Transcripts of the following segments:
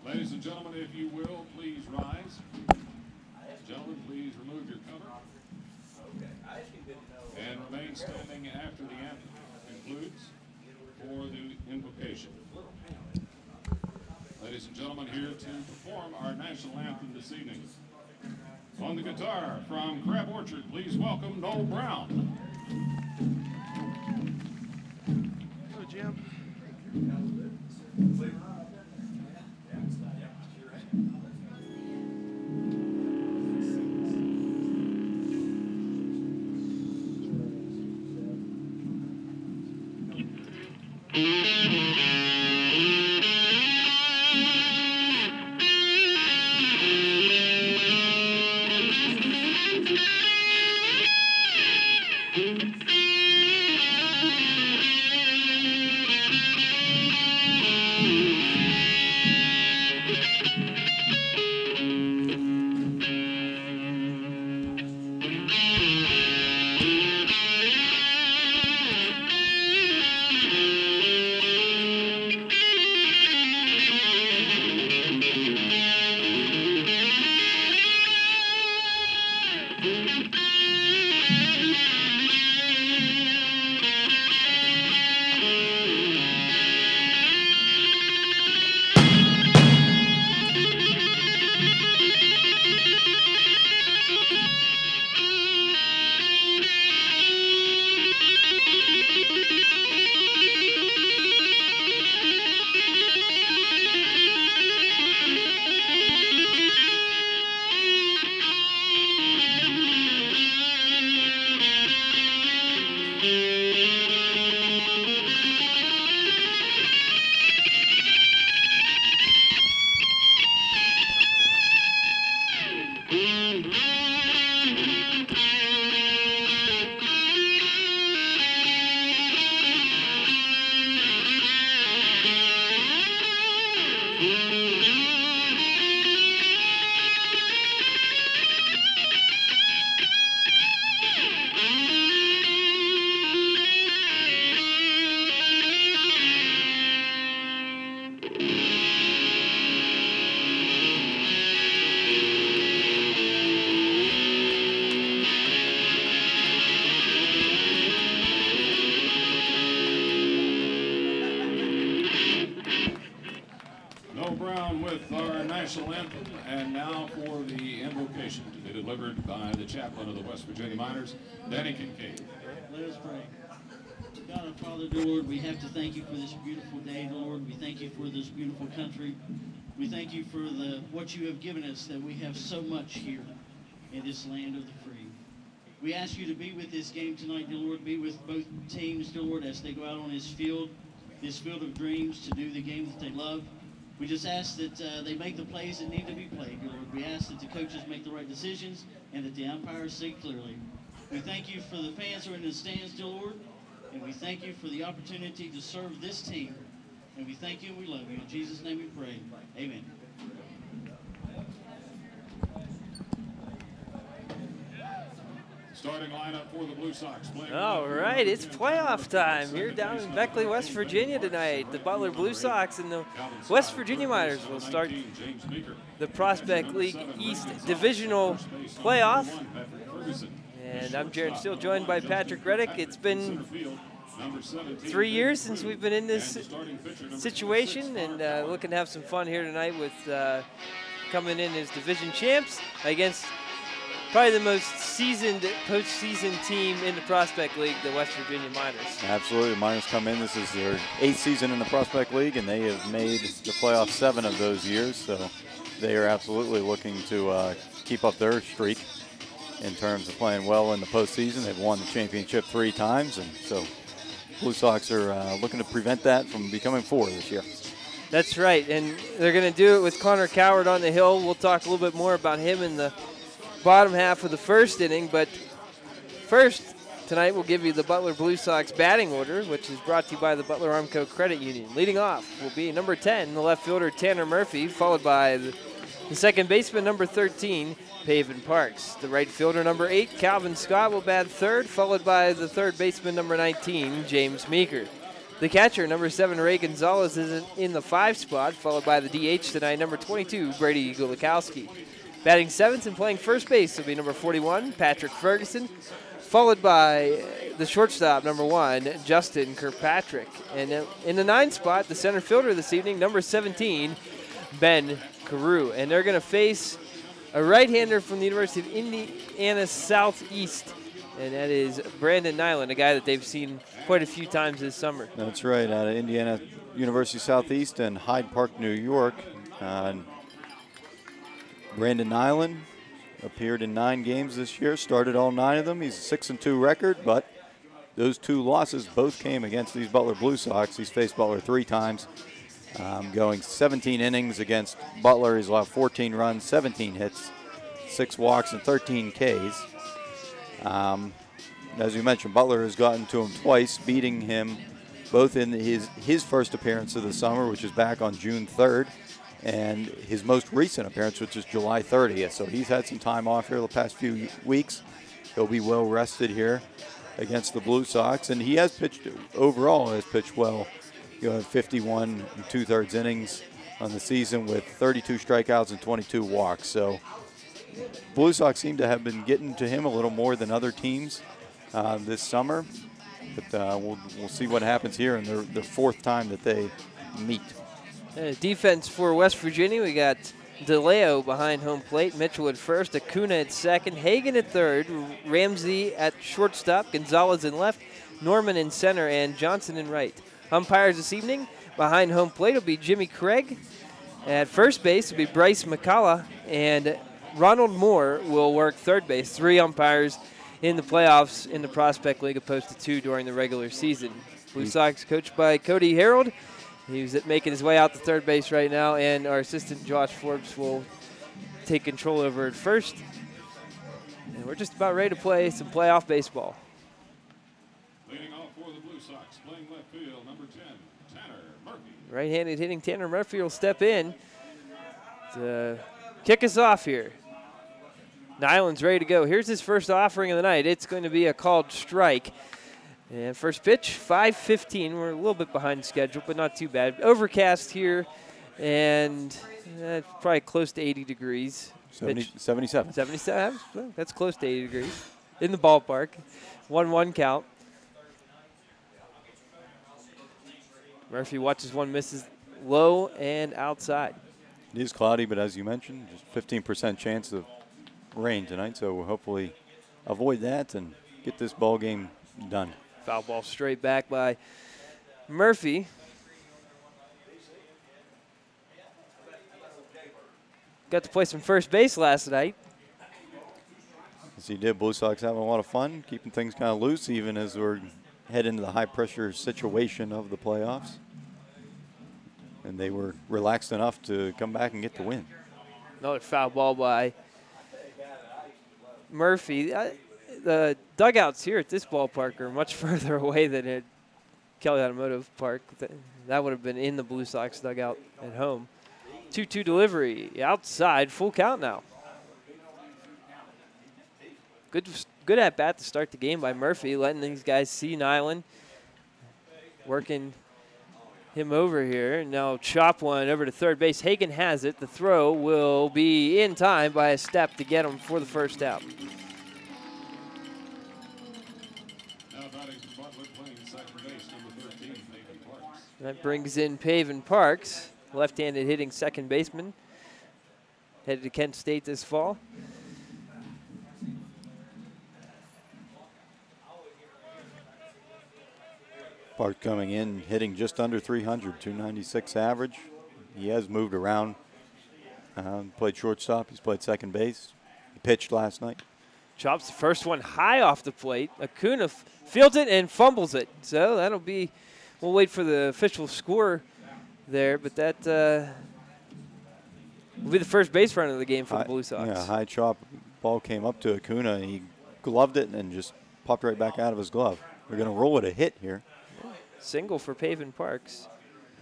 Ladies and gentlemen, if you will, please rise. Gentlemen, please remove your cover. And remain standing after the anthem concludes for the invocation. Ladies and gentlemen, here to perform our national anthem this evening. On the guitar from Crab Orchard, please welcome Noel Brown. Hello, Jim. Anthem, and now for the invocation to be delivered by the chaplain of the West Virginia Miners, Danny Kincaid. Let us pray. God and Father, dear Lord, we have to thank you for this beautiful day, Lord. We thank you for this beautiful country. We thank you for what you have given us, that we have so much here in this land of the free. We ask you to be with this game tonight, dear Lord. Be with both teams, dear Lord, as they go out on this field of dreams, to do the game that they love. We just ask that they make the plays that need to be played, dear Lord. We ask that the coaches make the right decisions and that the umpires see clearly. We thank you for the fans who are in the stands, dear Lord, and we thank you for the opportunity to serve this team. And we thank you and we love you. In Jesus' name we pray. Amen. Starting lineup for the Blue Sox. All right, it's playoff time here down in Beckley, West Virginia tonight. The Butler Blue Sox and the West Virginia Miners will start the Prospect League East Divisional Playoff. And I'm Jared Steele, joined by Patrick Reddick. It's been 3 years since we've been in this situation, and looking to have some fun here tonight with coming in as division champs against probably the most seasoned postseason team in the Prospect League, the West Virginia Miners. Absolutely. The Miners come in. This is their 8th season in the Prospect League, and they have made the playoffs 7 of those years. So they are absolutely looking to keep up their streak in terms of playing well in the postseason. They've won the championship 3 times, and so Blue Sox are looking to prevent that from becoming 4 this year. That's right, and they're going to do it with Connor Coward on the hill. We'll talk a little bit more about him in the bottom half of the first inning, but first tonight we'll give you the Butler Blue Sox batting order, which is brought to you by the Butler Armco Credit Union. Leading off will be number 10, the left fielder Tanner Murphy, followed by the second baseman number 13, Paven Parks. The right fielder number 8, Calvin Scott, will bat third, followed by the third baseman number 19, James Meeker. The catcher, number 7, Ray Gonzalez, is in the 5 spot, followed by the DH tonight, number 22, Brady Gulikowski. Batting 7th and playing first base will be number 41, Patrick Ferguson, followed by the shortstop, number 1, Justin Kirkpatrick. And in the 9 spot, the center fielder this evening, number 17, Ben Carew. And they're going to face a right-hander from the University of Indiana Southeast, and that is Brandon Nyland, a guy that they've seen quite a few times this summer. That's right, out of Indiana University Southeast and Hyde Park, New York. Brandon Nyland appeared in 9 games this year, started all 9 of them. He's a 6-2 record, but those 2 losses both came against these Butler Blue Sox. He's faced Butler 3 times, going 17 innings against Butler. He's allowed 14 runs, 17 hits, 6 walks, and 13 Ks. As you mentioned, Butler has gotten to him twice, beating him both in his first appearance of the summer, which is back on June 3rd, and his most recent appearance, which is July 30th. So he's had some time off here the past few weeks. He'll be well rested here against the Blue Sox, and he has pitched overall, has pitched well. 51 2/3 innings on the season with 32 strikeouts and 22 walks. So Blue Sox seem to have been getting to him a little more than other teams this summer, but we'll see what happens here in the 4th time that they meet. Defense for West Virginia, we got DeLeo behind home plate, Mitchell at first, Acuna at second, Hagan at third, Ramsey at shortstop, Gonzalez in left, Norman in center, and Johnson in right. Umpires this evening behind home plate will be Jimmy Craig. At first base will be Bryce McCullough, and Ronald Moore will work third base. 3 umpires in the playoffs in the Prospect League opposed to 2 during the regular season. Blue Sox coached by Cody Harold. He's making his way out to third base right now, and our assistant Josh Forbes will take control over at first. And we're just about ready to play some playoff baseball. Leading off for the Blue Sox, playing left field, number 10, Tanner Murphy. Right-handed hitting Tanner Murphy will step in to kick us off here. Nyland's ready to go. Here's his first offering of the night. It's going to be a called strike. And first pitch, 5:15. We're a little bit behind schedule, but not too bad. Overcast here, and probably close to 80 degrees. 77. 77? Well, that's close to 80 degrees in the ballpark. 1-1 count. Murphy watches one, misses low and outside. It is cloudy, but as you mentioned, just 15% chance of rain tonight, so we'll hopefully avoid that and get this ball game done. Foul ball straight back by Murphy. Got to play some first base last night. As he did, Blue Sox having a lot of fun, keeping things kind of loose even as we're heading into the high-pressure situation of the playoffs. And they were relaxed enough to come back and get the win. Another foul ball by Murphy. The dugouts here at this ballpark are much further away than at Kelly Automotive Park. That would have been in the Blue Sox dugout at home. 2-2 delivery outside, full count now. Good at bat to start the game by Murphy, letting these guys see Nyland working him over here. Now chop one over to third base. Hagan has it. The throw will be in time by a step to get him for the first out. That brings in Pavin Parks, left-handed hitting second baseman, headed to Kent State this fall. Park coming in, hitting just under 300, 296 average. He has moved around, played shortstop, he's played second base. He pitched last night. Chops the first one high off the plate. Acuna fields it and fumbles it. So that'll be, we'll wait for the official score there, but that will be the first base run of the game for the Blue Sox. Yeah, high chop ball came up to Acuna, and he gloved it and just popped right back out of his glove. They're going to roll it a hit here. Single for Pavin Parks.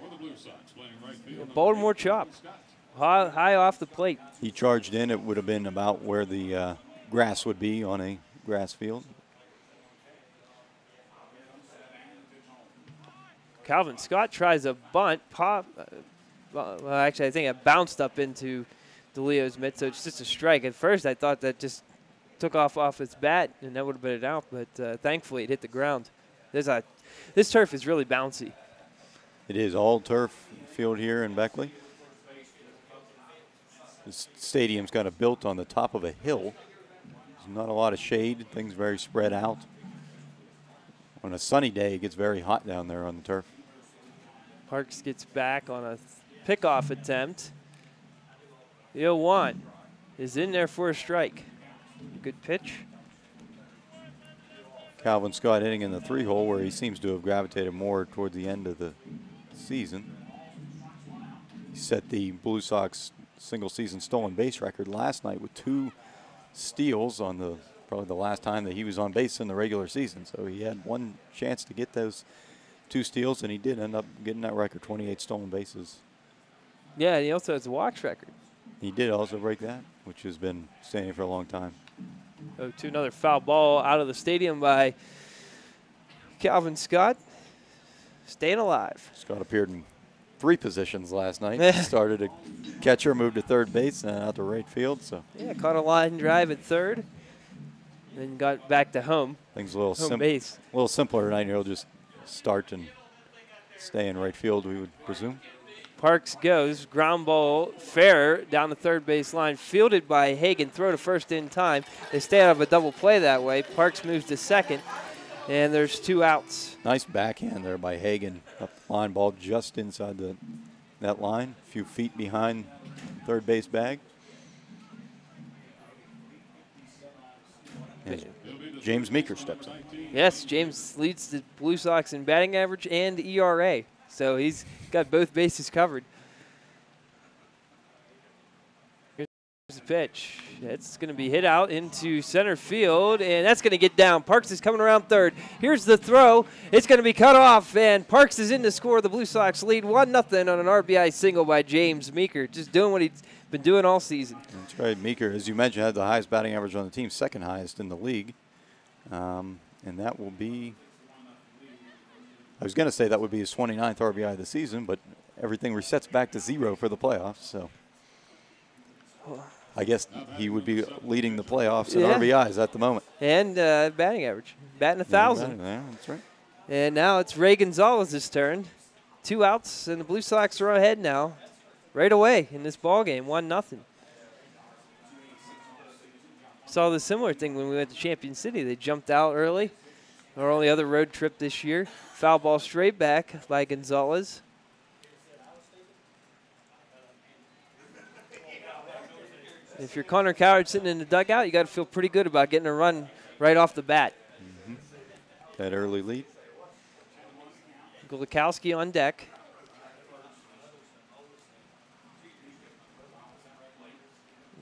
For the Blue Sox, playing right field, Baltimore chop. High off the plate. He charged in. It would have been about where the grass would be on a grass field. Calvin Scott tries a bunt. Well, actually, I think it bounced up into DeLeo's mitt, so it's just a strike. At first, I thought that just took off its bat, and that would have been an out, but thankfully it hit the ground. This turf is really bouncy. It is all turf field here in Beckley. This stadium's kind of built on the top of a hill. There's not a lot of shade. Things very spread out. On a sunny day, it gets very hot down there on the turf. Parks gets back on a pickoff attempt. The 0-1 is in there for a strike. Good pitch. Calvin Scott hitting in the 3-hole where he seems to have gravitated more toward the end of the season. He set the Blue Sox single-season stolen base record last night with 2 steals on probably the last time that he was on base in the regular season. So he had one chance to get those 2 steals, and he did end up getting that record, 28 stolen bases. Yeah, and he also has a walks record. He did also break that, which has been standing for a long time. Oh, to another foul ball out of the stadium by Calvin Scott. Staying alive. Scott appeared in 3 positions last night. Started at catcher, moved to third base, and out to right field. So yeah, caught a line drive at third, then got back to home. Things a little home base. A little simpler tonight. He'll just start and stay in right field, we would presume. Parks goes, ground ball fair down the third base line, fielded by Hagan, throw to first in time. They stay out of a double play that way. Parks moves to second, and there's 2 outs. Nice backhand there by Hagan. Up the line, ball just inside that line, a few feet behind third base bag. And James Meeker steps in. Yes, James leads the Blue Sox in batting average and ERA. So he's got both bases covered. Here's the pitch. It's going to be hit out into center field, and that's going to get down. Parks is coming around third. Here's the throw. It's going to be cut off, and Parks is in to score. The Blue Sox lead 1-0 on an RBI single by James Meeker, just doing what he's been doing all season. That's right. Meeker, as you mentioned, had the highest batting average on the team, second highest in the league. And that will be, I was going to say that would be his 29th RBI of the season, but everything resets back to 0 for the playoffs. So I guess he would be leading the playoffs in RBIs at the moment. And batting average, batting 1,000. Yeah, that's right. And now it's Ray Gonzalez's turn. 2 outs, and the Blue Sox are ahead now, right away in this ball game, 1-0. Saw the similar thing when we went to Champion City. They jumped out early. Our only other road trip this year. Foul ball straight back by Gonzalez. If you're Connor Coward sitting in the dugout, you got to feel pretty good about getting a run right off the bat. That early lead. Golikowski on deck.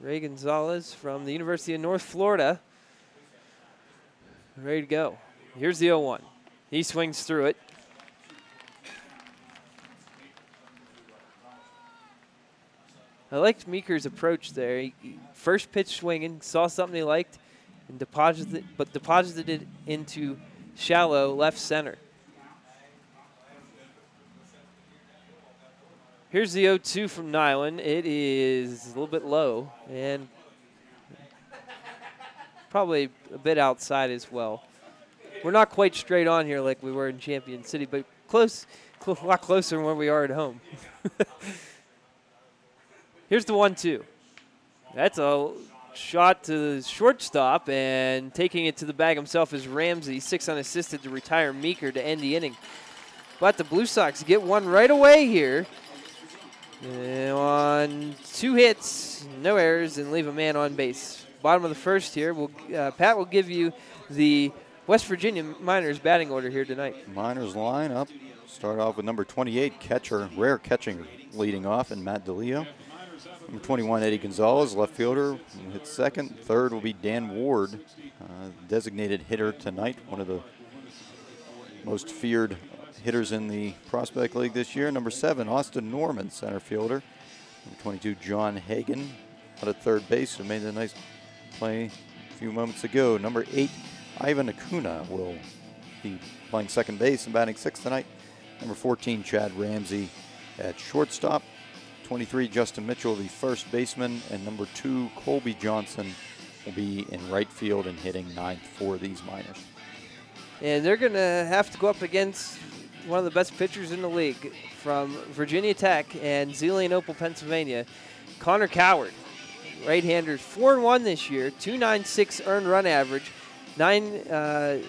Ray Gonzalez from the University of North Florida. Ready to go. Here's the 0-1. He swings through it. I liked Meeker's approach there. He first pitch swinging, saw something he liked, and deposited it into shallow left center. Here's the 0-2 from Nyland. It is a little bit low and probably a bit outside as well. We're not quite straight on here like we were in Champion City, but close, a lot closer than where we are at home. Here's the 1-2. That's a shot to the shortstop, and taking it to the bag himself is Ramsey, 6 unassisted to retire Meeker to end the inning. But the Blue Sox get one right away here. And on 2 hits, no errors, and leave a man on base. Bottom of the first here, Pat will give you the West Virginia Miners batting order here tonight. Miners line up. Start off with number 28, catcher, rare catching leading off, and Matt DeLeo. Number 21, Eddie Gonzalez, left fielder, will hit second. Third will be Dan Ward, designated hitter tonight, one of the most feared hitters in the Prospect League this year. Number 7, Austin Norman, center fielder. Number 22, John Hagan, out at third base, who made a nice play a few moments ago. Number 8, Ivan Acuna will be playing second base and batting 6th tonight. Number 14, Chad Ramsey at shortstop. 23, Justin Mitchell, the first baseman. And number 2, Colby Johnson will be in right field and hitting 9th for these Miners. And they're going to have to go up against one of the best pitchers in the league from Virginia Tech and Zelian-Opel, Pennsylvania, Connor Coward. Right-handers, 4-1 this year, 2.96 earned run average, 9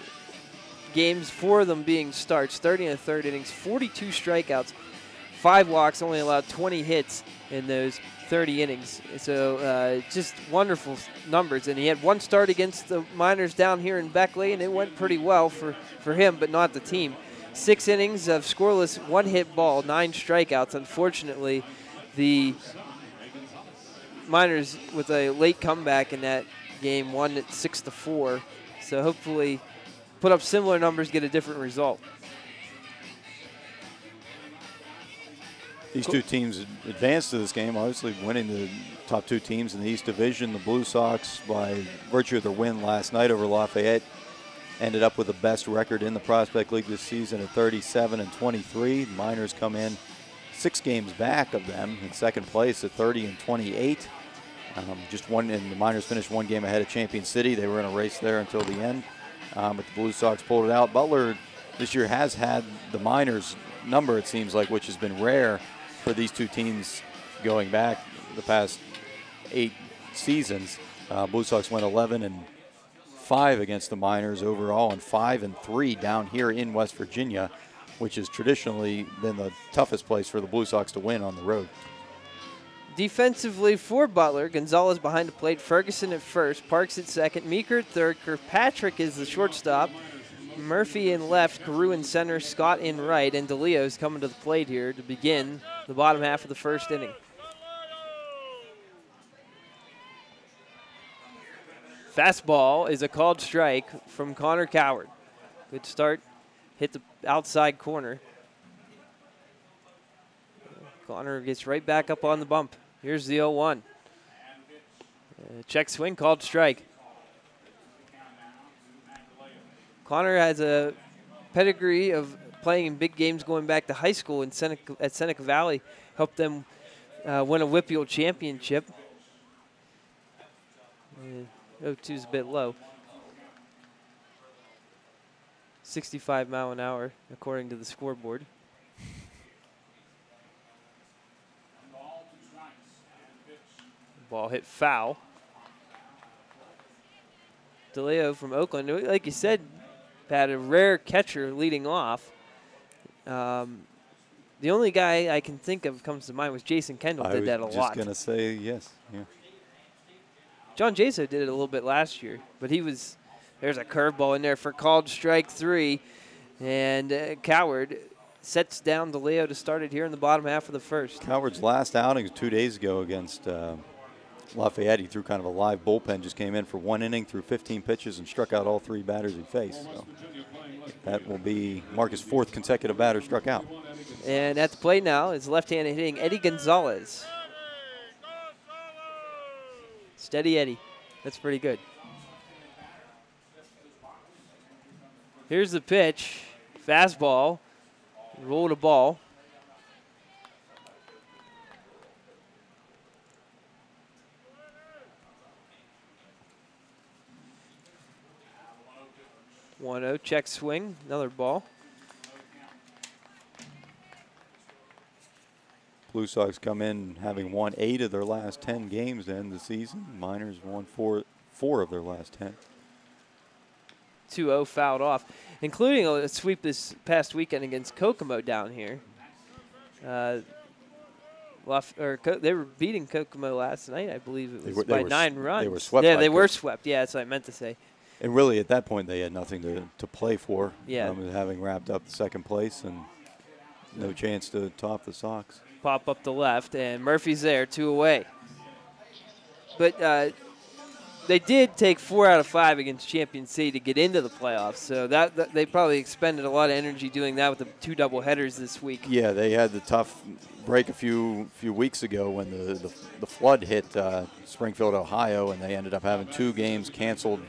games, 4 of them being starts, 30 and a third innings, 42 strikeouts, 5 walks, only allowed 20 hits in those 30 innings. So just wonderful numbers. And he had 1 start against the Miners down here in Beckley, and it went pretty well for him, but not the team. 6 innings of scoreless, 1 hit ball, 9 strikeouts. Unfortunately, the Miners with a late comeback in that game won it 6-4. So hopefully put up similar numbers, get a different result. These two teams advanced to this game, obviously winning the top 2 teams in the East Division. The Blue Sox, by virtue of their win last night over Lafayette, ended up with the best record in the Prospect League this season at 37-23. The Miners come in 6 games back of them in second place at 30-28. Just one, and the Miners finished 1 game ahead of Champion City. They were in a race there until the end, but the Blue Sox pulled it out. Butler this year has had the Miners number, it seems like, which has been rare for these two teams going back the past 8 seasons. Blue Sox went 11-5 against the Miners overall, and 5-3 down here in West Virginia, which has traditionally been the toughest place for the Blue Sox to win on the road. Defensively for Butler, Gonzalez behind the plate, Ferguson at first, Parks at second, Meeker at third, Kirkpatrick is the shortstop, Murphy in left, Carew in center, Scott in right, and DeLeo's coming to the plate here to begin the bottom half of the first inning. Fastball is a called strike from Connor Coward. Good start, hit the outside corner. Connor gets right back up on the bump. Here's the 0-1. Check swing, called strike. Connor has a pedigree of playing in big games going back to high school in Seneca Valley. Helped them win a Whippeal championship. 0-2 is a bit low. 65 mile an hour, according to the scoreboard. Ball hit foul. DeLeo from Oakland, like you said, Pat, a rare catcher leading off. The only guy I can think of comes to mind was Jason Kendall. Did that a lot. I was just going to say yes. Yeah. John Jaso did it a little bit last year, but there's a curveball in there for called strike 3. And Coward sets down DeLeo to start it here in the bottom half of the first. Coward's last outing was 2 days ago against Lafayette. He threw kind of a live bullpen, just came in for 1 inning, threw 15 pitches, and struck out all 3 batters he faced. So that will be Marcus' 4th consecutive batter struck out. And at the plate now is left-handed hitting Eddie Gonzalez. Steady Eddie. That's pretty good. Here's the pitch. Fastball. Roll the ball. (1-0) check swing, another ball. Blue Sox come in having won 8 of their last 10 games to end the season. Miners won 4 of their last 10. 2-0 fouled off, including a sweep this past weekend against Kokomo down here. They were beating Kokomo last night, I believe it was by 9 runs. They were swept. Yeah, they were swept. Yeah, that's what I meant to say. And really, at that point, they had nothing to play for. Yeah. Having wrapped up the second place and no chance to top the Sox. Pop up the left, and Murphy's there, 2 away. But they did take 4 out of 5 against Champion City to get into the playoffs, so that they probably expended a lot of energy doing that with the 2 doubleheaders this week. Yeah, they had the tough break a few weeks ago when the flood hit Springfield, Ohio, and they ended up having 2 games canceled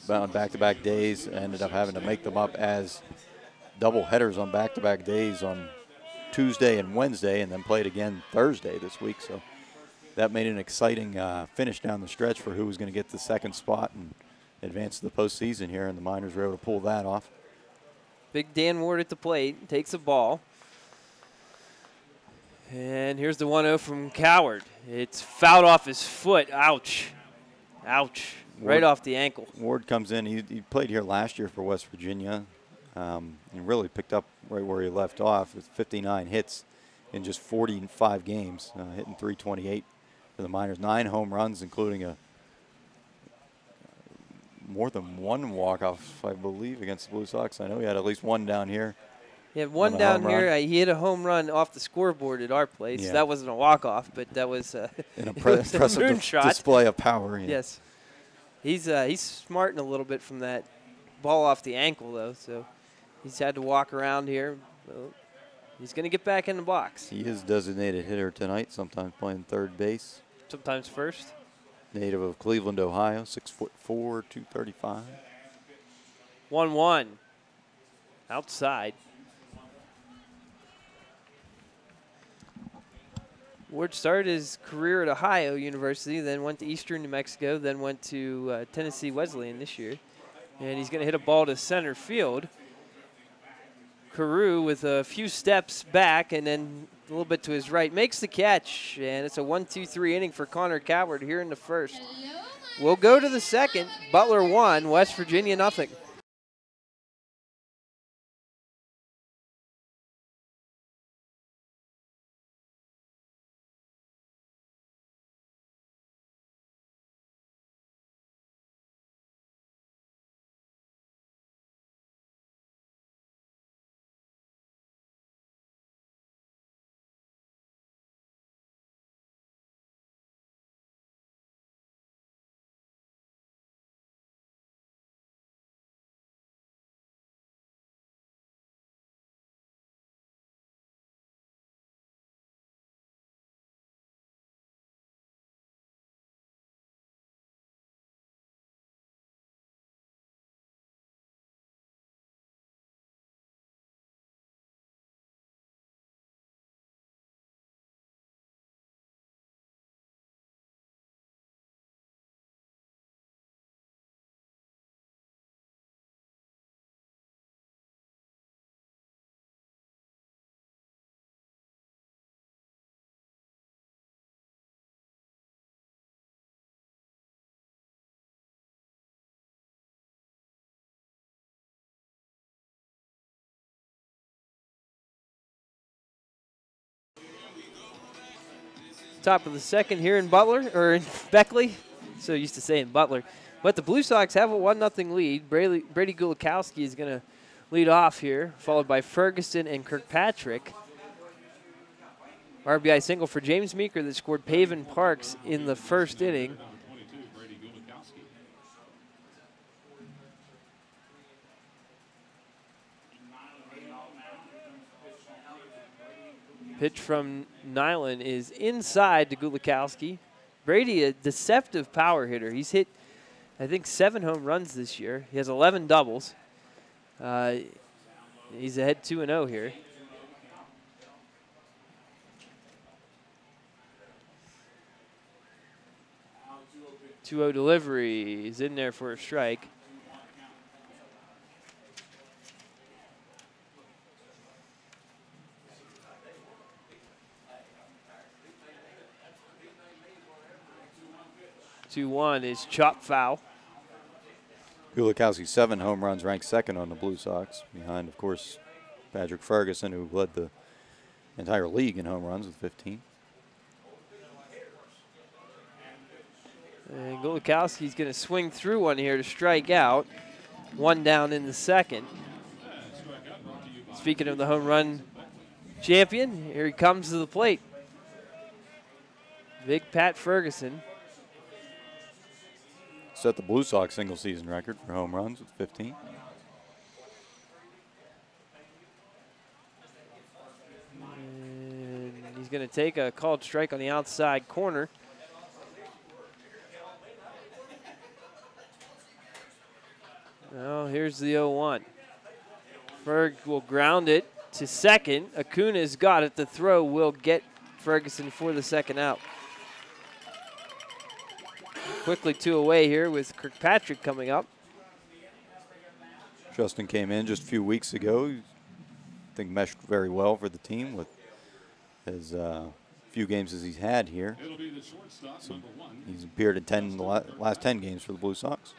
on back-to-back days. Ended up having to make them up as double headers on back-to-back days on Tuesday and Wednesday, and then played again Thursday this week. So that made an exciting finish down the stretch for who was going to get the second spot and advance to the postseason here, and the Miners were able to pull that off. Big Dan Ward at the plate, takes a ball. And here's the 1-0 from Coward. It's fouled off his foot. Ouch. Ouch. Right off the ankle. Ward comes in. He played here last year for West Virginia. And really picked up right where he left off with 59 hits in just 45 games, hitting .328 for the Miners. 9 home runs, including a more than one walk-off, I believe, against the Blue Sox. I know he had at least one down here. Yeah, one down here. He hit a home run off the scoreboard at our place. Yeah. That wasn't a walk-off, but that was an impressive moonshot. display of power. Yeah. Yes. He's smarting a little bit from that ball off the ankle, though, so he's had to walk around here. Well, he's going to get back in the box. He is designated hitter tonight, sometimes playing third base. Sometimes first. Native of Cleveland, Ohio, 6'4", 235. 1-1. Outside. Ward started his career at Ohio University, then went to Eastern New Mexico, then went to Tennessee Wesleyan this year. And he's going to hit a ball to center field. Carew with a few steps back and then a little bit to his right makes the catch, and it's a 1-2-3 inning for Connor Coward here in the first. We'll go to the second. Butler 1, West Virginia nothing. Top of the second here in Butler, or in Beckley. So used to saying Butler. But the Blue Sox have a 1-0 lead. Brady Gulikowski is going to lead off here, followed by Ferguson and Kirkpatrick. RBI single for James Meeker that scored Pavin Parks in the first inning. Pitch from Nyland is inside to Gulikowski. Brady, a deceptive power hitter. He's hit, I think, 7 home runs this year. He has 11 doubles. He's ahead 2-0 here. .2-0 delivery. He's in there for a strike. .2-1 is chop foul. Gulikowski, 7 home runs, ranked second on the Blue Sox, behind, of course, Patrick Ferguson, who led the entire league in home runs with 15. And Gulikowski's going to swing through one here to strike out. 1 down in the second. Speaking of the home run champion, here he comes to the plate. Big Pat Ferguson. Set the Blue Sox single season record for home runs with 15. And he's going to take a called strike on the outside corner. Well, here's the 0-1. Ferg will ground it to second. Acuna's got it. The throw will get Ferguson for the second out. Quickly 2 away here with Kirkpatrick coming up. Justin came in just a few weeks ago. I think meshed very well for the team with his few games as he's had here. So he's appeared in the last 10 games for the Blue Sox.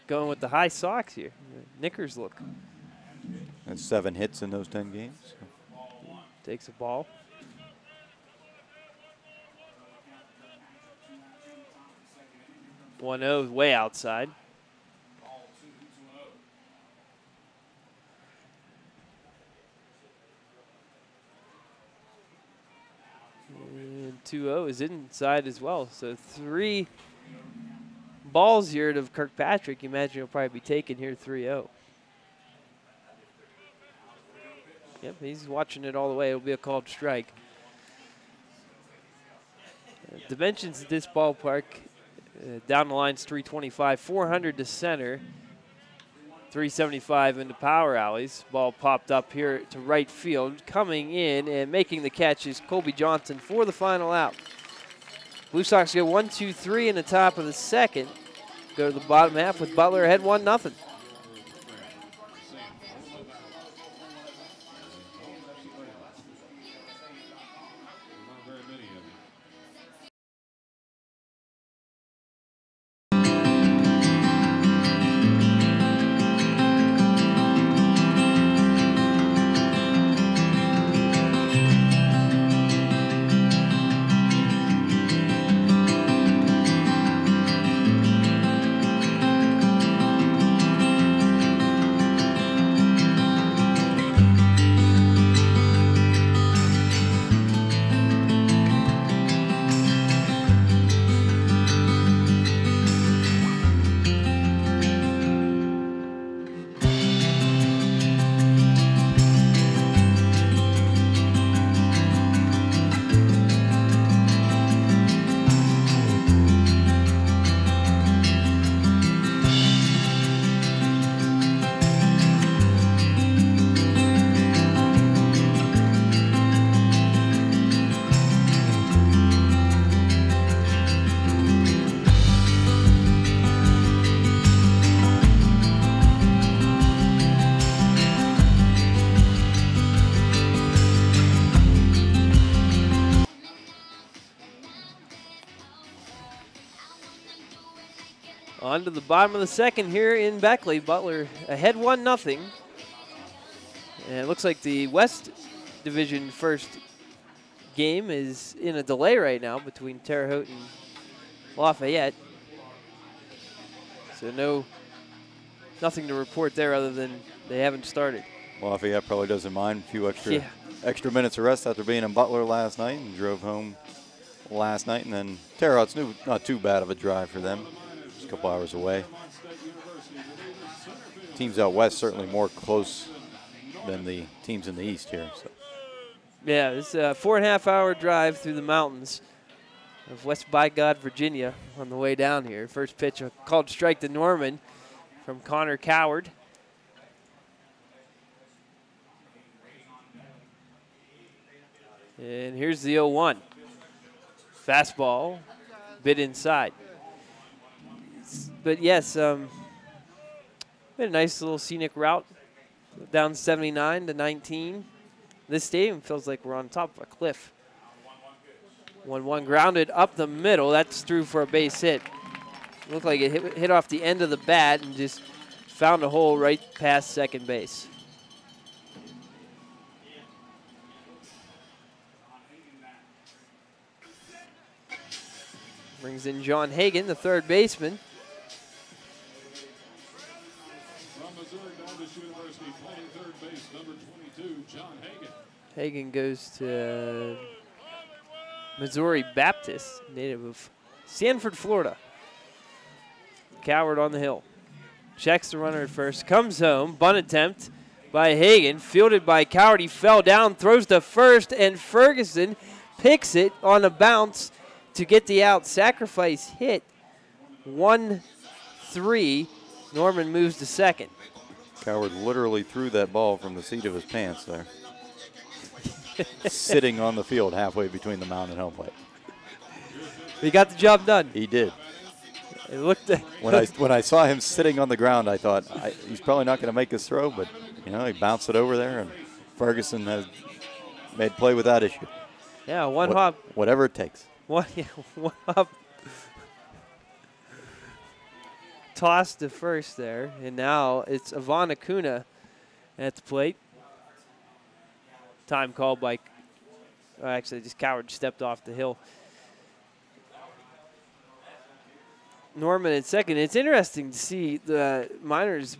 Going with the high socks here. Knickers look. And 7 hits in those 10 games. Takes a ball. .1-0 way outside. And 2-0 is inside as well. So 3 balls here to Kirkpatrick. You imagine he'll probably be taken here 3-0. Yep, he's watching it all the way. It'll be a called strike. Dimensions of this ballpark, down the line's 325, 400 to center, 375 into power alleys. Ball popped up here to right field. Coming in and making the catch is Colby Johnson for the final out. Blue Sox go 1, 2, 3 in the top of the second. Go to the bottom half with Butler ahead 1-0. On to the bottom of the second here in Beckley. Butler ahead 1-0. And it looks like the West Division first game is in a delay right now between Terre Haute and Lafayette. So nothing to report there other than they haven't started. Lafayette probably doesn't mind a few extra minutes of rest after being in Butler last night and drove home last night. And then Terre Haute's not too bad of a drive for them. A couple hours away. Teams out west certainly more close than the teams in the east here. So. Yeah, it's a 4.5 hour drive through the mountains of West by God, Virginia on the way down here. First pitch, a called strike to Norman from Connor Coward. And here's the 0-1. Fastball, bit inside. But yes, been a nice little scenic route down 79 to 19. This stadium feels like we're on top of a cliff. 1-1 grounded up the middle. That's through for a base hit. Looked like it hit off the end of the bat and just found a hole right past second base. Brings in John Hagan, the third baseman. University, playing third base, number 22, John Hagan. Hagan goes to Missouri Baptist, native of Sanford, Florida. Coward on the hill. Checks the runner at first, comes home, bunt attempt by Hagan, fielded by Coward. He fell down, throws to first, and Ferguson picks it on a bounce to get the out. Sacrifice hit. 1-3. Norman moves to second. Coward literally threw that ball from the seat of his pants there. Sitting on the field halfway between the mound and home plate. He got the job done. He did. It looked when I saw him sitting on the ground, I thought he's probably not going to make his throw, but you know, he bounced it over there, and Ferguson has made play without issue. Yeah, one hop. Whatever it takes. One hop. Tossed to first there, and now it's Ivan Acuna at the plate. Time called by, actually, just Coward stepped off the hill. Norman at second. It's interesting to see the Miners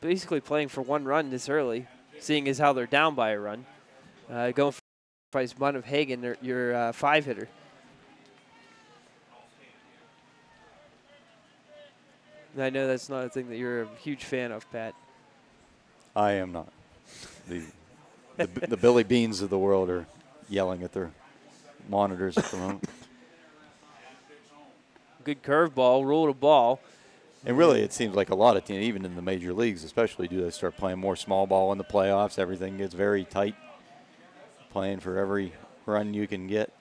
basically playing for one run this early, seeing as how they're down by a run. Going for Price Bun of Hagen, your 5-hitter. And I know that's not a thing that you're a huge fan of, Pat. I am not. The Billy Beans of the world are yelling at their monitors at the moment. Good curveball, rolled a ball. And really, it seems like a lot of teams, even in the major leagues especially, do they start playing more small ball in the playoffs. Everything gets very tight, playing for every run you can get.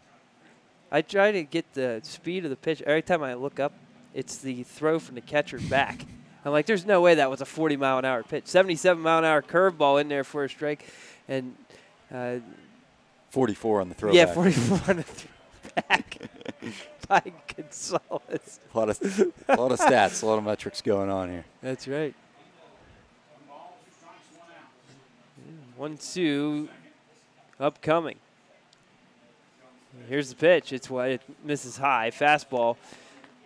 I try to get the speed of the pitch. Every time I look up, it's the throw from the catcher back. I'm like, there's no way that was a 40-mile-an-hour pitch. 77-mile-an-hour curveball in there for a strike. And 44 on the throwback. Yeah, 44 on the throwback by Gonzalez. A lot of stats, a lot of metrics going on here. That's right. 1-2, upcoming. Here's the pitch. It's why it misses high. Fastball.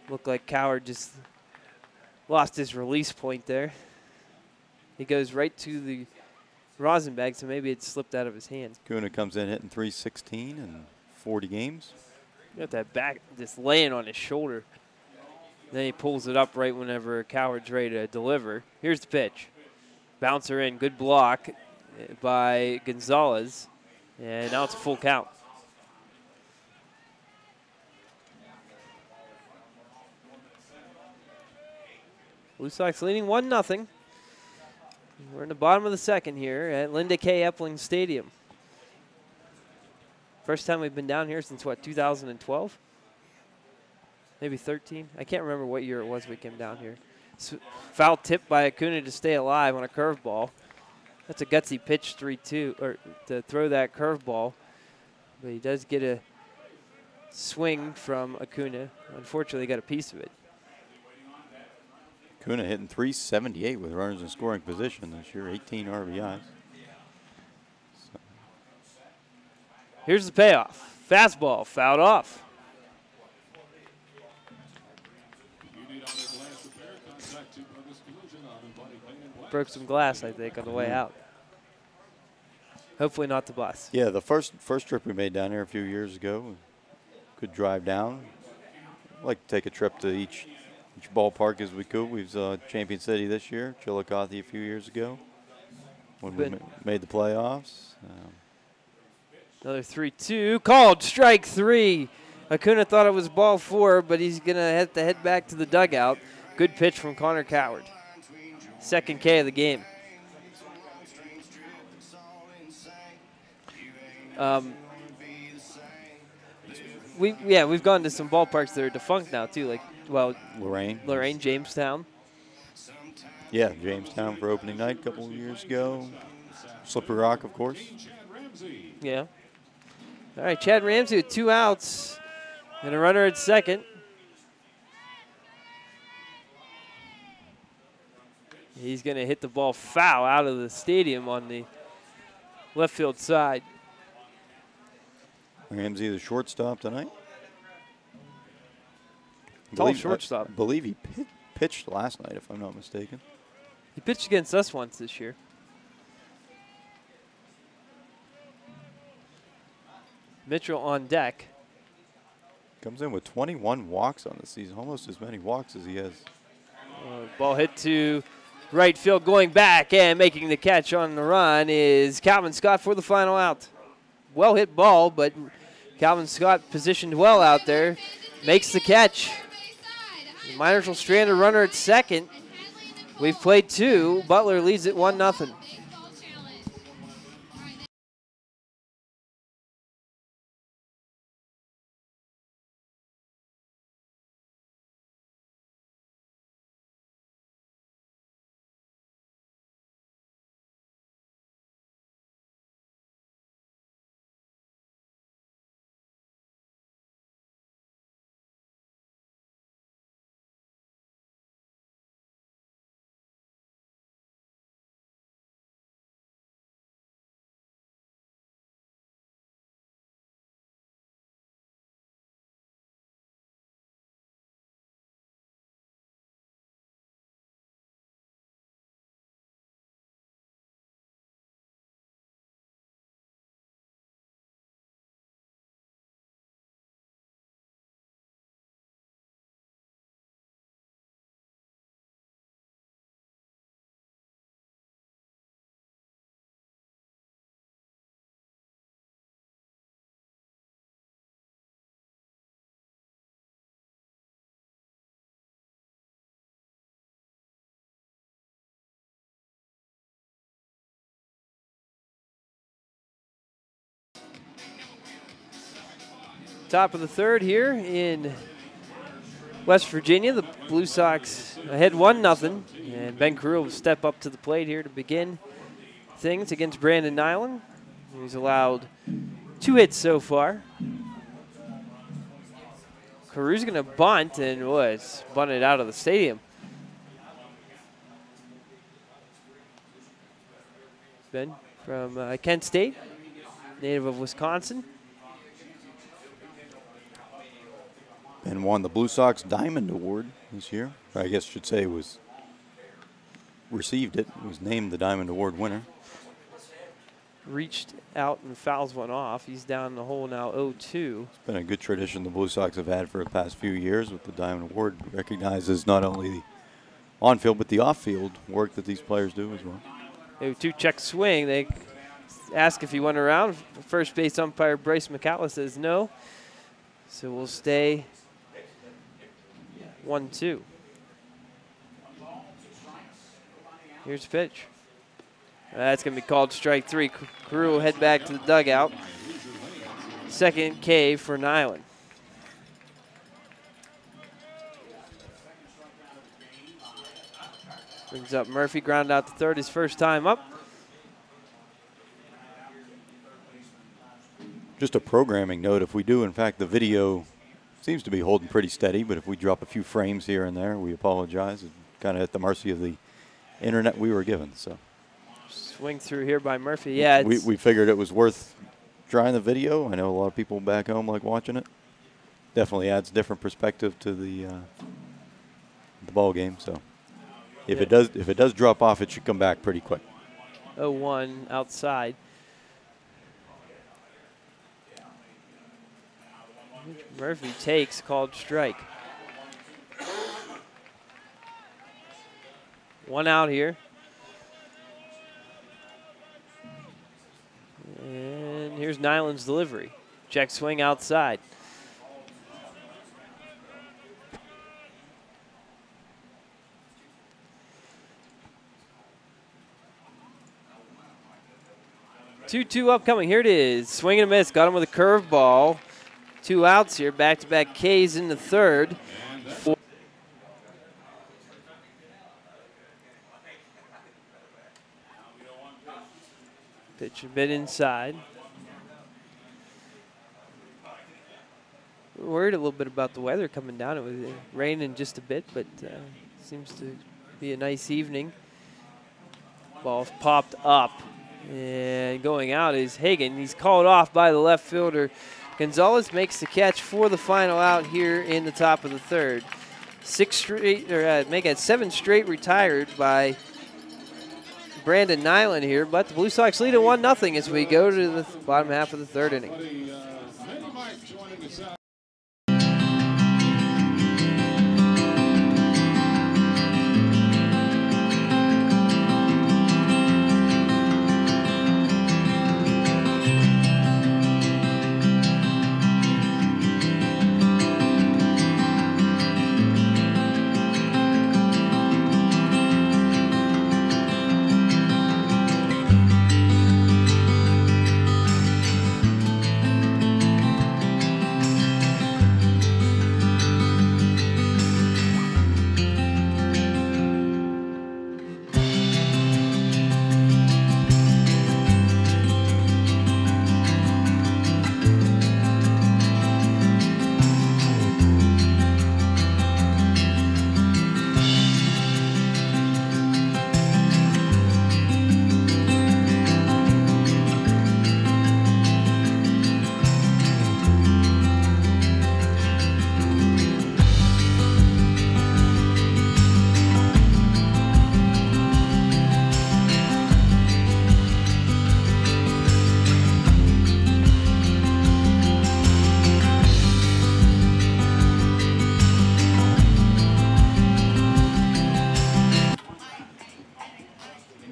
Looked like Coward just lost his release point there. He goes right to the rosin bag, so maybe it slipped out of his hand. Kuna comes in hitting .316 in 40 games. Got that back just laying on his shoulder. Then he pulls it up right whenever Coward's ready to deliver. Here's the pitch. Bouncer in, good block by Gonzalez. And now it's a full count. Blue Sox leading 1-0. We're in the bottom of the second here at Linda K. Epling Stadium. First time we've been down here since, what, 2012? Maybe 13? I can't remember what year it was we came down here. Foul tip by Acuna to stay alive on a curveball. That's a gutsy pitch, 3-2, or to throw that curveball. But he does get a swing from Acuna. Unfortunately, got a piece of it. Acuna hitting .378 with runners in scoring position this year, 18 RBIs. So. Here's the payoff. Fastball, fouled off. Broke some glass, I think, on the way out. Hopefully not the bus. Yeah, the first trip we made down here a few years ago, could drive down. I'd like to take a trip to each ballpark as we could. We was Champion City this year, Chillicothe a few years ago when we made the playoffs. Another 3-2, called strike 3. Acuna thought it was ball 4, but he's going to have to head back to the dugout. Good pitch from Connor Coward. Second K of the game. We've gone to some ballparks that are defunct now too, like Lorraine, Jamestown. Yeah, Jamestown for opening night a couple of years ago. Slippery Rock, of course. Yeah. All right, Chad Ramsey with 2 outs and a runner at second. He's going to hit the ball foul out of the stadium on the left field side. Ramsey, the shortstop tonight. Tall shortstop. I believe he pitched last night, if I'm not mistaken. He pitched against us once this year. Mitchell on deck. Comes in with 21 walks on the season, almost as many walks as he has. Ball hit to right field, going back and making the catch on the run is Calvin Scott for the final out. Well hit ball, but Calvin Scott positioned well out there. Makes the catch. The Miners will strand a runner at second. We've played 2. Butler leads it 1-0. Top of the 3rd here in West Virginia. The Blue Sox ahead 1-0. And Ben Carew will step up to the plate here to begin things against Brandon Nyland. He's allowed 2 hits so far. Carew's going to bunt, and was bunted out of the stadium. Ben from Kent State, native of Wisconsin. And won the Blue Sox Diamond Award this year. I guess I should say received it. He was named the Diamond Award winner. Reached out and fouls one off. He's down the hole now 0-2. It's been a good tradition the Blue Sox have had for the past few years with the Diamond Award. Recognizes not only the on-field but the off-field work that these players do as well. 0-2 check swing. They ask if he went around. First base umpire Bryce McCalla says no. So we'll stay 1-2. Here's the pitch. That's going to be called strike 3. Carew will head back to the dugout. Second K for Nyland. Brings up Murphy, ground out to third, his first time up. Just a programming note, if we do, in fact, the video seems to be holding pretty steady, but if we drop a few frames here and there, we apologize. It's kind of at the mercy of the internet we were given. So swing through here by Murphy. Yeah, we figured it was worth trying the video. I know a lot of people back home like watching it. Definitely adds different perspective to the ball game. So if it does drop off, it should come back pretty quick. 0-1 outside. Murphy takes, called strike. 1 out here. And here's Nyland's delivery. Check swing outside. Two upcoming. Here it is. Swing and a miss. Got him with a curveball. 2 outs here. Back-to-back Ks in the third. Pitch a bit inside. We're worried a little bit about the weather coming down. It was raining just a bit, but seems to be a nice evening. Ball's popped up. And going out is Hagan. He's called off by the left fielder. Gonzalez makes the catch for the final out here in the top of the third. 7 straight retired by Brandon Nyland here, but the Blue Sox lead at 1-0 as we go to the bottom half of the third inning.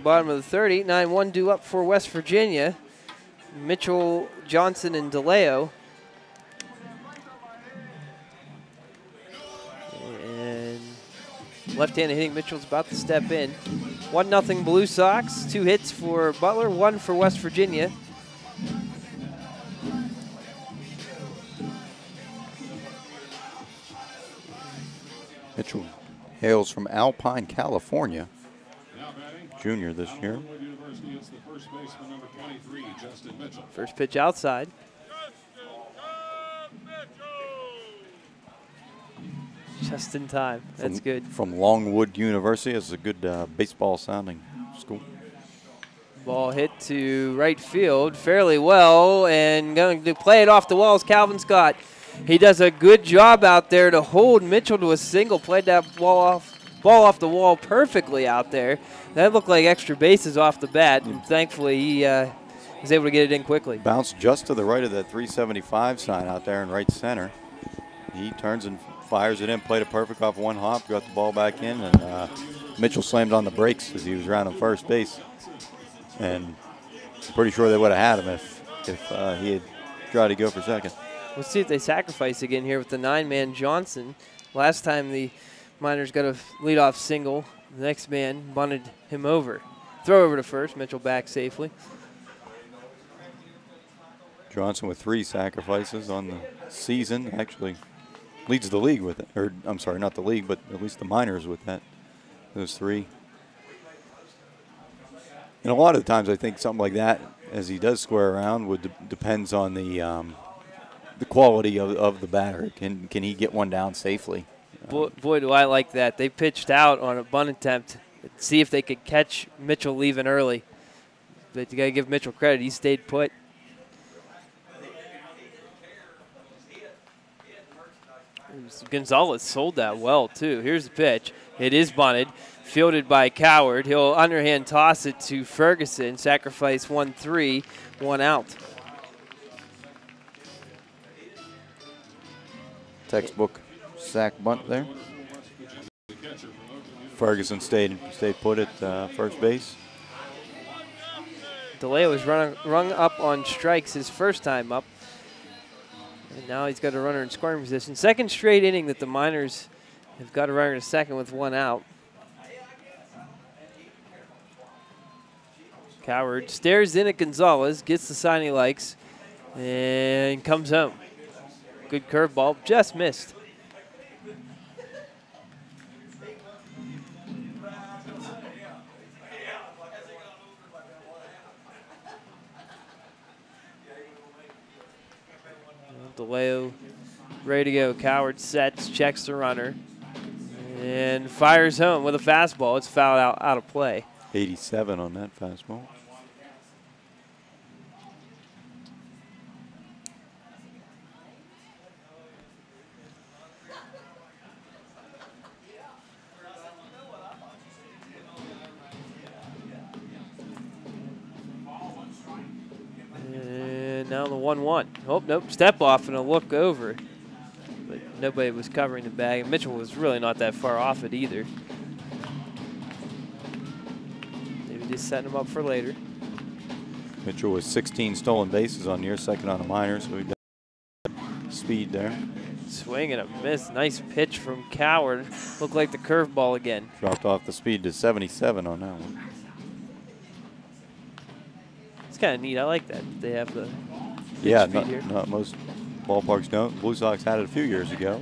Bottom of the third, 8-9-1 due up for West Virginia. Mitchell, Johnson, and DeLeo. And left-handed hitting Mitchell's about to step in. 1-0 Blue Sox. 2 hits for Butler, 1 for West Virginia. Mitchell hails from Alpine, California. Junior this year. First pitch outside. Just in time. That's good. From Longwood University. It's a good baseball sounding school. Ball hit to right field fairly well, and going to play it off the walls, Calvin Scott. He does a good job out there to hold Mitchell to a single. Played that ball off the wall perfectly out there. That looked like extra bases off the bat, and thankfully he was able to get it in quickly. Bounced just to the right of that 375 sign out there in right center. He turns and fires it in, played it perfect off one hop, got the ball back in, and Mitchell slammed on the brakes as he was rounding first base. And I'm pretty sure they would have had him if he had tried to go for second. We'll see if they sacrifice again here with the 9-man Johnson. Last time the Miners got a leadoff single. The next man bunted him over. Throw over to first. Mitchell back safely. Johnson with 3 sacrifices on the season. Actually leads the league with it. Or, I'm sorry, not the league, but at least the Miners with that. Those 3. And a lot of the times I think something like that, as he does square around, depends on the quality of the batter. Can he get one down safely? Boy, do I like that. They pitched out on a bunt attempt to see if they could catch Mitchell leaving early. But you got to give Mitchell credit. He stayed put. Gonzalez sold that well, too. Here's the pitch. It is bunted. Fielded by Coward. He'll underhand toss it to Ferguson. Sacrifice 1-3, 1 out. Textbook sack bunt there. Ferguson stayed put at first base. DeLeo was rung up on strikes his first time up. And now he's got a runner in scoring position. Second straight inning that the Miners have got a runner to second with 1 out. Coward stares in at Gonzalez, gets the sign he likes, and comes home. Good curveball, just missed. DeLeo ready to go. Coward sets, checks the runner, and fires home with a fastball. It's fouled out of play. 87 on that fastball. And now the 1-1. Oh, nope, step off and a look over. But nobody was covering the bag. And Mitchell was really not that far off it either. Maybe just setting him up for later. Mitchell with 16 stolen bases on the year, second on the Miners, so he got speed there. Swing and a miss. Nice pitch from Coward. Looked like the curveball again. Dropped off the speed to 77 on that one. It's kind of neat. I like that. They have the yeah, speed here. Not most ballparks don't. Blue Sox had it a few years ago.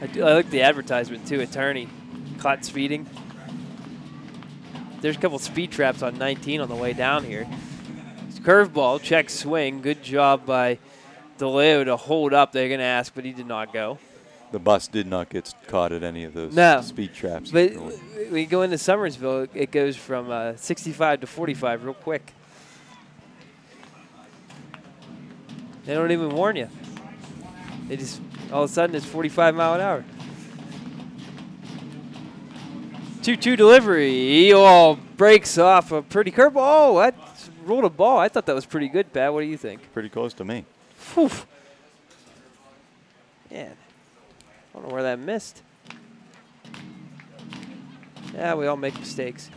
I like the advertisement too. Attorney caught speeding. There's a couple speed traps on 19 on the way down here. Curveball, check swing. Good job by DeLeo to hold up. They're going to ask, but he did not go. The bus did not get caught at any of those speed traps. But when you go into Summersville, it goes from 65 to 45 real quick. They don't even warn you. They just, all of a sudden, it's 45 mile an hour. 2-2 delivery. He all breaks off a pretty curveball. Oh, that rolled a ball. I thought that was pretty good, Pat. What do you think? Pretty close to me. Whew. Man, I don't know where that missed. Yeah, we all make mistakes.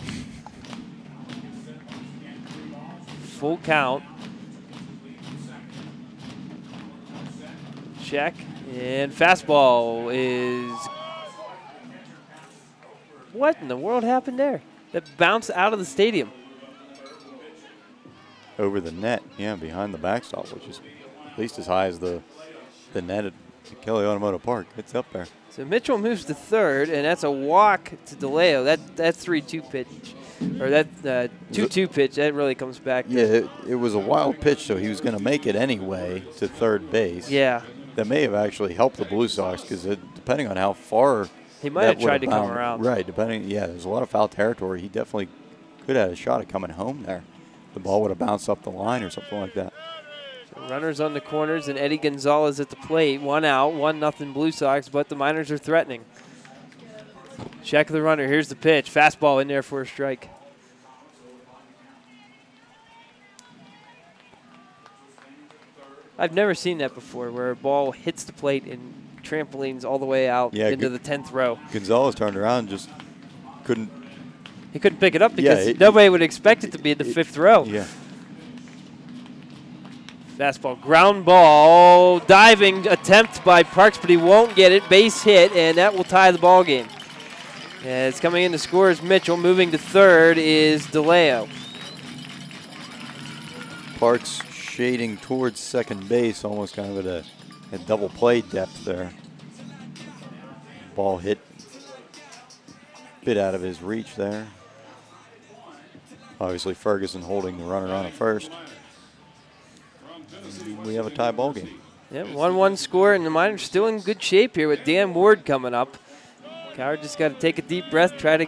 full count. Check, and fastball is, what in the world happened there? That bounced out of the stadium. Over the net, yeah, behind the backstop, which is at least as high as the net at Kelly Automotive Park. It's up there. So Mitchell moves to third, and that's a walk to DeLeo. That 3-2 pitch, or that 2-2 pitch, that really comes back. Yeah, it was a wild pitch, so he was going to make it anyway to third base. Yeah. That may have actually helped the Blue Sox because depending on how far he might have tried to come around. Right, yeah, there's a lot of foul territory. He definitely could have had a shot at coming home there. The ball would have bounced up the line or something like that. So runners on the corners and Eddie Gonzalez at the plate. 1 out, 1-0 Blue Sox, but the Miners are threatening. Check the runner. Here's the pitch. Fastball in there for a strike. I've never seen that before, where a ball hits the plate and trampolines all the way out into the 10th row. Gonzalez turned around and just couldn't. He couldn't pick it up because nobody would expect it to be in the 5th row. Yeah. Fastball, ground ball, diving attempt by Parks, but he won't get it. Base hit, and that will tie the ball game. It's coming in to score is Mitchell. Moving to third is DeLeo. Parks shading towards second base, almost kind of at a double play depth there. Ball hit a bit out of his reach there. Obviously Ferguson holding the runner on at first. We have a tie ball game. Yeah, 1-1 score, and the Miners still in good shape here with Dan Ward coming up. Coward just got to take a deep breath, try to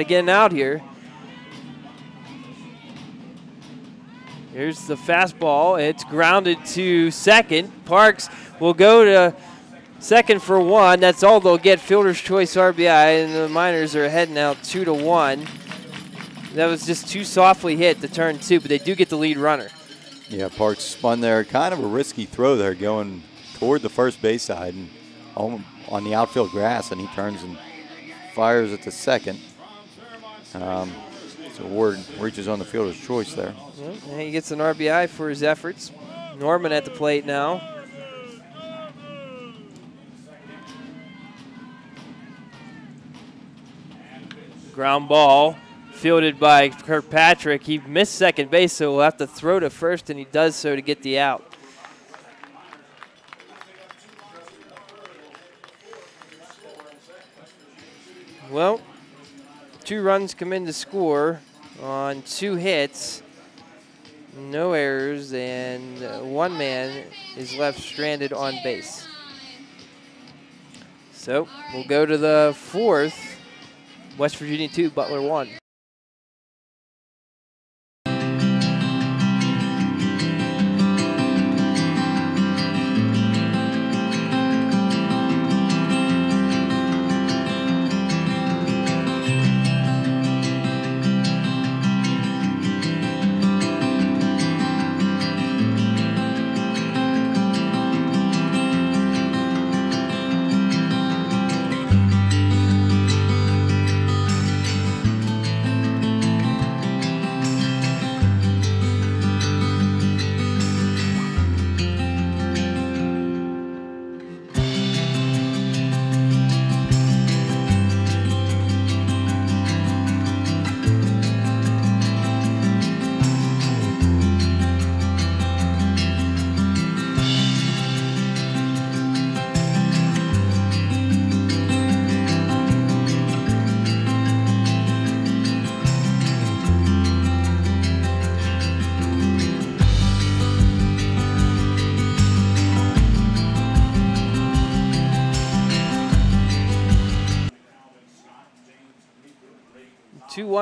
get an out here. Here's the fastball. It's grounded to second. Parks will go to second for 1. That's all they'll get. Fielder's choice RBI, and the Miners are heading out 2-1. That was just too softly hit to turn 2, but they do get the lead runner. Yeah, Parks spun there. Kind of a risky throw there going toward the first base side and on the outfield grass, and he turns and fires at the second. So Ward reaches on the fielder's choice there. Well, and he gets an RBI for his efforts. Norman at the plate now. Ground ball. Fielded by Kirkpatrick. He missed second base, so he'll have to throw to first, and he does so to get the out. Well, 2 runs come in to score on 2 hits, no errors, and 1 man is left stranded on base. So we'll go to the 4th. West Virginia 2, Butler 1.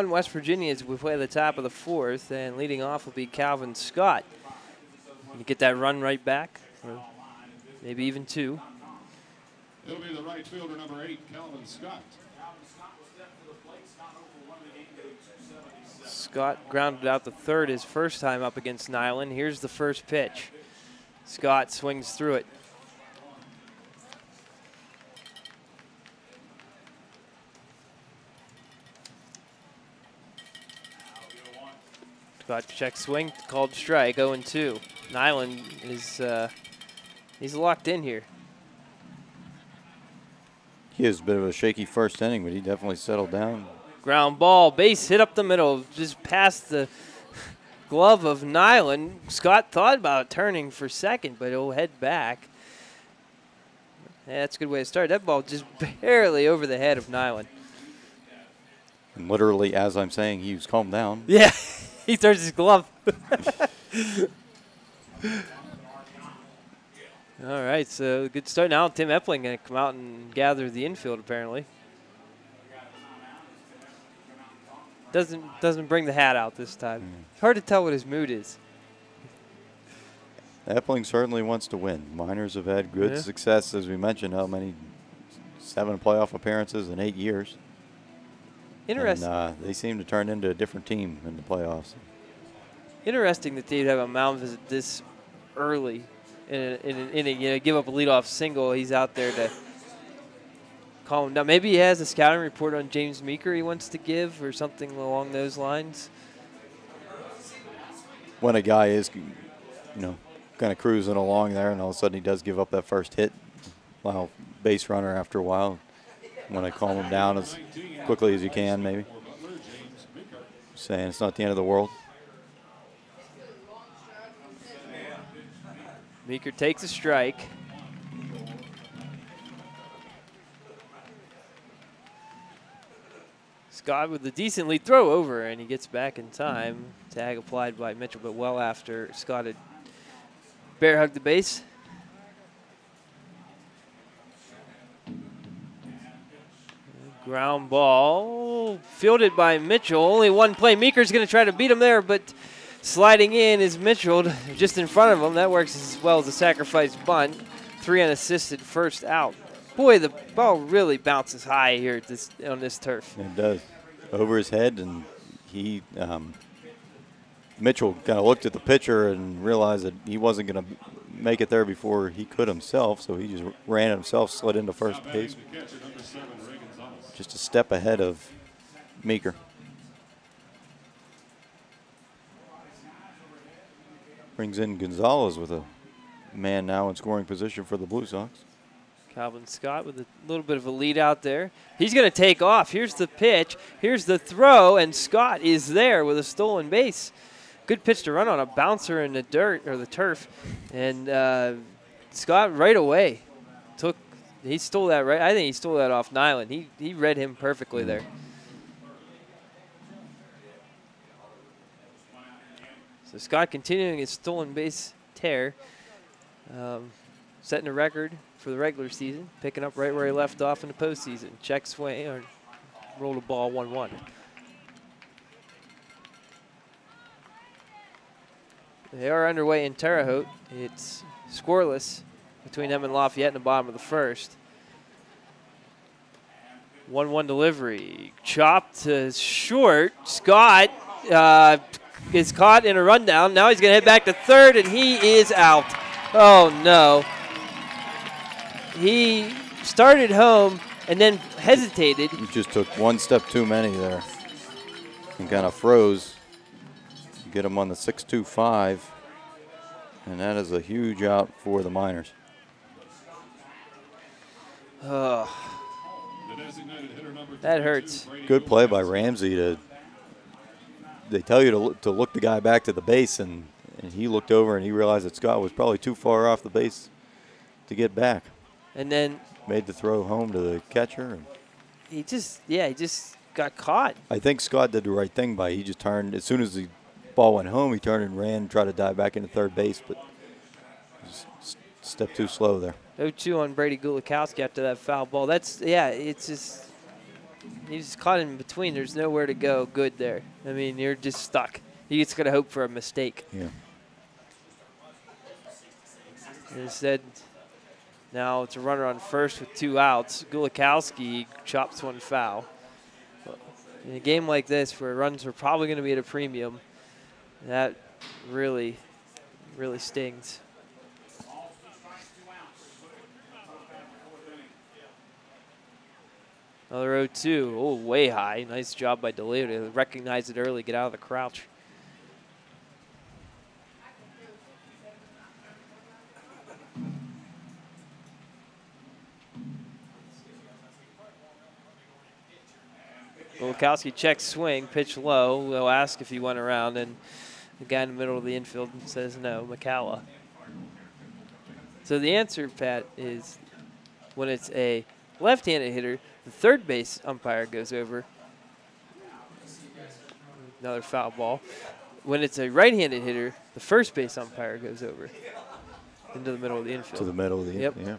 West Virginia as we play the top of the 4th, and leading off will be Calvin Scott. You get that run right back, or maybe even 2. It'll be the right fielder, number 8, Calvin Scott. Scott grounded out the 3rd his first time up against Nyland. Here's the first pitch. Scott swings through it. Scott check swing, called strike, 0-2. Nyland is he's locked in here. He has a bit of a shaky first inning, but he definitely settled down. Ground ball, base hit up the middle, just past the glove of Nyland. Scott thought about turning for second, but he'll head back. Yeah, that's a good way to start. That ball just barely over the head of Nyland. And literally, as I'm saying, he was calmed down. Yeah, he throws his glove. All right, so good start. Now Tim Epling going to come out and gather the infield, apparently. Doesn't bring the hat out this time. Hard to tell what his mood is. Epling certainly wants to win. Miners have had good success, as we mentioned. How many? 7 playoff appearances in 8 years. Interesting. And, they seem to turn into a different team in the playoffs. Interesting that they'd have a mound visit this early in an inning. You know, give up a leadoff single. He's out there to calm him down. Maybe he has a scouting report on James Meeker he wants to give or something along those lines. When a guy is, kind of cruising along there, and all of a sudden he does give up that first hit, well, base runner after a while. Want to calm him down as quickly as you can, maybe. Saying it's not the end of the world. Meeker takes a strike. Scott with a decent lead throw over, and he gets back in time. Tag applied by Mitchell, but well after Scott had bear hugged the base. Ground ball fielded by Mitchell. Only one play. Meeker's going to try to beat him there, but sliding in is Mitchell just in front of him. That works as well as a sacrifice bunt. 3 unassisted, first out. Boy, the ball really bounces high here at on this turf. It does. Over his head, and he Mitchell kind of looked at the pitcher and realized that he wasn't going to make it there before he could himself, so he just ran himself, slid into first base. Just a step ahead of Meeker. Brings in Gonzalez with a man now in scoring position for the Blue Sox. Calvin Scott with a little bit of a lead out there. He's going to take off. Here's the pitch. Here's the throw, and Scott is there with a stolen base. Good pitch to run on, a bouncer in the dirt or the turf. And Scott right away he stole that right. I think he stole that off Nyland. He read him perfectly there. So Scott continuing his stolen base tear, setting a record for the regular season, picking up right where he left off in the postseason. Check swing or roll the ball 1-1. They are underway in Terre Haute. It's scoreless between them and Lafayette in the bottom of the first. 1-1 delivery. Chopped to short. Scott is caught in a rundown. Now he's going to head back to third, and he is out. Oh, no. He started home and then hesitated. He just took one step too many there and kind of froze. Get him on the 6-2-5, and that is a huge out for the Miners. Oh, that hurts. Good play by Ramsey. They tell you to look the guy back to the base, and he looked over and he realized that Scott was probably too far off the base to get back. And then made the throw home to the catcher. And he just got caught. I think Scott did the right thing he just turned as soon as the ball went home. He turned and ran and tried to dive back into third base, but just step too slow there. 0-2 on Brady Gulikowski after that foul ball. It's just he's caught in between. There's nowhere to go good there. I mean, you're just stuck. You just got to hope for a mistake. Yeah. Instead, now it's a runner on first with 2 outs. Gulikowski chops one foul. In a game like this where runs are probably going to be at a premium, that really, really stings. Another 0-2. Oh, way high. Nice job by DeLeo to recognize it early, get out of the crouch. Golikowski checks swing, pitch low. They'll ask if he went around, and the guy in the middle of the infield says no, McCalla. So the answer, Pat, is when it's a left-handed hitter, the third base umpire goes over. Another foul ball. When it's a right-handed hitter, the first base umpire goes over into the middle of the infield. To the middle of the infield, yeah.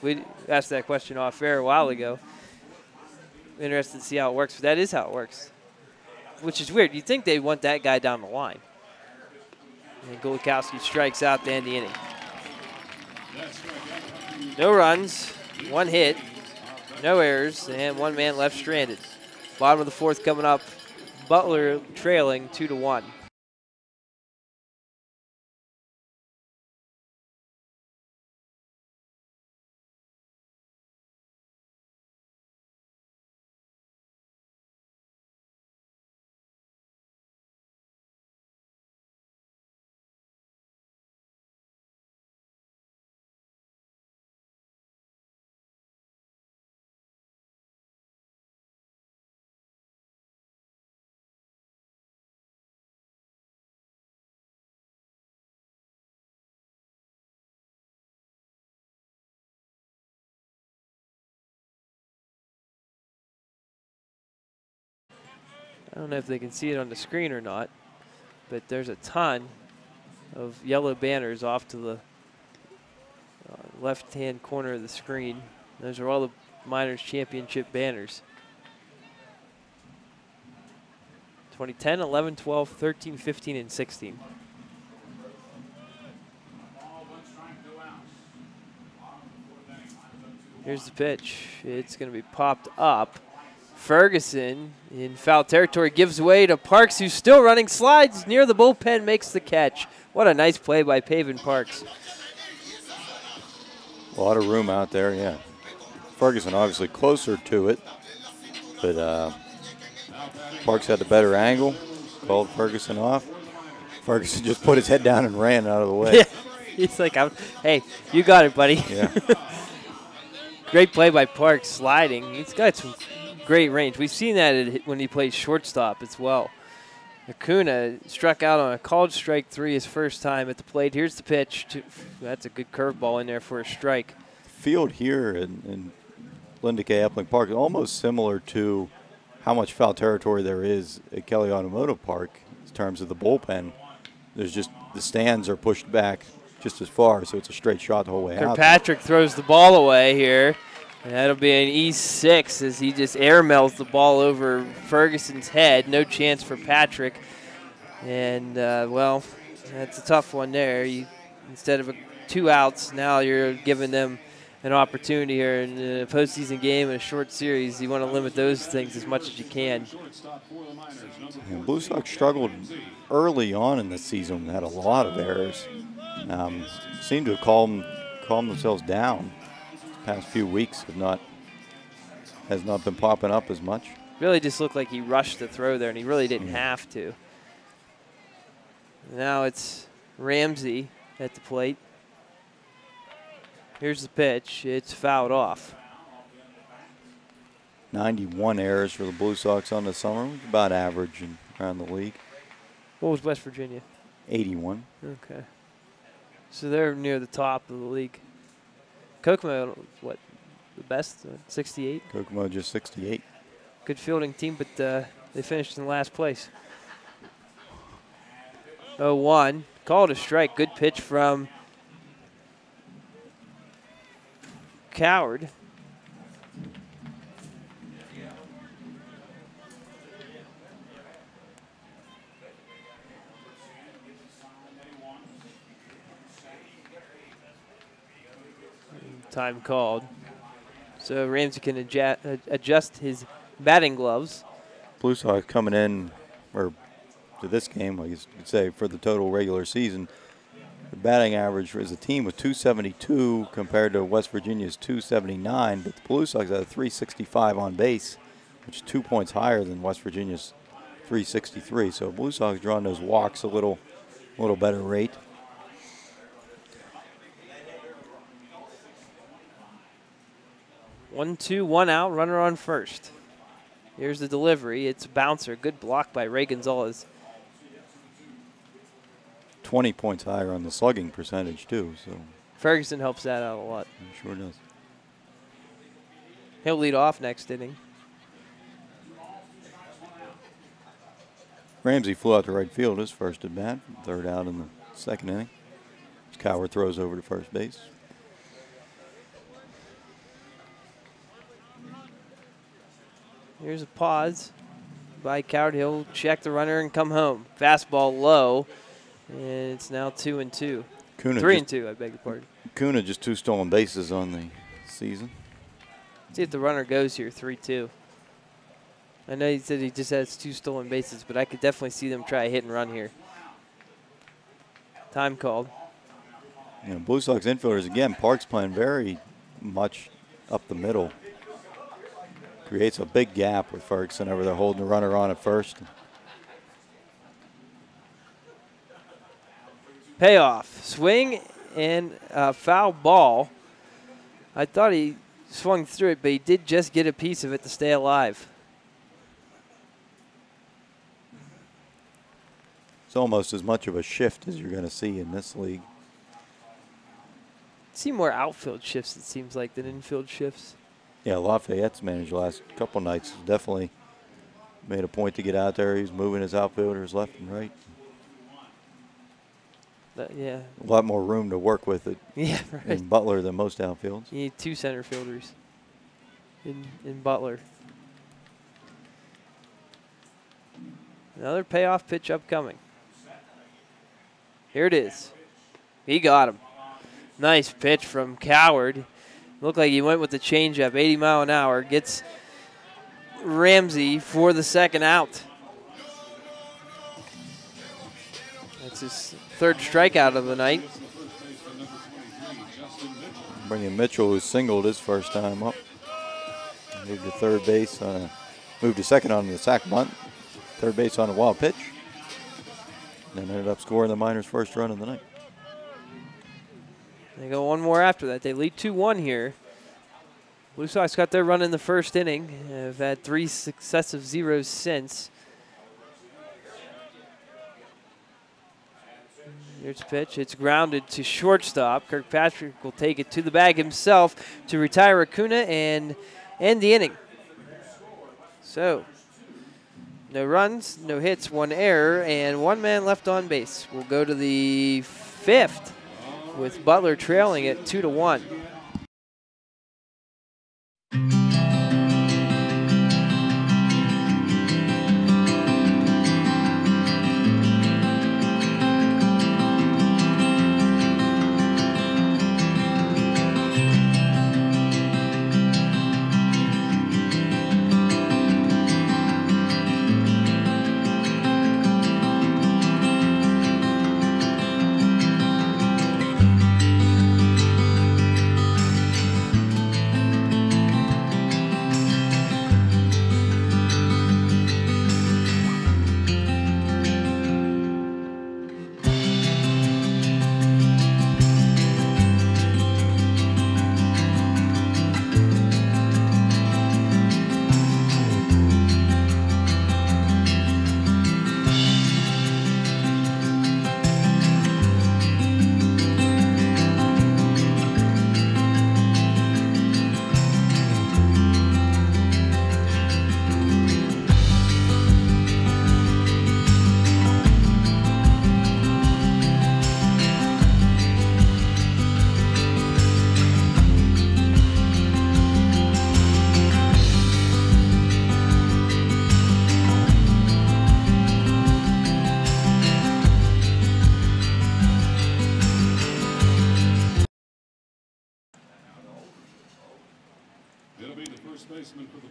We asked that question off air a while ago. Interested to see how it works, but that is how it works, which is weird. You'd think they'd want that guy down the line. And Golikowski strikes out to end the inning. No runs, 1 hit, no errors, and 1 man left stranded. Bottom of the 4th coming up. Butler trailing 2-1. I don't know if they can see it on the screen or not, but there's a ton of yellow banners off to the left-hand corner of the screen. Those are all the Miners Championship banners. 2010, 11, 12, 13, 15, and 16. Here's the pitch. It's going to be popped up. Ferguson in foul territory gives way to Parks, who's still running, slides near the bullpen, makes the catch. What a nice play by Pavin Parks. A lot of room out there, yeah. Ferguson obviously closer to it, but Parks had the better angle, called Ferguson off. Ferguson just put his head down and ran out of the way. Yeah, he's like, hey, you got it, buddy. Yeah. Great play by Parks, sliding. He's got some great range. We've seen that when he plays shortstop as well. Acuna struck out on a called strike 3 his first time at the plate. Here's the pitch. That's a good curveball in there for a strike. Field here in Linda K. Epling Park is almost similar to how much foul territory there is at Kelly Automotive Park in terms of the bullpen. There's just the stands are pushed back just as far, so it's a straight shot the whole way out. Kirkpatrick throws the ball away here. And that'll be an E6 as he just airmails the ball over Ferguson's head. No chance for Patrick. And, well, that's a tough one there. Instead of 2 outs, now you're giving them an opportunity here in a postseason game in a short series. You want to limit those things as much as you can. And Blue Sox struggled early on in the season, had a lot of errors. Seemed to have calmed themselves down. Past few weeks has not been popping up as much. Really just looked like he rushed the throw there, and he really didn't have to. Now it's Ramsey at the plate. Here's the pitch. It's fouled off. 91 errors for the Blue Sox on the summer, about average around the league. What was West Virginia? 81. Okay. So they're near the top of the league. Kokomo, what, the best? 68? Kokomo just 68. Good fielding team, but they finished in last place. 0-1. Called a strike. Good pitch from Coward. Time called. So Ramsey can adjust his batting gloves. Blue Sox coming in, or to this game, I guess you could say, for the total regular season, the batting average as a team was 272 compared to West Virginia's 279, but the Blue Sox had a 365 on base, which is 2 points higher than West Virginia's 363. So Blue Sox drawing those walks a little better rate. 1-2, 1 out, runner on first. Here's the delivery. It's a bouncer. Good block by Ray Gonzalez. 20 points higher on the slugging percentage, too. So Ferguson helps that out a lot. he sure does. He'll lead off next inning. Ramsey flew out to right field his first at bat, third out in the second inning. Coward throws over to first base. Here's a pause by Coward. He'll check the runner and come home. Fastball low, and it's now 2-2. 3-2, I beg your pardon. Kuna just 2 stolen bases on the season. See if the runner goes here, 3-2. I know he said he just has 2 stolen bases, but I could definitely see them try a hit and run here. Time called. You know, Blue Sox infielders, again, Parks playing very much up the middle. Creates a big gap with Ferguson over there holding the runner on at first. Payoff. Swing and foul ball. I thought he swung through it, but he did just get a piece of it to stay alive. It's almost as much of a shift as you're going to see in this league. See more outfield shifts, it seems like, than infield shifts. Yeah, Lafayette's managed the last couple nights. Definitely made a point to get out there. He's moving his outfielders left and right. Yeah. A lot more room to work with it right. in Butler than most outfields. You need 2 center fielders in Butler. Another payoff pitch upcoming. Here it is. He got him. Nice pitch from Coward. Looked like he went with the changeup, 80 mile an hour. Gets Ramsey for the second out. That's his 3rd strikeout of the night. Bringing Mitchell, who singled his first time up. Moved to third base moved to second on the sac bunt. Third base on a wild pitch. And ended up scoring the Miners' first run of the night. They go one more after that. They lead 2-1 here. Blue Sox got their run in the first inning. Have had 3 successive zeros since. Here's a pitch. It's grounded to shortstop. Kirkpatrick will take it to the bag himself to retire Acuna and end the inning. So, no runs, no hits, 1 error, and 1 man left on base. We'll go to the 5th with Butler trailing at 2-1.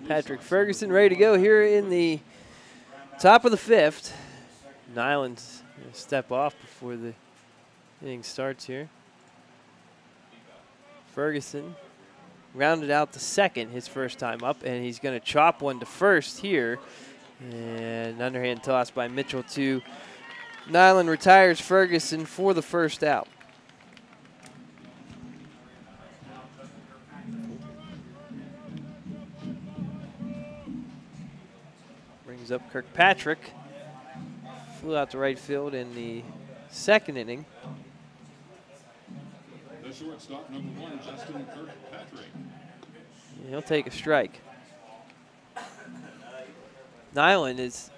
Patrick Ferguson ready to go here in the top of the 5th. Nyland's going to step off before the inning starts here. Ferguson rounded out the second, his first time up, and he's going to chop one to first here. And underhand toss by Mitchell to Nyland retires Ferguson for the first out. Brings up Kirkpatrick. Flew out to right field in the second inning. The shortstop, number 1, Justin Kirkpatrick. He'll take a strike. Nyland is,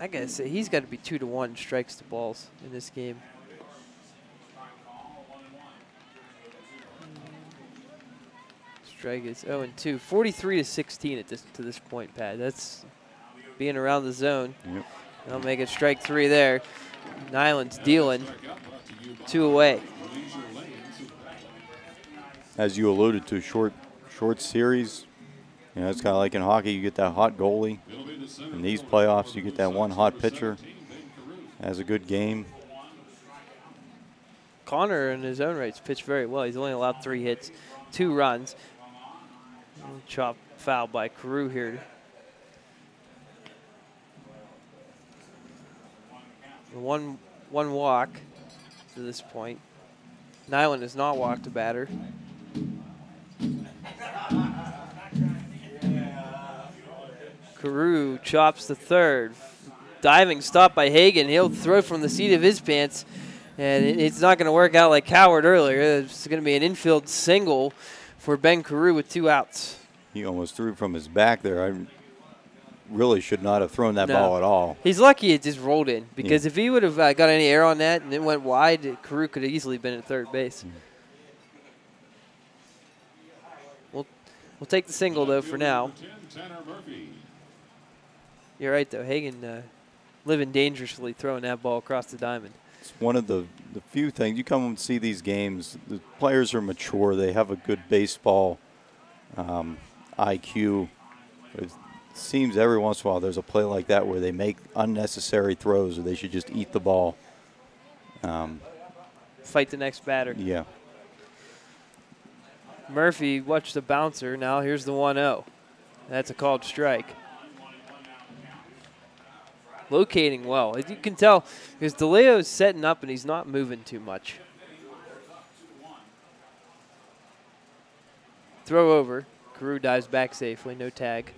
I gotta say, he's got to be 2-1 strikes to balls in this game. Strike is 0-2, 43-16 to this point, Pat. That's being around the zone. Yep. They'll make it strike 3 there. Nyland's dealing 2 away. As you alluded to, short series. You know, it's kind of like in hockey, you get that hot goalie. In these playoffs, you get that one hot pitcher. Has a good game. Connor, in his own rights, pitched very well. He's only allowed 3 hits, 2 runs. Chop foul by Carew here. One walk to this point. Nyland has not walked a batter. Carew chops the third. Diving stop by Hagan. He'll throw from the seat of his pants, and it's not going to work out like Howard earlier. It's going to be an infield single for Ben Carew with 2 outs. He almost threw from his back there. I really should not have thrown that ball at all. He's lucky it just rolled in, because if he would have got any air on that and it went wide, Carew could have easily been at third base. We'll take the single, though, for now. You're right, though. Hagan living dangerously, throwing that ball across the diamond. It's one of the few things. You come and see these games, the players are mature. They have a good baseball IQ. It seems every once in a while there's a play like that where they make unnecessary throws, or they should just eat the ball. Fight the next batter. Yeah. Murphy watched the bouncer. Now here's the 1-0. That's a called strike. Locating well. As you can tell, because DeLeo's setting up and he's not moving too much. Throw over. Carew dives back safely, no tag.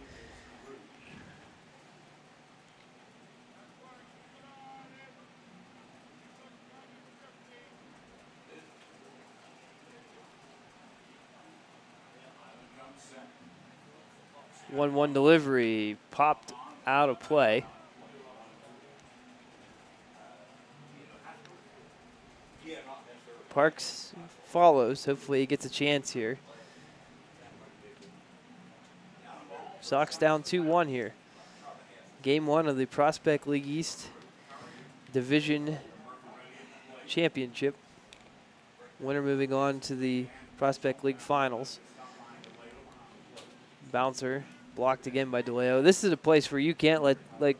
One delivery popped out of play. Parks follows. Hopefully he gets a chance here. Sox down 2-1 here. Game 1 of the Prospect League East Division Championship. Winner moving on to the Prospect League Finals. Bouncer blocked again by DeLeo. This is a place where you can't let, like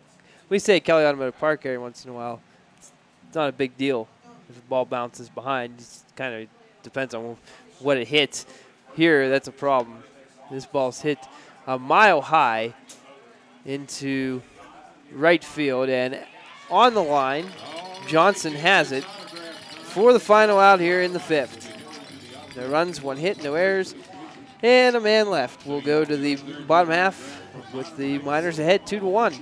we say at Kelly Automotive Park every once in a while, it's not a big deal if the ball bounces behind. It kind of depends on what it hits. Here, that's a problem. This ball's hit a mile high into right field, and on the line, Johnson has it for the final out here in the 5th. No runs, 1 hit, no errors, and a man left. We'll go to the bottom half with the Miners ahead 2-1.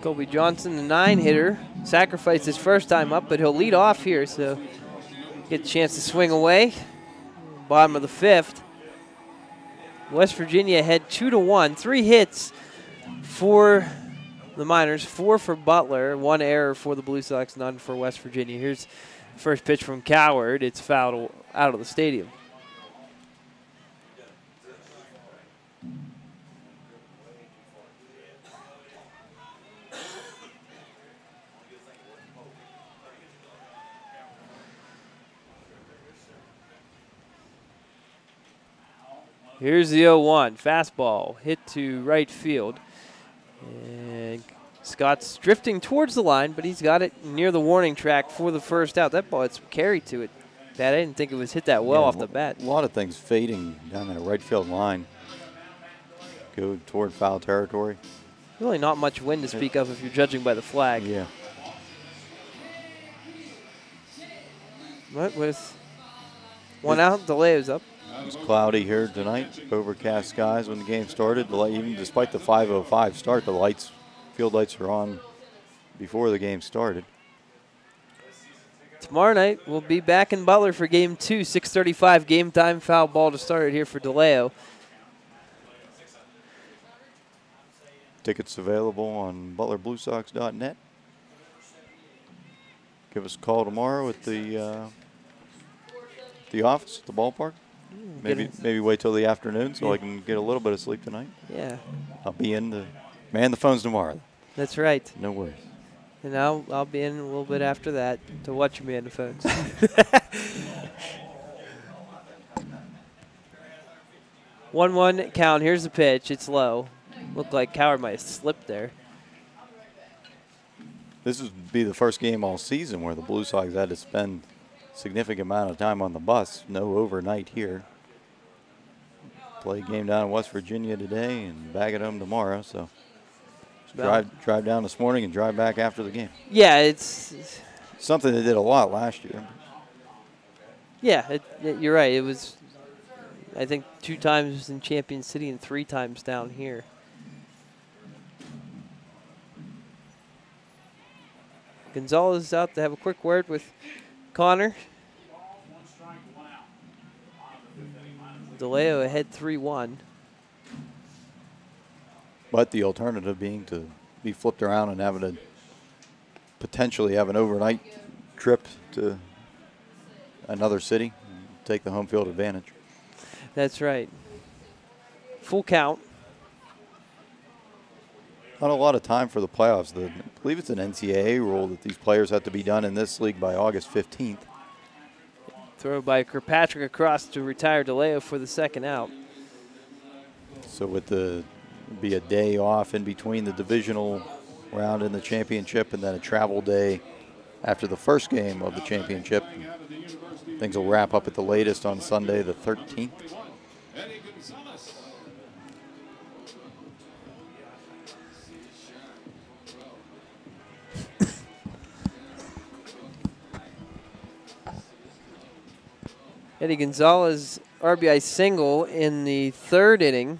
Colby Johnson, the 9-hitter, sacrificed his first time up, but he'll lead off here, so get a chance to swing away. Bottom of the 5th. West Virginia ahead 2-1. 3 hits for the Miners, 4 for Butler, 1 error for the Blue Sox, none for West Virginia. Here's the first pitch from Coward. It's fouled out of the stadium. Here's the 0-1, fastball hit to right field. And Scott's drifting towards the line, but he's got it near the warning track for the first out. That ball had some carry to it. I didn't think it was hit that well off the bat. A lot of things fading down that right field line. Go toward foul territory. Really not much wind to speak of if you're judging by the flag. Yeah. But with 1 out, DeLeo's up. It's cloudy here tonight, overcast skies when the game started. Even despite the 5:05 start, the field lights are on before the game started. Tomorrow night, we'll be back in Butler for Game 2, 6:35 game time, foul ball to start it here for DeLeo. Tickets available on butlerbluesox.net. Give us a call tomorrow at the office at the ballpark. Maybe wait till the afternoon so I can get a little bit of sleep tonight. Yeah. I'll be in to man the phones tomorrow. That's right. No worries. And I'll be in a little bit after that to watch you man the phones. 1-1 count. Here's the pitch. It's low. Looked like Coward might have slipped there. This would be the first game all season where the Blue Sox had to spend a significant amount of time on the bus. No overnight here. Play a game down in West Virginia today and back at home tomorrow. So drive down this morning and drive back after the game. Yeah, it's something they did a lot last year. Yeah, you're right. It was, I think, 2 times in Champion City and 3 times down here. Gonzalez is out to have a quick word with Connor. DeLeo ahead 3-1. But the alternative being to be flipped around and potentially have an overnight trip to another city and take the home field advantage. That's right. Full count. Not a lot of time for the playoffs. I believe it's an NCAA rule that these players have to be done in this league by August 15th. Throw by Kirkpatrick across to retire DeLeo for the second out. So with be a day off in between the divisional round and the championship and then a travel day after the first game of the championship. Things will wrap up at the latest on Sunday the 13th. Eddie Gonzalez RBI single in the 3rd inning.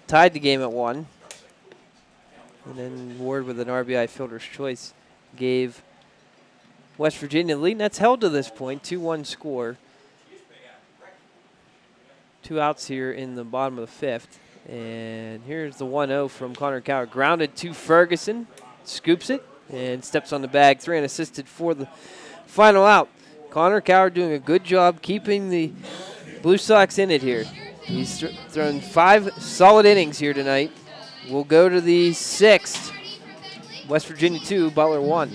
Tied the game at 1. And then Ward with an RBI fielder's choice gave West Virginia the lead. And that's held to this point, 2-1 score. 2 outs here in the bottom of the 5th. And here's the 1-0 from Connor Coward. Grounded to Ferguson, scoops it, and steps on the bag. 3 unassisted for the final out. Connor Coward doing a good job keeping the Blue Sox in it here. He's thrown 5 solid innings here tonight. We'll go to the 6th. West Virginia 2, Butler 1.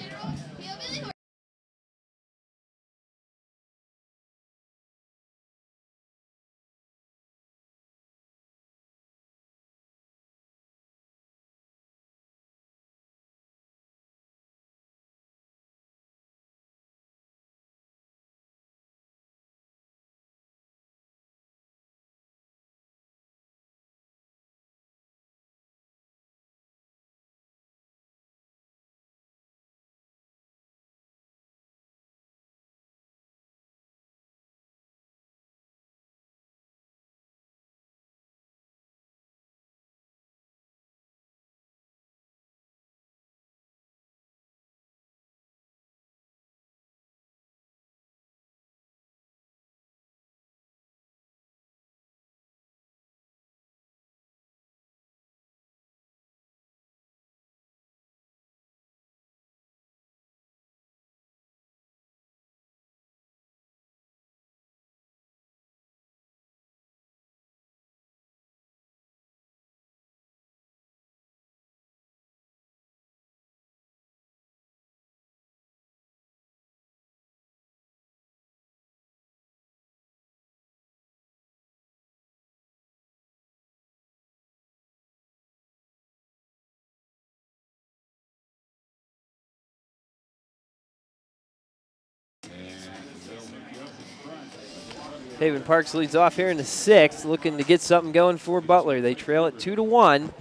Haven Parks leads off here in the 6th, looking to get something going for Butler. They trail it 2-1.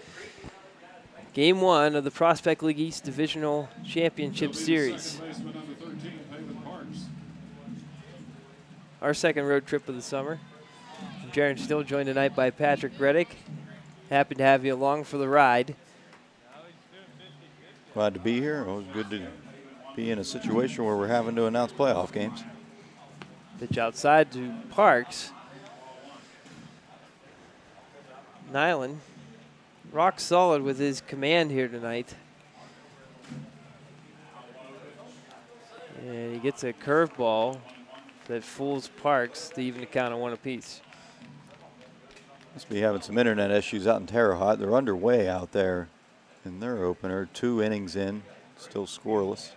Game 1 of the Prospect League East Divisional Championship Series. Our second road trip of the summer. I'm Jaron Still, joined tonight by Patrick Reddick. Happy to have you along for the ride. Glad to be here. Always good to be in a situation where we're having to announce playoff games. Pitch outside to Parks. Nyland, rock solid with his command here tonight. And he gets a curveball that fools Parks to even the count of 1 apiece. Must be having some internet issues out in Terre Haute. They're underway out there in their opener. 2 innings in, still scoreless.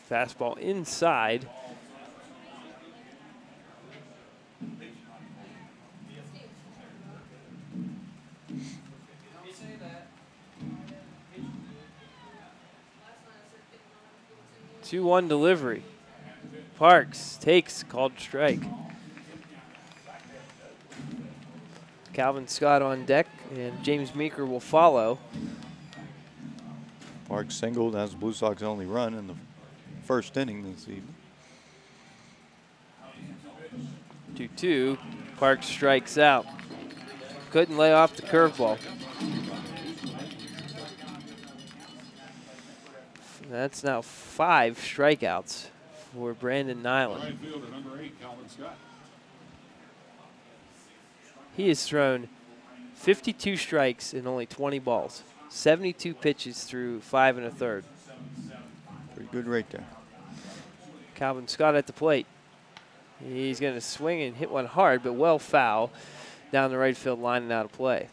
Fastball inside. Two-one delivery. Parks takes, called strike. Calvin Scott on deck, and James Meeker will follow. Parks singled as the Blue Sox only run in the first inning this evening. 2-2. Parks strikes out. Couldn't lay off the curveball. That's now 5 strikeouts for Brandon Nyland. Right fielder, number 8, Calvin Scott. He has thrown 52 strikes in only 20 balls. 72 pitches through 5 1/3. Pretty good rate there. Calvin Scott at the plate. He's going to swing and hit one hard, but well foul down the right field line and out of play.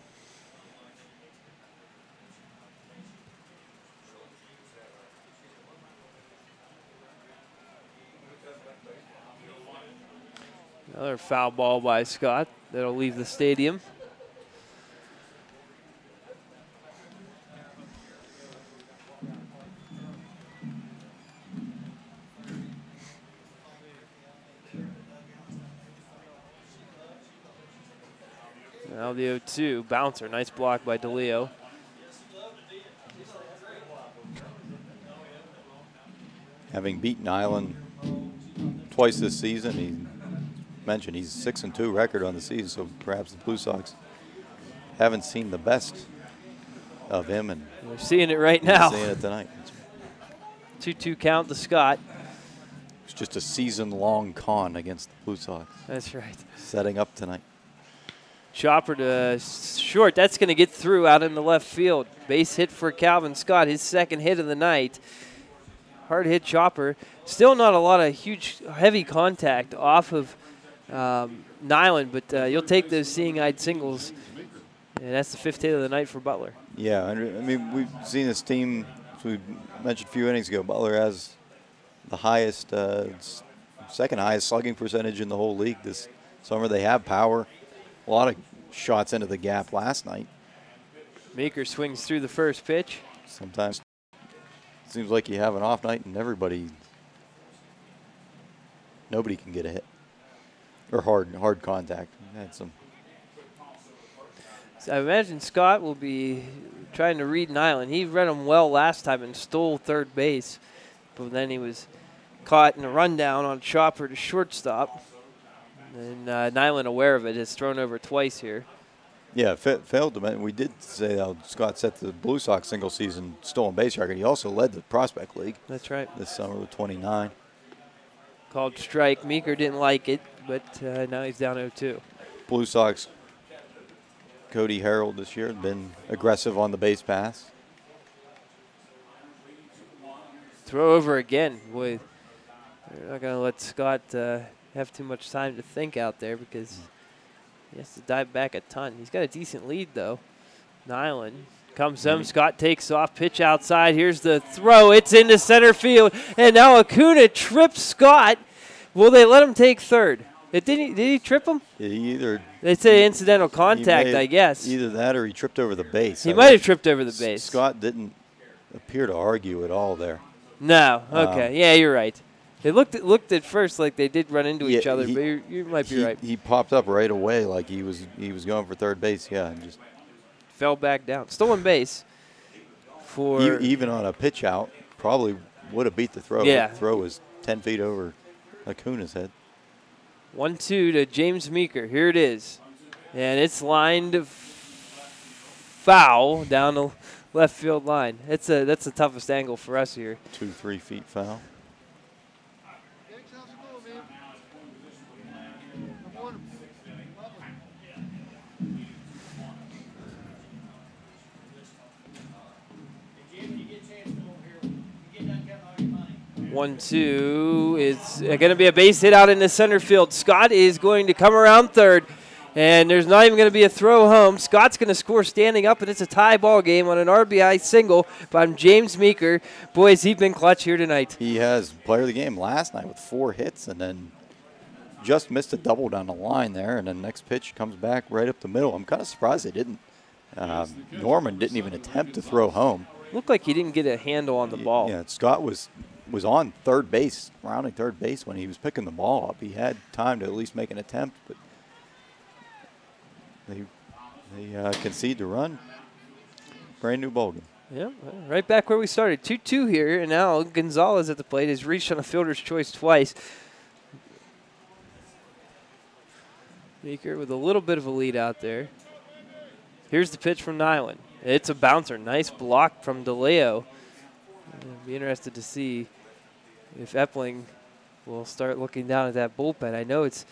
Another foul ball by Scott that'll leave the stadium. Now the 0-2 bouncer, nice block by DeLeo. Having beaten Island twice this season, he mentioned he's 6-2 record on the season, so perhaps the Blue Sox haven't seen the best of him, and we're seeing it right now. Seeing it tonight. 2-2 count to Scott. It's just a season-long con against the Blue Sox. That's right. Setting up tonight. Chopper to short. That's going to get through out in the left field. Base hit for Calvin Scott, his second hit of the night. Hard hit chopper. Still not a lot of huge, heavy contact off of Nyland, but you'll take those seeing-eyed singles, and that's the 5th hit of the night for Butler. Yeah, I mean, we've seen this team, as we mentioned a few innings ago, Butler has the highest, second highest slugging percentage in the whole league this summer. They have power. A lot of shots into the gap last night. Meeker swings through the first pitch. Sometimes it seems like you have an off night and nobody can get a hit or hard contact. Had some. So I imagine Scott will be trying to read Nyland. He read him well last time and stole third base, but then he was caught in a rundown on chopper to shortstop. And Nyland, aware of it, has thrown over twice here. Yeah, failed to mention. We did say how Scott set the Blue Sox single season stolen base record. He also led the Prospect League. That's right. This summer with 29. Called strike. Meeker didn't like it, but now he's down 0-2. Blue Sox, Cody Harold this year has been aggressive on the base pass. Throw over again. Boy, they're not going to let Scott have too much time to think out there because he has to dive back a ton. He's got a decent lead, though. Nyland comes home. Scott takes off. Pitch outside. Here's the throw. It's into center field. And now Acuna trips Scott. Will they let him take third? Did he trip him? They say incidental contact, I guess. Either that or he tripped over the base. He might have tripped over the base. Scott didn't appear to argue at all there. No. Okay. Yeah, you're right. It looked at first like they did run into each other, but you might be right. He popped up right away like he was going for third base. Yeah, and just fell back down. Stolen base for even on a pitch out, probably would have beat the throw. Yeah. The throw was 10 feet over Acuna's head. 1-2 to James Meeker. Here it is. And it's lined foul down the left field line. That's the toughest angle for us here. 2-3 feet foul. 1-2 is going to be a base hit out into center field. Scott is going to come around third, and there's not even going to be a throw home. Scott's going to score standing up, and it's a tie ball game on an RBI single by James Meeker. Boys, he's been clutch here tonight. He has player of the game last night with 4 hits, and then just missed a double down the line there, and the next pitch comes back right up the middle. I'm kind of surprised they didn't. Norman didn't even attempt to throw home. Looked like he didn't get a handle on the ball. Yeah, Scott was on third base, rounding third base when he was picking the ball up. He had time to at least make an attempt, but they concede the run. Brand new ball game. Yeah, right back where we started. 2-2 here, and now Gonzalez at the plate has reached on a fielder's choice twice. Meeker with a little bit of a lead out there. Here's the pitch from Nyland. It's a bouncer. Nice block from DeLeo. I'll be interested to see if Epling will start looking down at that bullpen. I know it's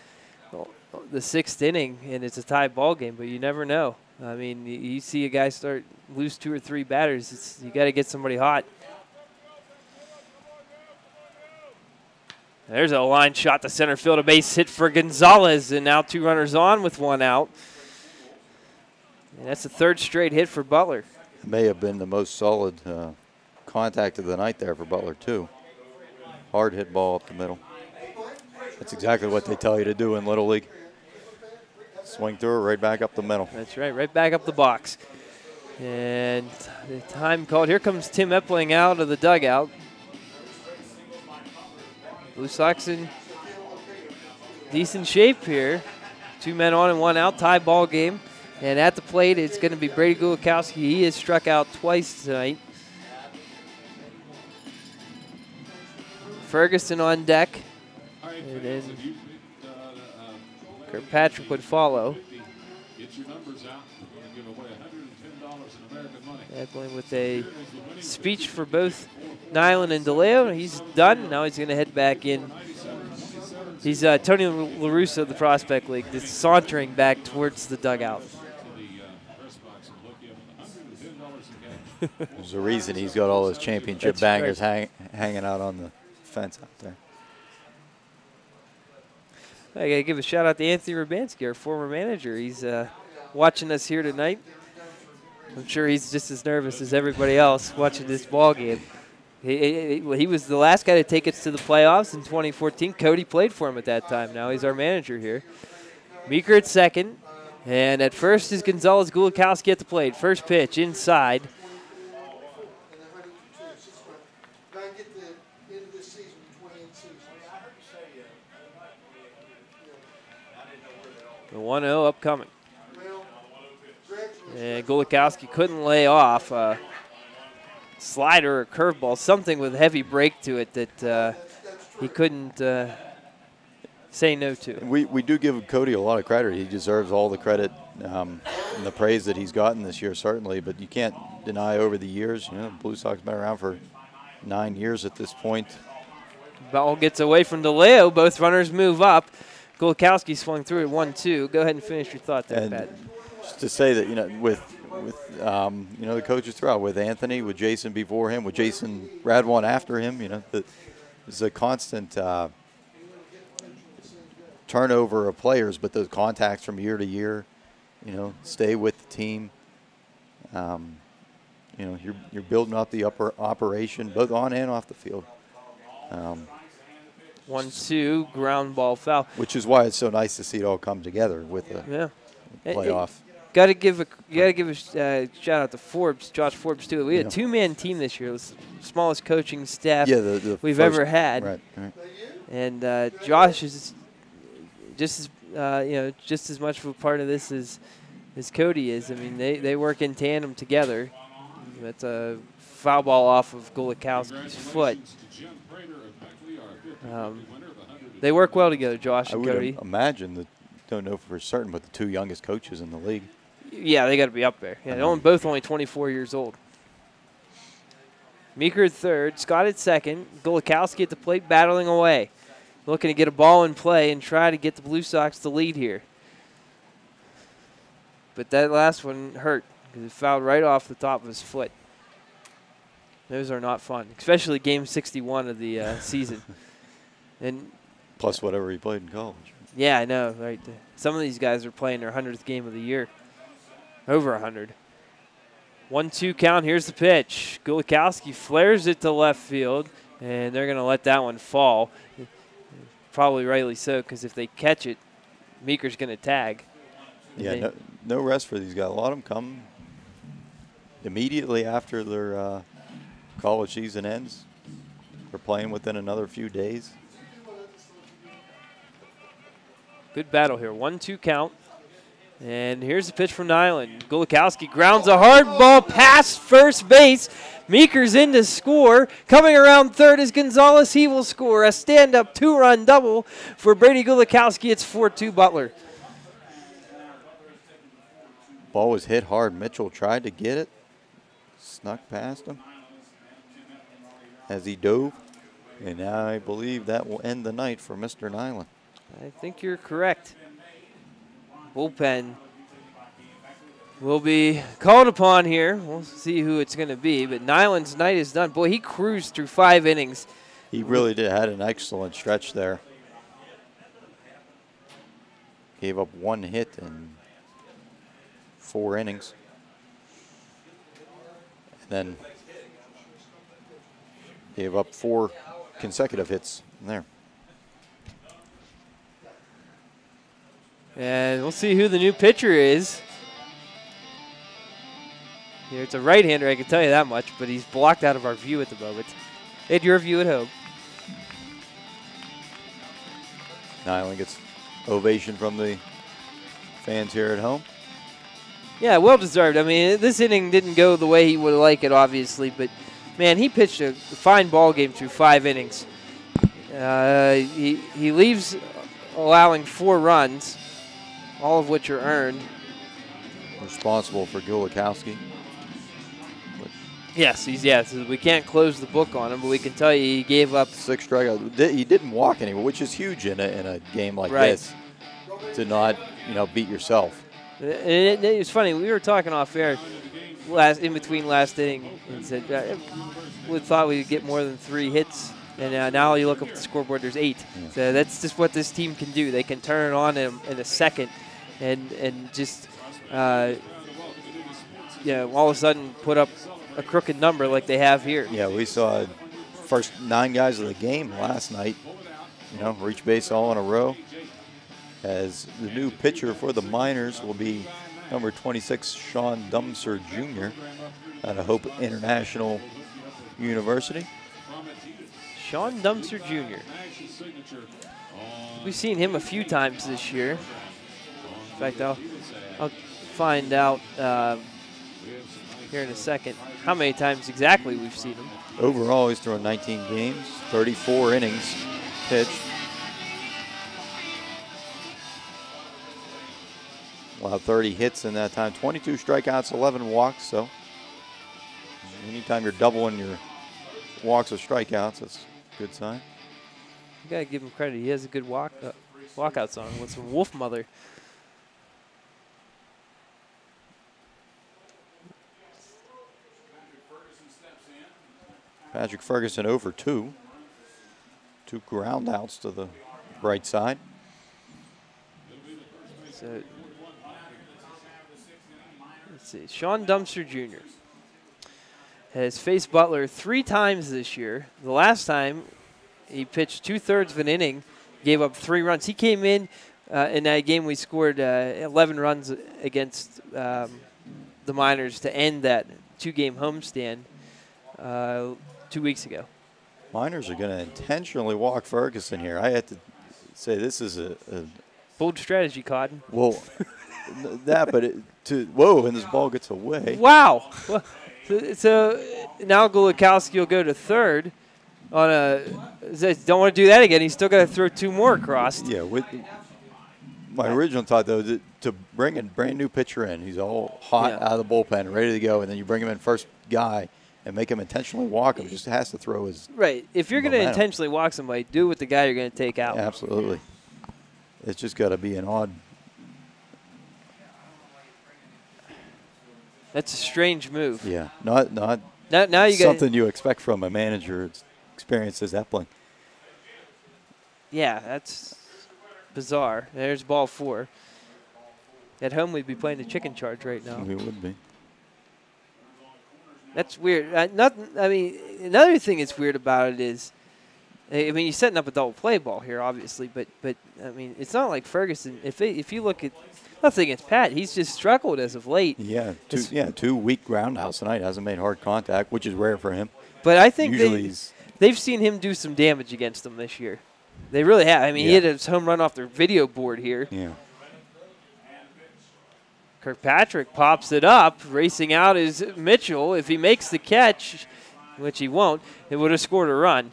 the 6th inning and it's a tie ball game, but you never know. I mean, you see a guy lose 2 or 3 batters. You got to get somebody hot. There's a line shot to center field, a base hit for Gonzalez, and now 2 runners on with 1 out. And that's the 3rd straight hit for Butler. It may have been the most solid contact of the night there for Butler, too. Hard hit ball up the middle. That's exactly what they tell you to do in Little League. Swing through it right back up the middle. That's right back up the box. And the time called. Here comes Tim Epling out of the dugout. Blue Sox in decent shape here. 2 men on and 1 out, tie ball game. And at the plate, it's going to be Brady Gulikowski. He has struck out twice tonight. Ferguson on deck. And then Kirkpatrick would follow. Epling with a speech for both Nyland and DeLeo. He's done. Now he's going to head back in. He's Tony LaRusso of the Prospect League, just sauntering back towards the dugout. There's a reason he's got all those championship bangers hanging out on the fence out there. I got to give a shout out to Anthony Rubanski, our former manager. He's watching us here tonight. I'm sure he's just as nervous as everybody else watching this ball game. He was the last guy to take us to the playoffs in 2014. Cody played for him at that time. Now he's our manager here. Meeker at second. And at first is Gonzalez Gulikowski at the plate. First pitch inside. The 1-0 upcoming. And Gulikowski couldn't lay off a slider or curveball, something with heavy break to it that he couldn't say no to. We do give Cody a lot of credit. He deserves all the credit and the praise that he's gotten this year, certainly. But you can't deny over the years, Blue Sox been around for 9 years at this point. Ball gets away from DeLeo. Both runners move up. Gulikowski swung through at 1-2. Go ahead and finish your thought there, Pat. Just to say that, with the coaches throughout, with Anthony, with Jason before him, with Jason Radwan after him, there's a constant turnover of players, but those contacts from year to year, stay with the team. You're building up the upper operation, both on and off the field. 1-2, ground ball foul. Which is why it's so nice to see it all come together with a playoff. got to give a shout out to Forbes, Josh Forbes too. We had a 2-man team this year. It was the smallest coaching staff we've ever had. Right. And Josh is just as just as much of a part of this as Cody is. I mean, they work in tandem together. That's a foul ball off of Golikowski's foot. They work well together, Josh and Cody. I would imagine that. Don't know for certain, but the 2 youngest coaches in the league. Yeah, they got to be up there. Yeah, they're both only 24 years old. Meeker at third, Scott at second, Golikowski at the plate battling away. Looking to get a ball in play and try to get the Blue Sox to lead here. But that last one hurt because it fouled right off the top of his foot. Those are not fun, especially game 61 of the season. And plus whatever he played in college. Yeah, I know, right? Some of these guys are playing their 100th game of the year. Over 100. 1-2 count. Here's the pitch. Golikowski flares it to left field, and they're going to let that one fall. Probably rightly so, because if they catch it, Meeker's going to tag. Yeah, no rest for these guys. A lot of them come immediately after their college season ends. They're playing within another few days. Good battle here. 1-2 count. And here's the pitch from Nyland. Golikowski grounds a hard ball past first base. Meeker's in to score. Coming around third is Gonzalez. He will score a stand-up 2-run double for Brady Golikowski. It's 4-2 Butler. Ball was hit hard. Mitchell tried to get it. Snuck past him as he dove. And now I believe that will end the night for Mr. Nyland. I think you're correct. Bullpen will be called upon here. We'll see who it's going to be. But Nyland's night is done. Boy, he cruised through 5 innings. He really did. Had an excellent stretch there. Gave up 1 hit in 4 innings. And then gave up 4 consecutive hits there. And we'll see who the new pitcher is. Here, it's a right-hander, I can tell you that much, but he's blocked out of our view at the moment. And your view at home. Nyland gets ovation from the fans here at home. Yeah, well-deserved. I mean, this inning didn't go the way he would like it, obviously, but, man, he pitched a fine ball game through 5 innings. He leaves allowing 4 runs, all of which are earned. Responsible for Golikowski. Yes, so we can't close the book on him, but we can tell you he gave up 6 strikeouts. He didn't walk anyone, which is huge in a game like this. To not, beat yourself. It was funny. We were talking off air in between last inning and said we thought we'd get more than 3 hits. And now you look up at the scoreboard, there's 8. Yeah. So that's just what this team can do. They can turn it on in a second and just, all of a sudden put up a crooked number like they have here. Yeah, we saw first 9 guys of the game last night, reach base all in a row. As the new pitcher for the Miners will be number 26, Sean Dumser Jr. out of Hope International University. Sean Dumser Jr. We've seen him a few times this year. In fact, I'll find out here in a second how many times exactly we've seen him. Overall, he's thrown 19 games, 34 innings pitched. We'll have 30 hits in that time, 22 strikeouts, 11 walks. So anytime you're doubling your walks or strikeouts, that's a good sign. You gotta give him credit. He has a good walkout song with some Wolf Mother. Patrick Ferguson over 2. 2 ground outs to the right side. So let's see. Sean Dumser Jr. has faced Butler 3 times this year. The last time he pitched 2/3 of an inning, gave up 3 runs. He came in In that game, we scored 11 runs against the Miners to end that 2-game homestand 2 weeks ago. Miners are going to intentionally walk Ferguson here. I had to say this is a bold strategy, Cotton. Well, but and this ball gets away. Wow. So now Golakowski will go to third on don't want to do that again. He's still got to throw 2 more across. Yeah, my original thought, though, to bring a brand-new pitcher in, he's all hot out of the bullpen, ready to go, and then you bring him in first guy and make him intentionally walk him. Just has to throw his Right. If you're going to intentionally walk somebody, do it with the guy you're going to take out. Yeah, absolutely. It's just got to be an odd. That's a strange move. Yeah, not now you something you expect from a manager as experienced as Epling. Yeah, that's bizarre. There's ball 4. At home, we'd be playing the chicken charge right now. We would be. That's weird. Another thing that's weird about it is, I mean, you're setting up a double play ball here, obviously, but I mean, it's not like Ferguson. If you look at nothing against Pat, he's just struggled as of late. Yeah, 2 weak groundhouse tonight. Hasn't made hard contact, which is rare for him. But I think usually they've seen him do some damage against them this year. They really have. I mean, he hit his home run off their video board here. Yeah. Kirkpatrick pops it up. Racing out is Mitchell. If he makes the catch, which he won't, it would have scored a run.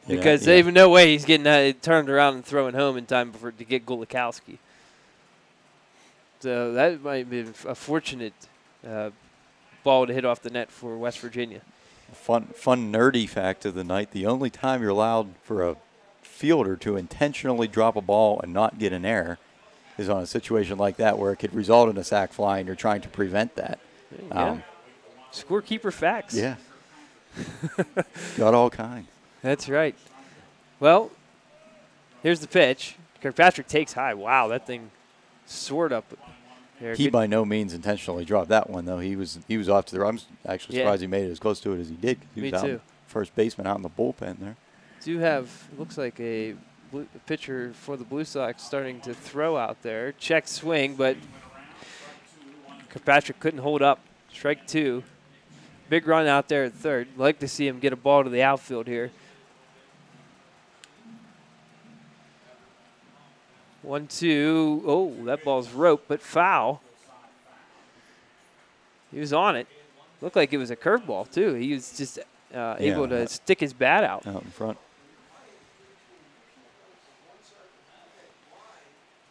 Because there's even no way he's getting turned around and throwing home in time to get Golakowski. So that might be a fortunate ball to hit off the net for West Virginia. Fun nerdy fact of the night, the only time you're allowed for a fielder to intentionally drop a ball and not get an error is on a situation like that where it could result in a sac fly and you're trying to prevent that. Scorekeeper facts. Yeah. Got all kinds. That's right. Well, here's the pitch. Kirkpatrick takes high. Wow, that thing soared up there. He by no means intentionally dropped that one, though. He was off to the right. I'm actually surprised he made it as close to it as he did. He was out first baseman out in the bullpen there. Do have, looks like a pitcher for the Blue Sox starting to throw out there. Check swing, but Kirkpatrick couldn't hold up. Strike 2. Big run out there at third. Like to see him get a ball to the outfield here. 1-2. Oh, that ball's rope, but foul. He was on it. Looked like it was a curveball, too. He was just able to stick his bat out. Out in front.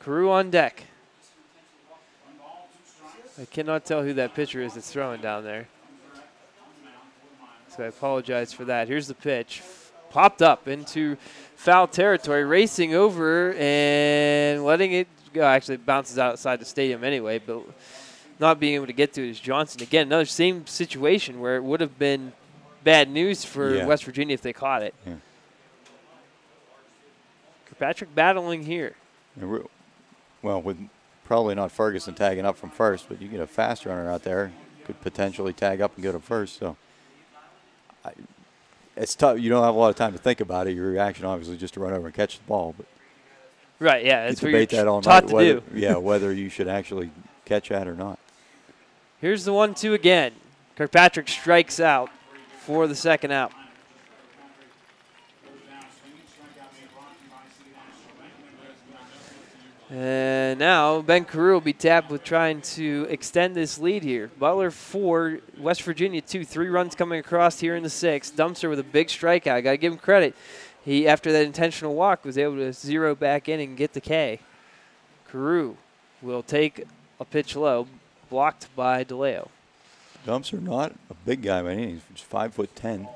Carew on deck. I cannot tell who that pitcher is that's throwing down there. So I apologize for that. Here's the pitch. Popped up into foul territory, racing over and letting it go. Actually, it bounces outside the stadium anyway, but not being able to get to it is Johnson. Again, another same situation where it would have been bad news for West Virginia if they caught it. Yeah. Kirkpatrick battling here. Well, with probably not Ferguson tagging up from first, but you get a fast runner out there, could potentially tag up and go to first. So it's tough. You don't have a lot of time to think about it. Your reaction, obviously, just to run over and catch the ball. But right, yeah, that's what debate you're that all taught night, to whether, do. Yeah, whether you should actually catch that or not. Here's the 1-2 again. Kirkpatrick strikes out for the second out. And now Ben Carew will be tapped with trying to extend this lead here. Butler 4, West Virginia 2. 3 runs coming across here in the 6th. Dumpster with a big strikeout. Got to give him credit. He, after that intentional walk, was able to zero back in and get the K. Carew will take a pitch low, blocked by DeLeo. Dumpster not a big guy by any means. He's 5'10".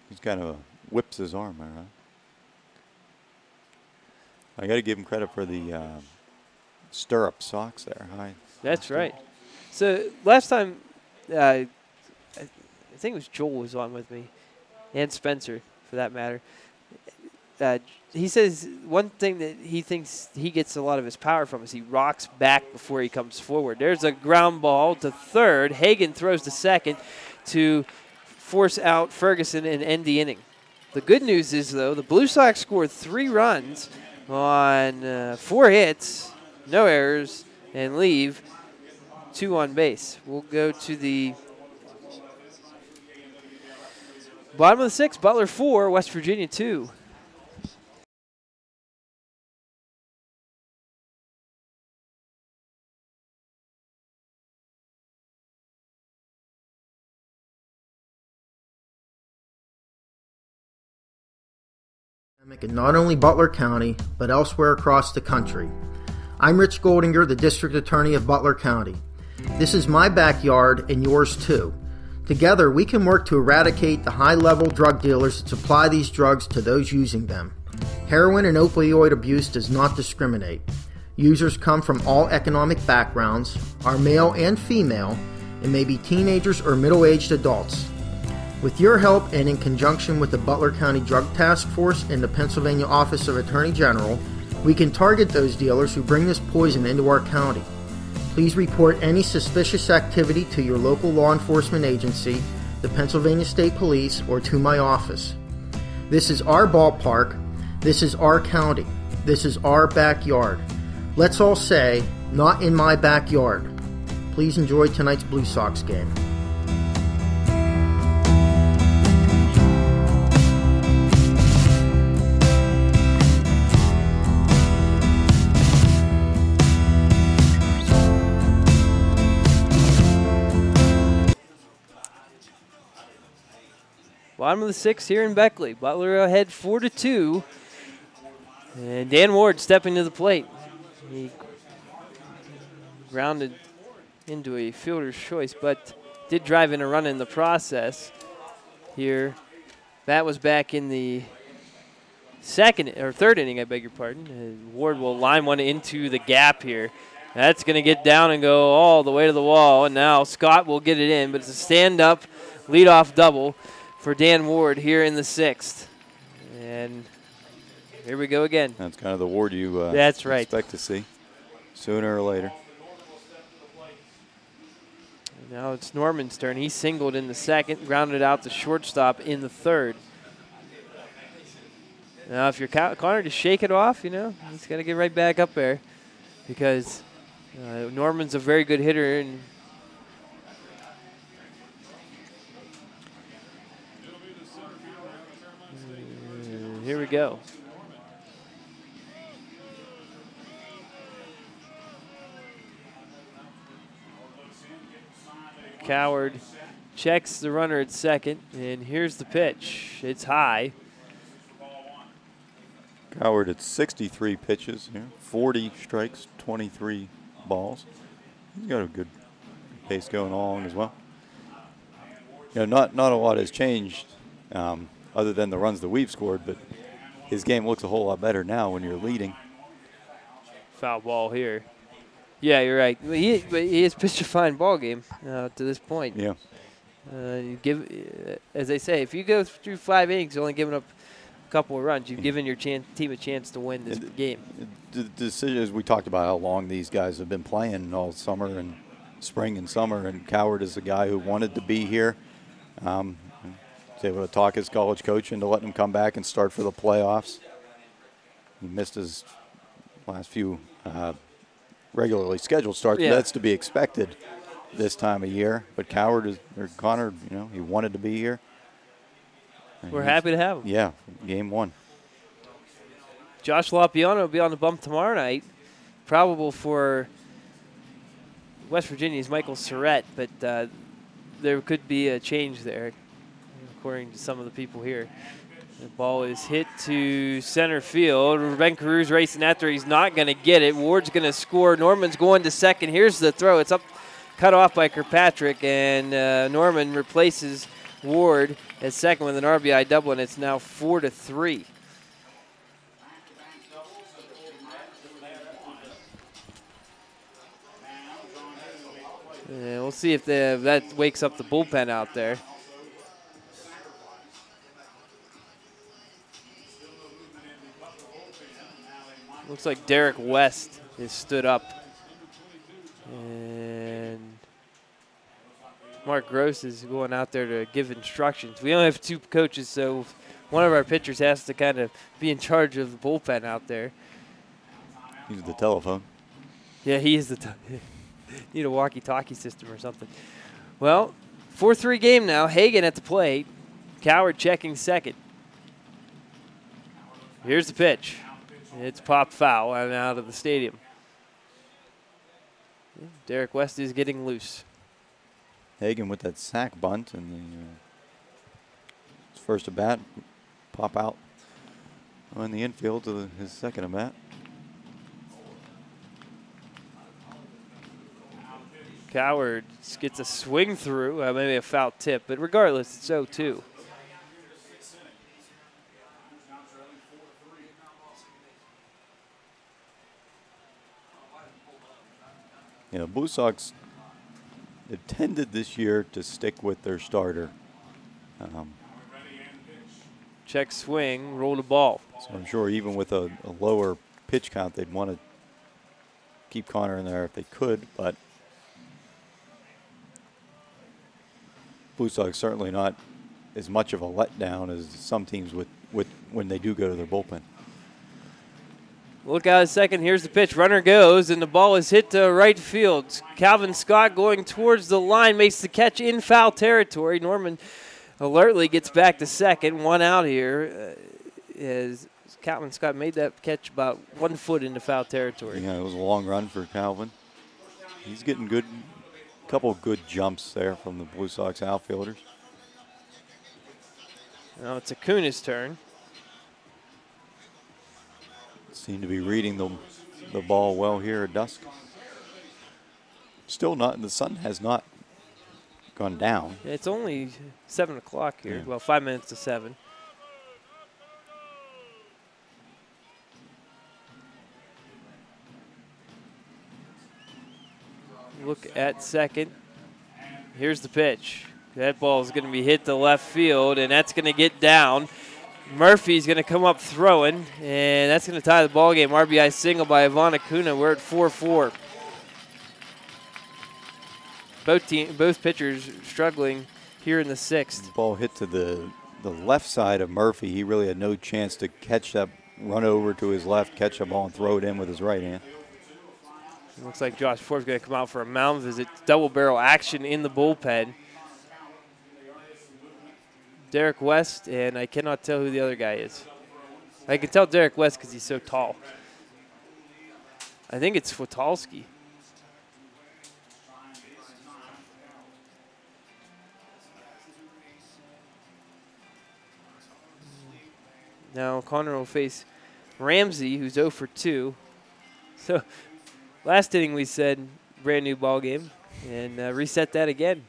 He's kind of whips his arm, right? I got to give him credit for the stirrup socks there. That's right. So last time, I think it was Joel was on with me, and Spencer, for that matter. He says one thing that he thinks he gets a lot of his power from is he rocks back before he comes forward. There's a ground ball to third. Hagan throws to second to force out Ferguson and end the inning. The good news is, though, the Blue Sox scored 3 runs on 4 hits, no errors, and leave 2 on base. We'll go to the bottom of the 6th, Butler 4, West Virginia 2. In not only Butler County, but elsewhere across the country. I'm Rich Goldinger, the District Attorney of Butler County. This is my backyard and yours too. Together, we can work to eradicate the high-level drug dealers that supply these drugs to those using them. Heroin and opioid abuse does not discriminate. Users come from all economic backgrounds, are male and female, and may be teenagers or middle-aged adults. With your help and in conjunction with the Butler County Drug Task Force and the Pennsylvania Office of Attorney General, we can target those dealers who bring this poison into our county. Please report any suspicious activity to your local law enforcement agency, the Pennsylvania State Police, or to my office. This is our ballpark. This is our county. This is our backyard. Let's all say, not in my backyard. Please enjoy tonight's Blue Sox game. Bottom of the 6th here in Beckley. Butler ahead 4-2. And Dan Ward stepping to the plate. He grounded into a fielder's choice, but did drive in a run in the process here. That was back in the third inning, I beg your pardon. Ward will line one into the gap here. That's going to get down and go all the way to the wall, and now Scott will get it in, but it's a stand-up leadoff double for Dan Ward here in the 6th. And here we go again. That's kind of the Ward you That's right. expect to see sooner or later. Now it's Norman's turn. He singled in the 2nd, grounded out the shortstop in the 3rd. Now if you're Connor, just shake it off, you know. He's got to get right back up there because Norman's a very good hitter. And here we go. Coward checks the runner at 2nd, and here's the pitch. It's high. Coward at 63 pitches, 40 strikes, 23 balls. He's got a good pace going along as well. Not a lot has changed other than the runs that we've scored, but his game looks a whole lot better now when you're leading. Foul ball here. Yeah, you're right. But he has pitched a fine ball game to this point. Yeah. As they say, if you go through 5 innings, you're only giving up a couple of runs. You've given your team a chance to win this game. The decisions we talked about how long these guys have been playing all summer and spring and summer, and Coward is a guy who wanted to be here. Was able to talk his college coach into letting him come back and start for the playoffs. He missed his last few regularly scheduled starts. Yeah. That's to be expected this time of year. But Connor, he wanted to be here. And we're happy to have him. Yeah, game 1. Josh Lopiano will be on the bump tomorrow night. Probable for West Virginia's Michael Surratt, but there could be a change there, according to some of the people here. The ball is hit to center field. Ben Carew's racing after. He's not going to get it. Ward's going to score. Norman's going to 2nd. Here's the throw. It's up, cut off by Kirkpatrick, and Norman replaces Ward at 2nd with an RBI double, and it's now 4-3. And we'll see if that wakes up the bullpen out there. Looks like Derek West is stood up. And Mark Gross is going out there to give instructions. We only have 2 coaches, so one of our pitchers has to kind of be in charge of the bullpen out there. Use the telephone. Yeah, he is the need a walkie-talkie system or something. Well, 4-3 game now. Hagan at the plate. Coward checking second. Here's the pitch. It's popped foul and out of the stadium. Derek West is getting loose. Hagan with that sack bunt and the his first at bat, pop out on the infield to his second at bat. Coward gets a swing through, maybe a foul tip, but regardless, it's 0-2. You know, Blue Sox have tended this year to stick with their starter. Check swing, roll the ball. So I'm sure even with a lower pitch count, they'd want to keep Connor in there if they could, but Blue Sox certainly not as much of a letdown as some teams with when they do go to their bullpen. Look out a second. Here's the pitch. Runner goes, and the ball is hit to right field. Calvin Scott going towards the line makes the catch in foul territory. Norman alertly gets back to second. 1 out here as Calvin Scott made that catch about 1 foot into foul territory. Yeah, it was a long run for Calvin. He's getting good, couple of good jumps there from the Blue Sox outfielders. Now it's Acuna's turn. Seem to be reading the ball well here at dusk. Still not, the sun has not gone down. It's only 7 o'clock here. Yeah. Well, 5 minutes to 7. Look at second. Here's the pitch. That ball is going to be hit to left field, and that's going to get down. Murphy's going to come up throwing, and that's going to tie the ball game. RBI single by Ivan Acuna. We're at 4-4. Both pitchers struggling here in the 6th. The ball hit to the left side of Murphy. He really had no chance to catch that, run over to his left, catch the ball, and throw it in with his right hand. It looks like Josh Ford's going to come out for a mound visit. Double barrel action in the bullpen. Derek West, and I cannot tell who the other guy is. I can tell Derek West because he's so tall. I think it's Fotalski. Now Connor will face Ramsey, who's 0 for 2. So last inning we said brand new ball game, and reset that again.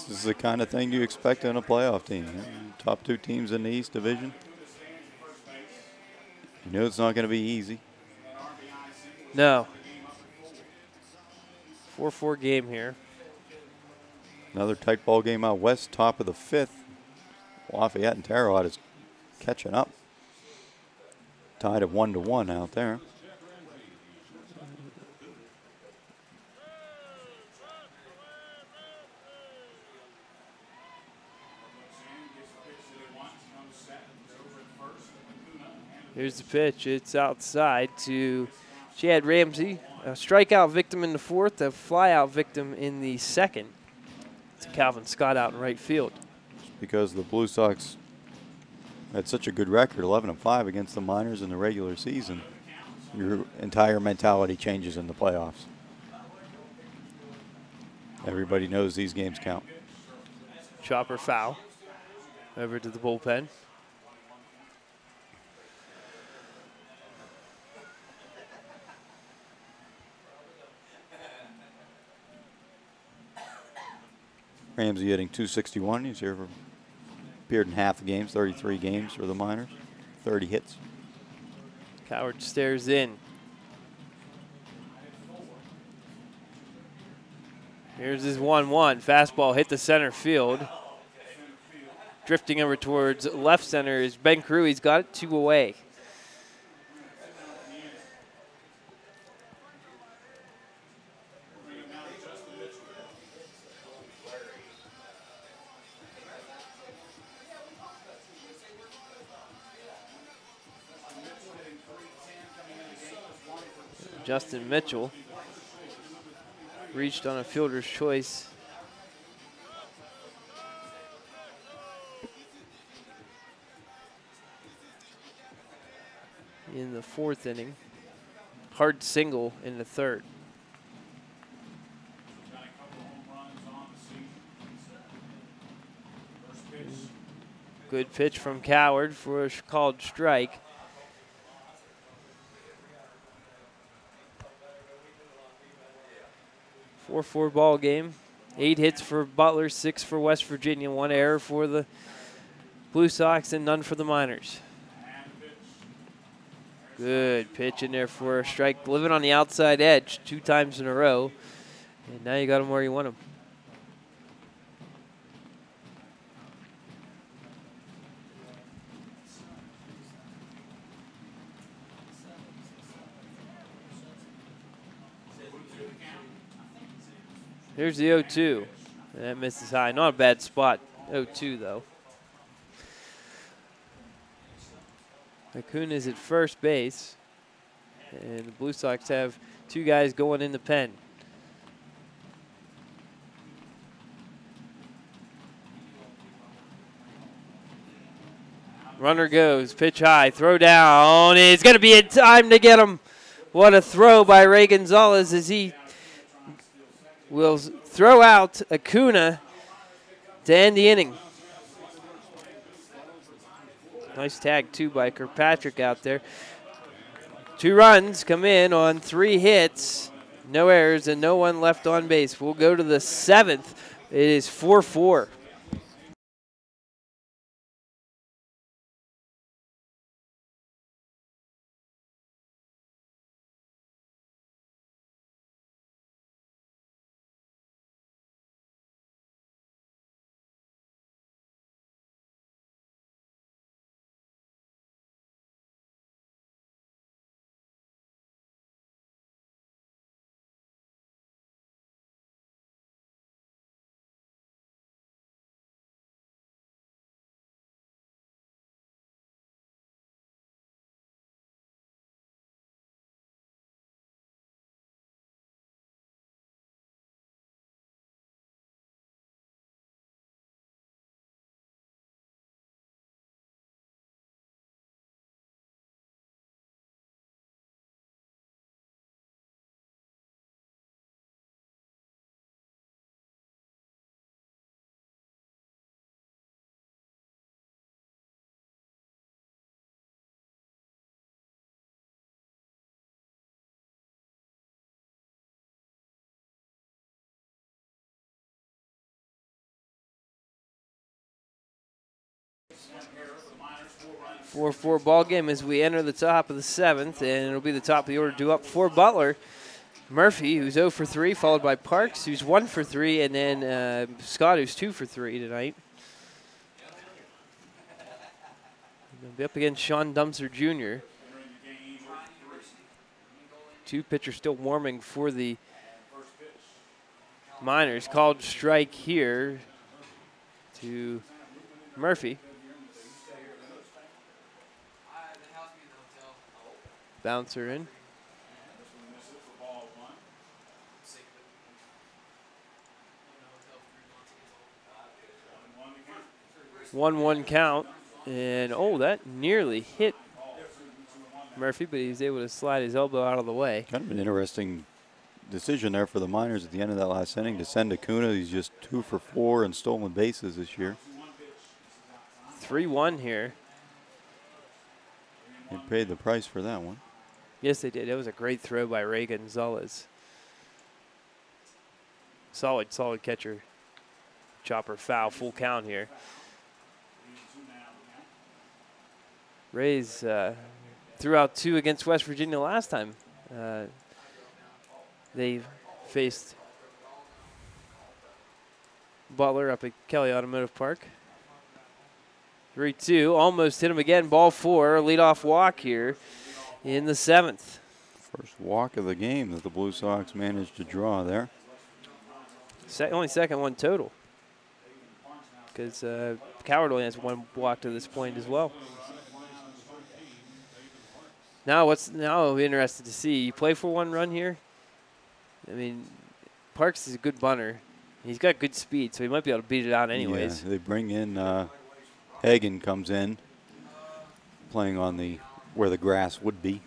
This is the kind of thing you expect in a playoff team. Top 2 teams in the East Division. You know it's not going to be easy. No. 4-4 game here. Another tight ball game out west, top of the 5th. Lafayette and Terre Haute is catching up. Tied at 1-1 out there. Here's the pitch. It's outside to Chad Ramsey. A strikeout victim in the 4th, a flyout victim in the 2nd. It's Calvin Scott out in right field. Because the Blue Sox had such a good record, 11-5 against the Miners in the regular season, your entire mentality changes in the playoffs. Everybody knows these games count. Chopper foul. Over to the bullpen. Ramsey hitting .261. He's here for, appeared in half the games, 33 games for the Miners, 30 hits. Coward stares in. Here's his 1-1. Fastball hit the center field. Drifting over towards left center is Ben Crew. He's got it 2 away. Justin Mitchell reached on a fielder's choice. In the 4th inning. Hard single in the 3rd. Good pitch from Coward for a called strike. A 4-4 ball game. 8 hits for Butler, 6 for West Virginia, 1 error for the Blue Sox, and none for the Miners. Good pitch in there for a strike, living on the outside edge 2 times in a row. And now you got him where you want him. Here's the 0-2. That misses high. Not a bad spot. 0-2 though. Acuna is at first base, and the Blue Sox have 2 guys going in the pen. Runner goes, pitch high, throw down. It's going to be in time to get him. What a throw by Ray Gonzalez as he will throw out Acuna to end the inning. Nice tag, too, by Kirkpatrick out there. 2 runs come in on 3 hits. No errors and no one left on base. We'll go to the 7th. It is 4-4. A 4-4 ball game as we enter the top of the 7th, and it'll be the top of the order due up for Butler. Murphy, who's 0 for 3, followed by Parks, who's 1 for 3, and then Scott, who's 2 for 3 tonight. He'll be up against Sean Dumser Jr. 2 pitchers still warming for the Miners. Called strike here to Murphy. Bouncer in. 1-1 count. And, oh, that nearly hit Murphy, but he was able to slide his elbow out of the way. Kind of an interesting decision there for the Miners at the end of that last inning to send Acuna. He's just 2 for 4 in stolen bases this year. 3-1 here. They paid the price for that one. Yes, they did. That was a great throw by Ray Gonzalez. Solid catcher. Chopper foul, full count here. Rays threw out 2 against West Virginia last time. They faced Butler up at Kelly Automotive Park. 3-2, almost hit him again. Ball 4, leadoff walk here in the 7th. First walk of the game that the Blue Sox managed to draw there. Only second one total, because Coward only has 1 walk to this point as well. Now I'm interested to see. You play for one run here? I mean, Parks is a good bunter. He's got good speed, so he might be able to beat it out anyways. Yeah, they bring in Hagen comes in, playing on where the grass would be.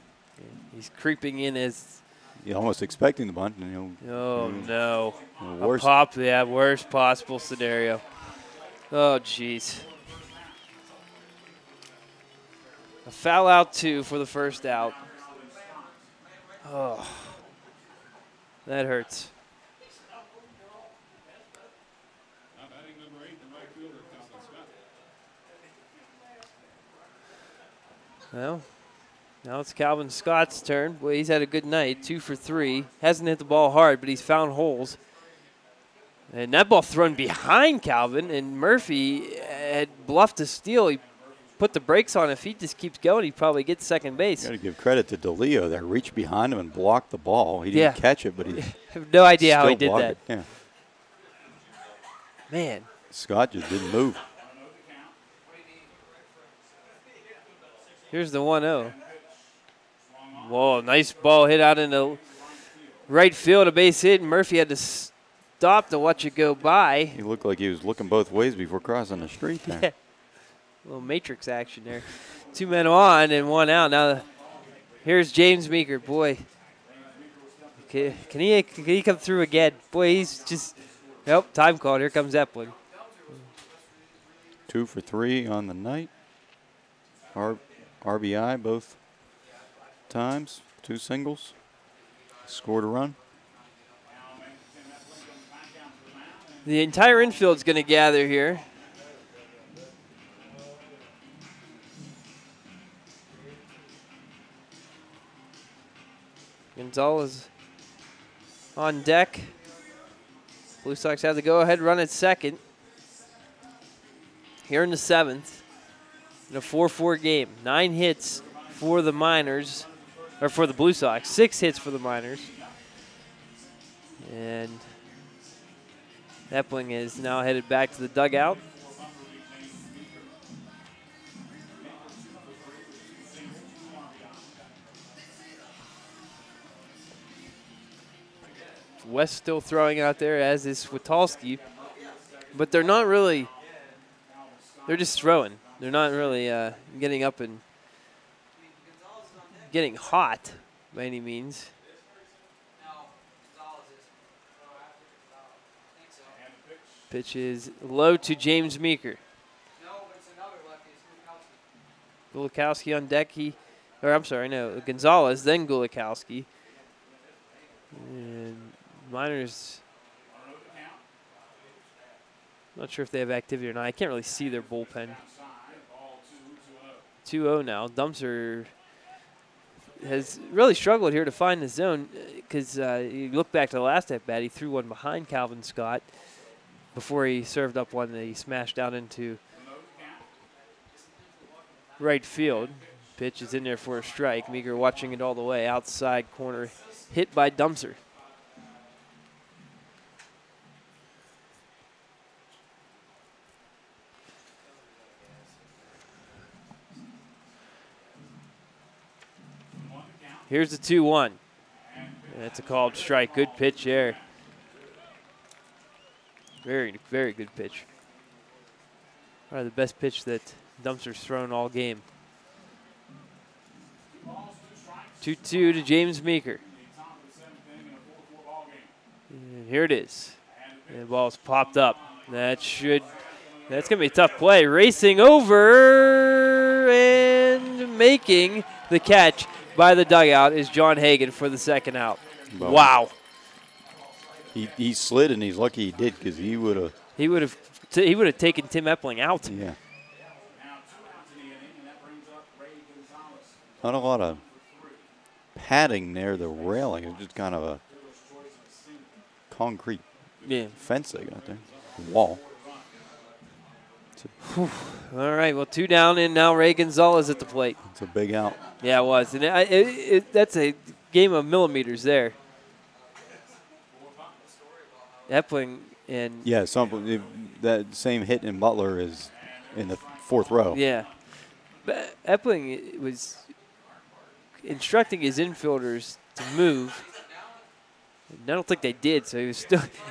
He's creeping in as. You're almost expecting the bunt. And Oh no! Worst. Worst possible scenario. Oh jeez. A foul out 2 for the first out. Oh, that hurts. Now batting number 8, the right fielder, Calvin Scott. Well, now it's Calvin Scott's turn. Boy, he's had a good night, 2 for 3. Hasn't hit the ball hard, but he's found holes. And that ball thrown behind Calvin, and Murphy had bluffed a steal. He put the brakes on. If he just keeps going, he probably gets second base. Got to give credit to DeLeo that reached behind him and blocked the ball. He didn't catch it, but he I have no idea how he still did blocked that. it. Yeah. Man. Scott just didn't move. Here's the 1-0. Whoa, nice ball hit out into right field, a base hit, and Murphy had to stop to watch it go by. He looked like he was looking both ways before crossing the street there. Yeah. A little Matrix action there. 2 men on and 1 out. Now here's James Meeker. Boy, can he come through again? Boy, he's just, nope, time called. Here comes Epling. 2 for 3 on the night. RBI both times, 2 singles. Scored a run. The entire infield's going to gather here. Gonzalez on deck. Blue Sox have the go-ahead run at second. Here in the 7th, in a 4-4 game. 9 hits for the Miners, or for the Blue Sox. 6 hits for the Miners. And Epling is now headed back to the dugout. West still throwing out there, as is Witalski. But they're not really, they're just throwing. They're not really getting up and getting hot by any means. Pitch is low to James Meeker. Gulikowski on deck. Gonzalez, then Gulikowski. And Miners, not sure if they have activity or not. I can't really see their bullpen. 2-0 now. Dumpster has really struggled here to find the zone because you look back to the last at-bat, he threw one behind Calvin Scott before he served up one that he smashed out into right field. Pitch is in there for a strike. Meeker watching it all the way. Outside corner hit by Dumpster. Here's the 2-1. That's a called strike. Good pitch there. Very, very good pitch. Probably the best pitch that Dumpster's thrown all game. 2-2 to James Meeker. And here it is. And the ball's popped up. That's going to be a tough play. Racing over and making the catch by the dugout is John Hagen for the second out. Wow. He slid, and he's lucky he did, because he would have taken Tim Epling out. Yeah. Not a lot of padding near the railing. It's just kind of a concrete fence they got there. Wall. All right, well, 2 down, and now Ray Gonzalez at the plate. It's a big out. Yeah, it was. And that's a game of millimeters there. Epling and... Yeah, that same hit in Butler is in the 4th row. Yeah. But Epling was instructing his infielders to move. And I don't think they did, so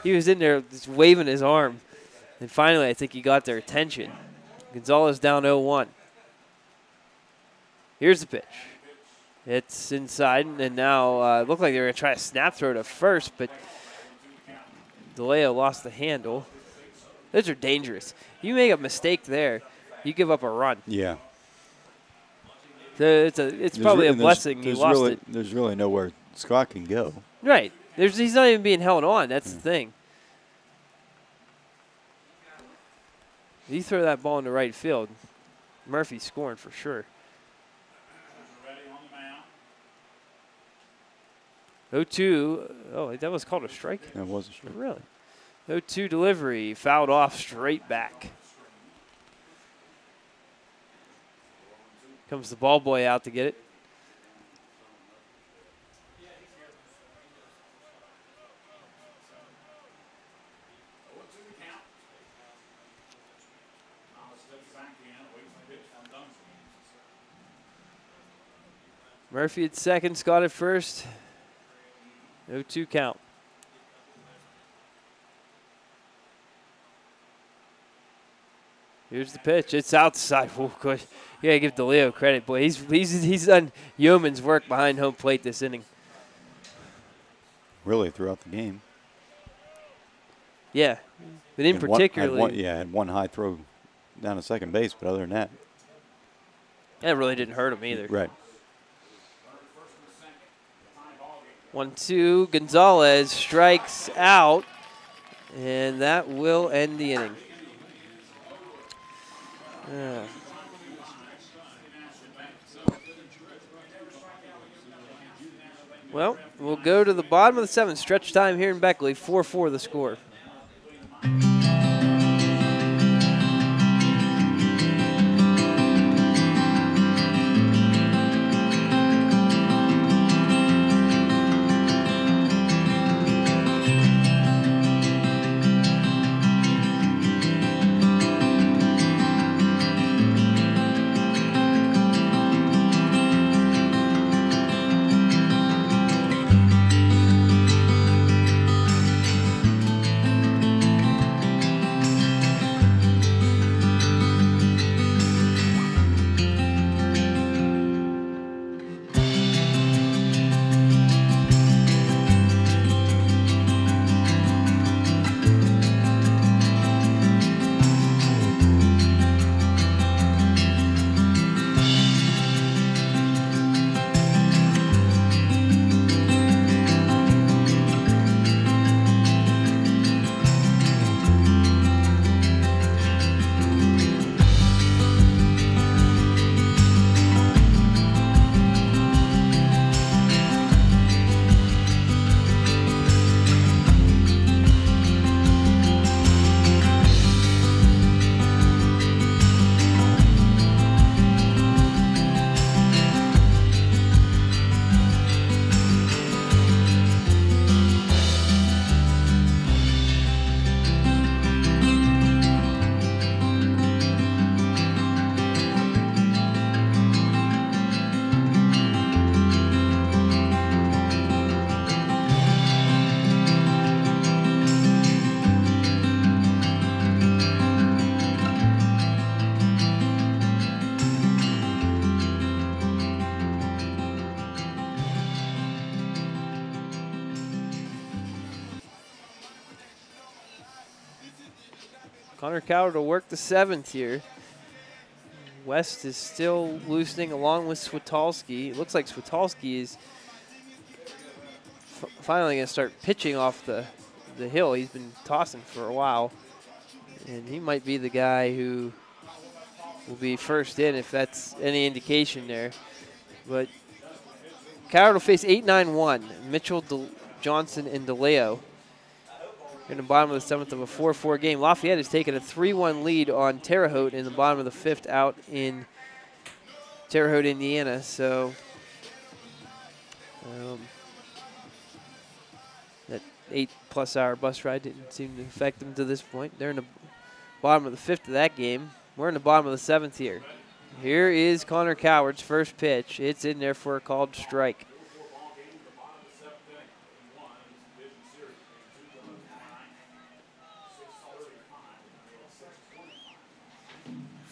he was in there just waving his arm. And finally, I think he got their attention. Gonzalez down 0-1. Here's the pitch. It's inside, and now it looked like they were going to try a snap throw to first, but DeLeo lost the handle. Those are dangerous. You make a mistake there, you give up a run. Yeah. So it's probably a blessing he lost it. There's really nowhere Scott can go. Right. He's not even being held on. That's the thing. You throw that ball into right field, Murphy's scoring for sure. 0-2. Oh, that was called a strike? That was a strike. Really? 0-2 delivery. Fouled off straight back. Comes the ball boy out to get it. Murphy at second, Scott at first. 0-2 count. Here's the pitch. It's outside. Oh, good. You gotta give DeLeo credit, boy. He's done yeoman's work behind home plate this inning. Really, throughout the game. Yeah, but in particularly. Had one high throw down to second base, but other than that. That really didn't hurt him either. Right. 1-2. Gonzalez strikes out, and that will end the inning. Well, we'll go to the bottom of the seventh. Stretch time here in Beckley. 4-4 the score. Connor Cowder to work the seventh here. West is still loosening along with Switalski. It looks like Switalski is finally going to start pitching off the hill. He's been tossing for a while. And he might be the guy who will be first in if that's any indication there. But Coward will face 8-9-1. Mitchell, Johnson, and DeLeo. In the bottom of the seventh of a 4-4 game. Lafayette has taken a 3-1 lead on Terre Haute in the bottom of the fifth out in Terre Haute, Indiana. So that 8+ hour bus ride didn't seem to affect them to this point. They're in the bottom of the fifth of that game. We're in the bottom of the seventh here. Here is Connor Coward's first pitch. It's in there for a called strike.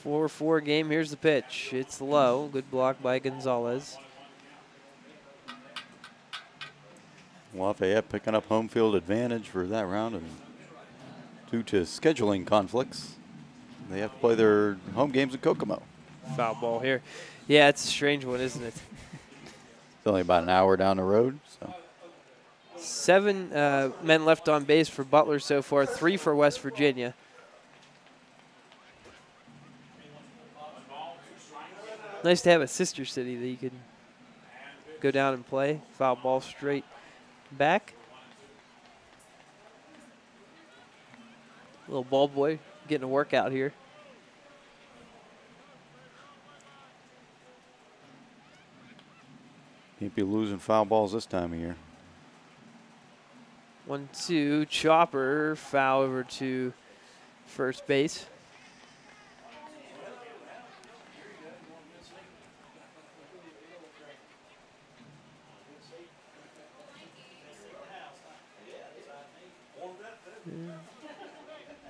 4-4 game. Here's the pitch. It's low. Good block by Gonzalez. Lafayette picking up home field advantage for that round, and due to scheduling conflicts, they have to play their home games in Kokomo. Foul ball here. Yeah, it's a strange one, isn't it? It's only about an hour down the road. So 7 men left on base for Butler so far, 3 for West Virginia. Nice to have a sister city that you can go down and play. Foul ball straight back. Little ball boy getting a workout here. can't be losing foul balls this time of year. 1-2, chopper, foul over to first base.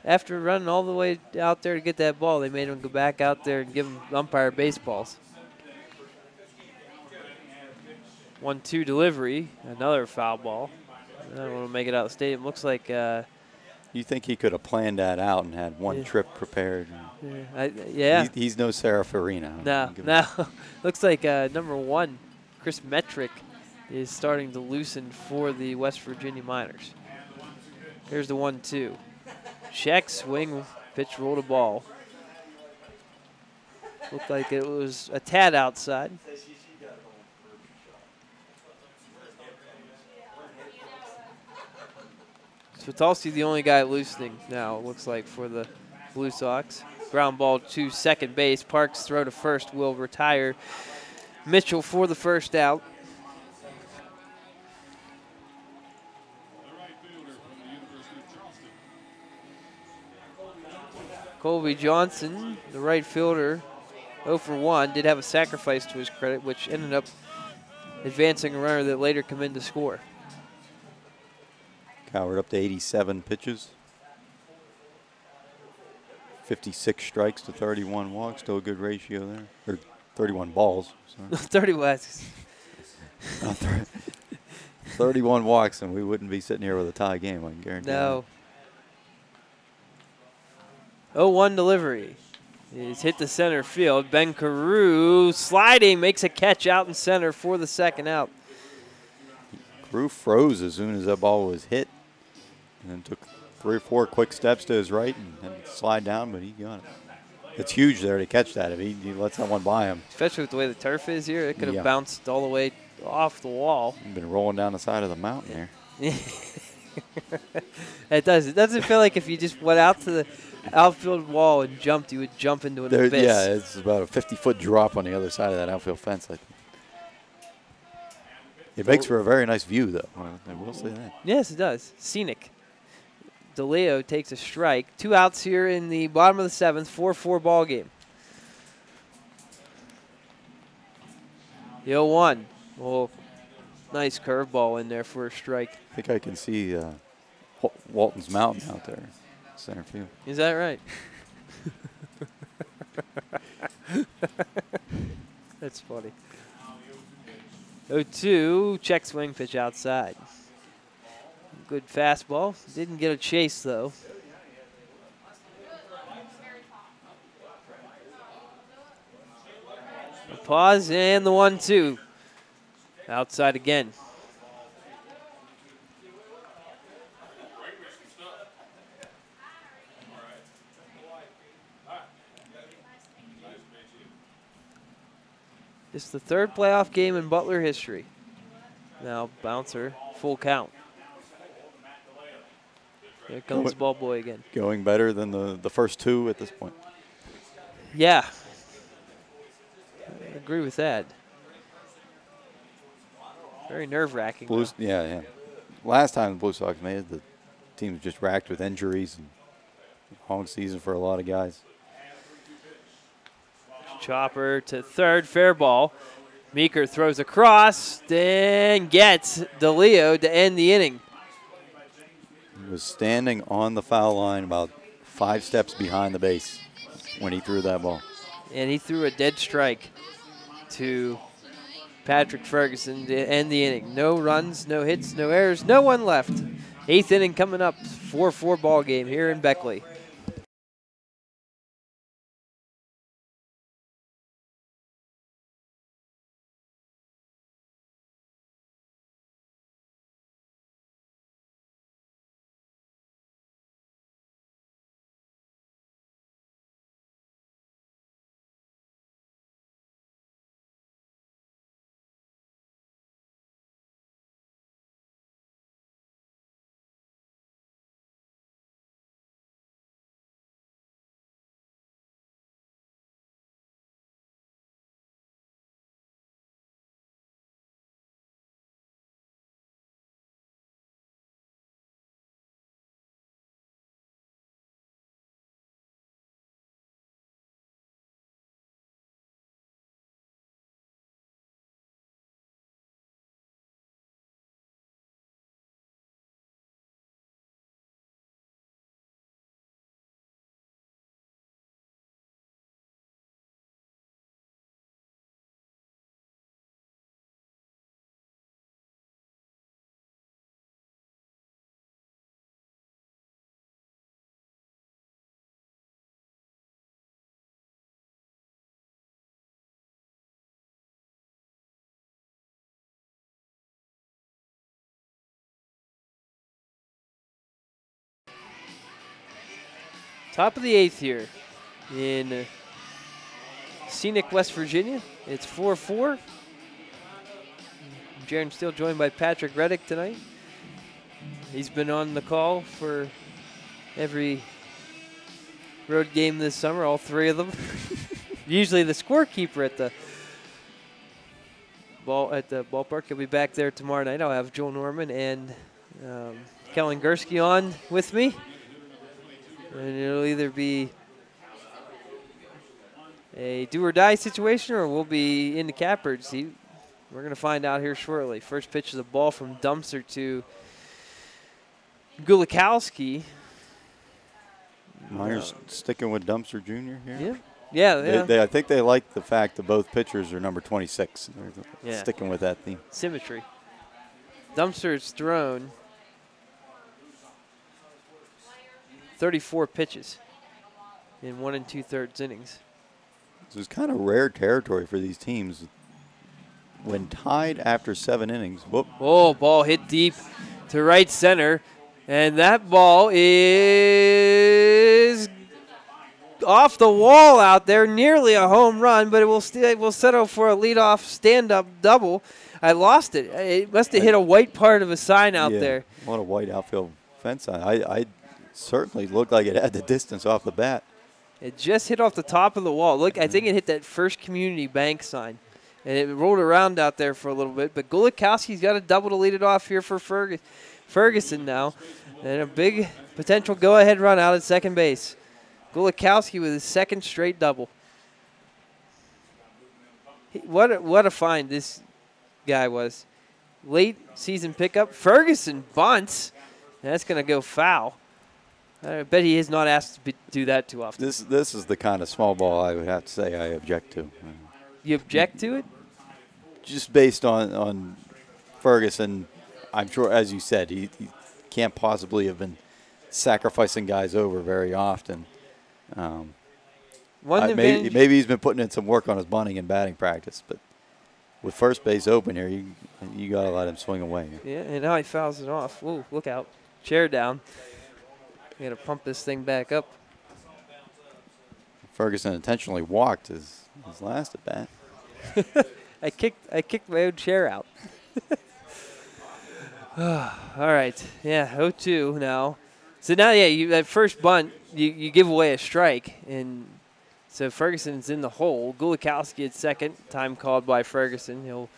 After running all the way out there to get that ball, they made him go back out there and give him umpire baseballs. 1-2 delivery, another foul ball. I don't want to make it out of the stadium. Looks like you think he could have planned that out and had one trip prepared? Yeah. He's no Sarah Farina. No. Looks like number 1, Chris Metrick, is starting to loosen for the West Virginia Miners. Here's the 1-2. Check, swing, pitch, rolled a ball. Looked like it was a tad outside. Switalski the only guy loosening now, it looks like, for the Blue Sox. Ground ball to second base. Parks' throw to first will retire Mitchell for the first out. Colby Johnson, the right fielder, 0 for 1, did have a sacrifice to his credit, which ended up advancing a runner that later come in to score. Coward up to 87 pitches. 56 strikes to 31 walks, still a good ratio there. Or 31 balls. 31. 31 walks, and we wouldn't be sitting here with a tie game, I can guarantee. No. 0-1 delivery. He's hit the center field. Ben Carew sliding, makes a catch out in center for the second out. Carew froze as soon as that ball was hit, and then took 3 or 4 quick steps to his right and then slide down, but he got it. It's huge there to catch that if he lets that one by him. Especially with the way the turf is here, it could have bounced all the way off the wall. He's been rolling down the side of the mountain there. It does. It doesn't feel like if you just went out to the outfield wall and jumped, you would jump into an abyss. Yeah, it's about a 50-foot drop on the other side of that outfield fence, I think. It makes for a very nice view, though. I will say that. Yes, it does. Scenic. DeLeo takes a strike. 2 outs here in the bottom of the 7th, 4-4 ball game. The 0-1. Well, nice curveball in there for a strike. I think I can see Walton's Mountain out there, center field. Is that right? That's funny. 0-2, check swing pitch outside. Good fastball. Didn't get a chase, though. A pause and the 1-2. Outside again. It's the 3rd playoff game in Butler history. Now bouncer, full count. Here comes ball boy again. Going better than the first 2 at this point. Yeah. I agree with that. Very nerve-wracking. Yeah. Last time the Blue Sox made it, the team was just racked with injuries and long season for a lot of guys. Chopper to third, fair ball. Meeker throws across, then gets DeLeo to end the inning. He was standing on the foul line about 5 steps behind the base when he threw that ball. And he threw a dead strike to Patrick Ferguson to end the inning. No runs, no hits, no errors, no one left. 8th inning coming up, 4-4 ball game here in Beckley. Top of the 8th here in scenic West Virginia. It's 4-4. Jaron still joined by Patrick Reddick tonight. He's been on the call for every road game this summer, all 3 of them. Usually the scorekeeper at the ballpark. He'll be back there tomorrow night. I'll have Joel Norman and Kellen Gursky on with me. And it'll either be a do-or-die situation or we'll be in the catbird seat. We're going to find out here shortly. First pitch is a ball from Dumpster to Gulikowski. Myers sticking with Dumpster Jr. here? Yeah. I think they like the fact that both pitchers are number 26. They're sticking with that theme. Symmetry. Dumpster has thrown 34 pitches in 1 2/3 innings. This is kind of rare territory for these teams. When tied after 7 innings, whoop. Oh, ball hit deep to right center. And that ball is off the wall out there, nearly a home run, but it will settle for a leadoff stand-up double. I lost it. It must have hit a white part of a sign out there. What a white outfield fence sign. I certainly looked like it had the distance off the bat. It just hit off the top of the wall. Look, I think it hit that First Community Bank sign. And it rolled around out there for a little bit. But Gulikowski's got a double to lead it off here for Ferguson now. And a big potential go-ahead run out at second base. Gulikowski with his 2nd straight double. What a find this guy was. Late season pickup. Ferguson bunts. That's going to go foul. I bet he is not asked to do that too often. This is the kind of small ball I would have to say I object to. You object to it? Just based on Ferguson, I'm sure, as you said, he can't possibly have been sacrificing guys over very often. Maybe he's been putting in some work on his bunting and batting practice, but with first base open here, you got to let him swing away. Yeah, and now he fouls it off. Ooh, look out. Chair down. We got to pump this thing back up. Ferguson intentionally walked his last at bat. I kicked my own chair out. All right. Yeah, 0-2 now. So now, that first bunt, you give away a strike. And so Ferguson's in the hole. Gulikowski at second. Time called by Ferguson. He'll